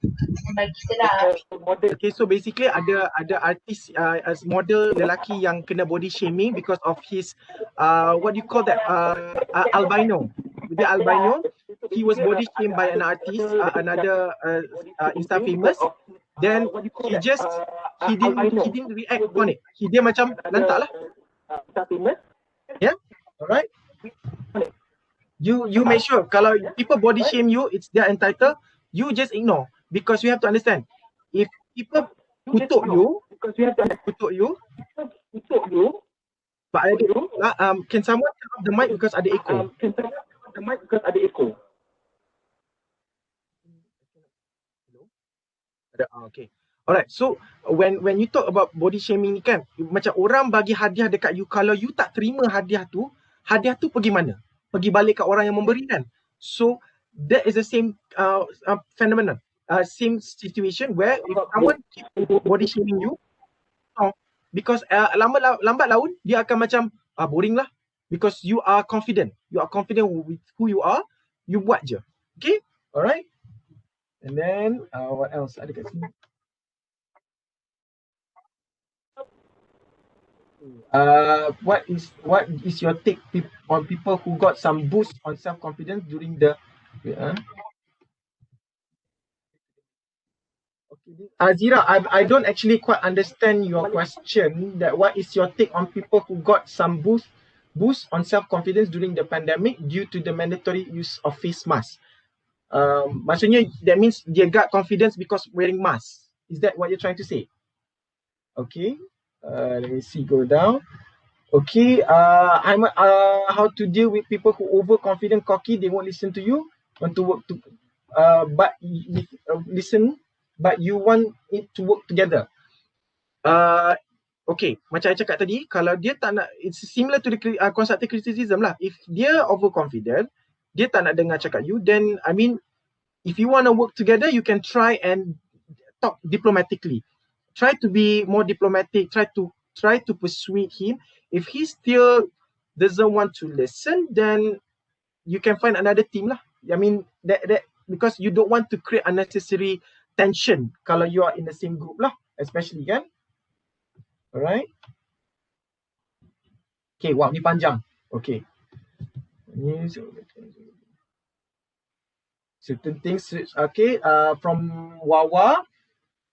bagi kita lah. Okay, so basically ada artis model lelaki yang kena body shaming because of his what do you call that, albino. Dia albino. He was body shamed by an artist, another Insta famous. Then he didn't react on it. Dia macam lantak lah. Yeah, alright. You make sure kalau people body shame you, it's their entitled. You just ignore, because you have to understand, if people kutuk you, but can someone turn off the mic because ada echo? Okay. Alright, so when you talk about body shaming ni kan, macam orang bagi hadiah dekat you, kalau you tak terima hadiah tu pergi mana? Pergi balik kat orang yang memberi kan? So that is the same phenomenon, same situation where if someone keep body shaming you, because lambat laun dia akan macam boring lah, because you are confident with who you are, you buat je. Okay, alright. And then what else ada kat sini? What is your take on people who got some boost on self-confidence during the Azira, I don't actually quite understand your question, that what is your take on people who got some boost on self-confidence during the pandemic due to the mandatory use of face mask. Maksudnya that means they got confidence because wearing mask. Is that what you're trying to say? Okay, let me see, go down. Okay, how to deal with people who overconfident, cocky, they won't listen to you, want to work to, but you want it to work together. Okay, macam I cakap tadi, kalau dia tak nak, it's similar to the constructive criticism lah. If dia overconfident, dia tak nak dengar cakap you, then I mean, if you want to work together, you can try and talk diplomatically. Try to be more diplomatic, try to persuade him. If he still doesn't want to listen, then you can find another team lah. I mean, that because you don't want to create unnecessary tension kalau you are in the same group lah, especially kan. Alright. Okay, wow, ni panjang. Okay. Certain things, okay, from Wawa.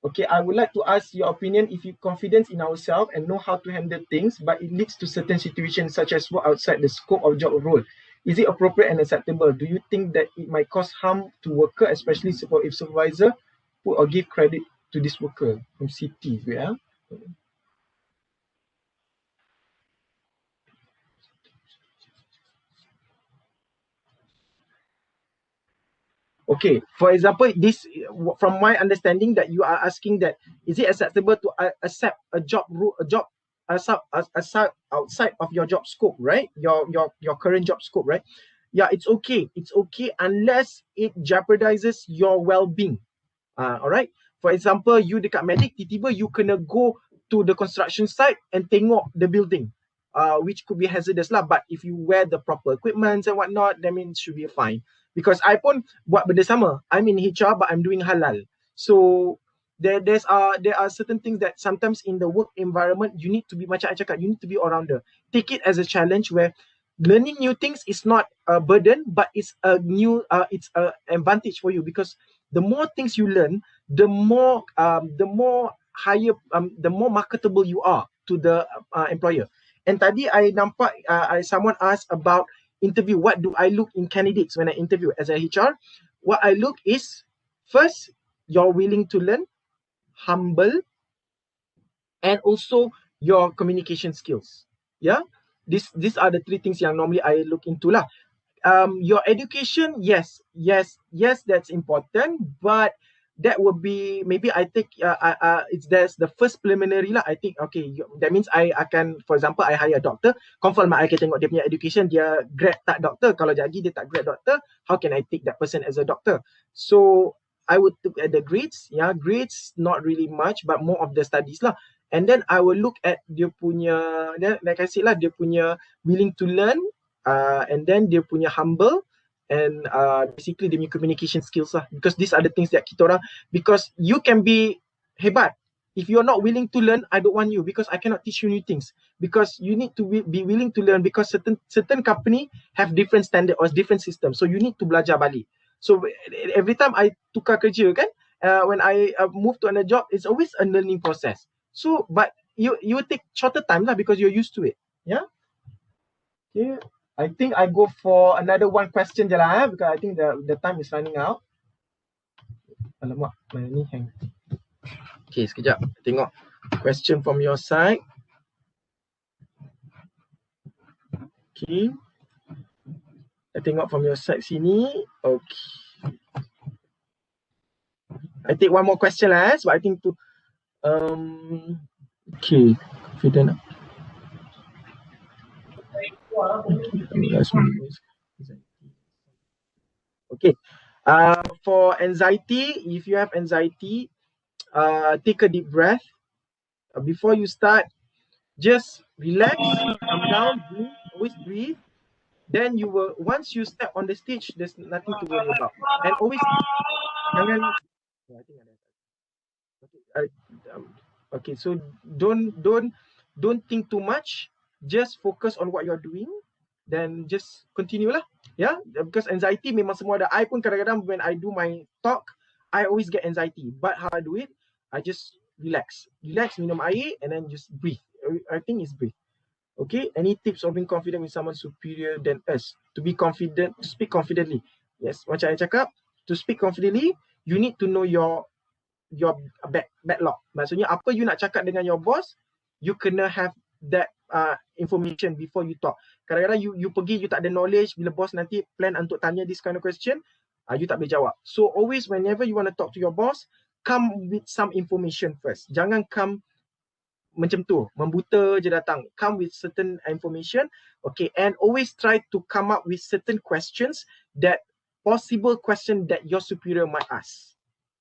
Okay, I would like to ask your opinion if you confidence in ourselves and know how to handle things, but it leads to certain situations such as work outside the scope of job role. Is it appropriate and acceptable? Do you think that it might cause harm to worker, especially if supervisor put or give credit to this worker? From CT, yeah. Okay, for example, this, from my understanding, that you are asking that is it acceptable to accept a job outside of your job scope, right? Your current job scope, right? Yeah, it's okay. It's okay unless it jeopardizes your well-being. All right. For example, you dekat medic, tiba-tiba you kena go to the construction site and tengok the building, which could be hazardous lah. But if you wear the proper equipment and whatnot, that means should be fine. Because I pun buat benda sama. I'm in HR, but I'm doing halal. So there are certain things that sometimes in the work environment you need to be, macam I cakap, you need to be all-rounder. Take it as a challenge where learning new things is not a burden, but it's a new, it's an advantage for you, because the more things you learn, the more higher, the more marketable you are to the employer. And tadi I nampak someone asked about interview. What do I look in candidates when I interview as a HR? What I look is, first, you're willing to learn, humble, and also your communication skills. Yeah, these are the three things yang normally I look into lah. Your education, yes, that's important, but that would be, maybe I think there's the first preliminary lah. I think, okay, that means I akan, for example, I hire a doctor, confirm I akan tengok dia punya education, dia grad tak doctor. Kalau jadi dia tak grad doctor, how can I take that person as a doctor? So I would look at the grades. Yeah, grades not really much, but more of the studies lah. And then I will look at dia punya, like I said lah, dia punya willing to learn, and then dia punya humble, and basically dia punya communication skills lah. Because these are the things that kita orang, because you can be hebat, if you're not willing to learn, I don't want you, because I cannot teach you new things. Because you need to be willing to learn, because certain company have different standard or different system, so you need to belajar balik. So every time I tukar kerja kan, when I move to another job, it's always a learning process. So but you take shorter time lah, because you're used to it. Yeah. Okay. I think I go for another one question je lah, because I think the time is running out. Alamak, mana ni hang. Okay, sekejap. Tengok question from your side. Okay. I tengok from your side sini. Okay. I take one more question lah, sebab I think tu okay, confident. Okay. For anxiety, if you have anxiety, take a deep breath. Before you start, just relax, calm down, breathe, always breathe. Then you will, once you step on the stage, there's nothing to worry about. And always, okay, so don't think too much. Just focus on what you're doing. Then just continue lah. Yeah, because anxiety memang semua ada. I pun kadang-kadang when I do my talk, I always get anxiety. But how I do it, I just relax, minum air, and then just breathe. I think it's breathe. Okay, any tips of being confident with someone superior than us? To be confident, to speak confidently. Yes, macam I cakap, to speak confidently, you need to know your backlog. Maksudnya apa you nak cakap dengan your boss, you kena have that information before you talk. Kadang-kadang you pergi, you tak ada knowledge, bila boss nanti plan untuk tanya this kind of question, you tak boleh jawab. So always whenever you want to talk to your boss, come with some information first. Jangan come macam tu, membuta je datang. Come with certain information, okay, and always try to come up with certain questions, that possible question that your superior might ask.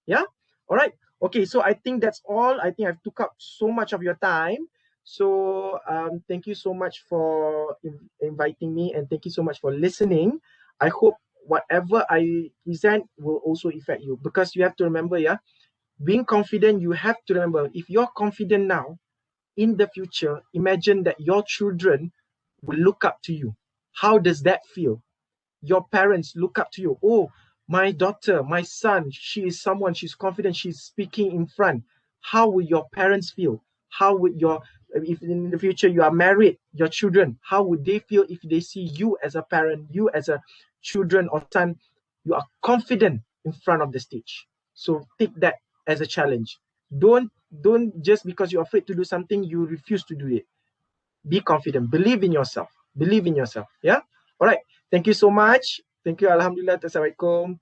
Yeah, all right. Okay, so I think that's all. I think I've took up so much of your time. So thank you so much for inviting me, and thank you so much for listening. I hope whatever I present will also affect you, because you have to remember, yeah, being confident, you have to remember, if you're confident now, in the future, imagine that your children will look up to you. How does that feel? Your parents look up to you. Oh, my daughter, my son, she is someone, she's confident, she's speaking in front. How would your parents feel? How would if in the future you are married, your children, how would they feel if they see you as a parent, you as a children or son, you are confident in front of the stage. So take that as a challenge. Don't just because you're afraid to do something, you refuse to do it. Be confident. Believe in yourself. Believe in yourself. Yeah. All right. Thank you so much. Thank you. Alhamdulillah. Assalamualaikum.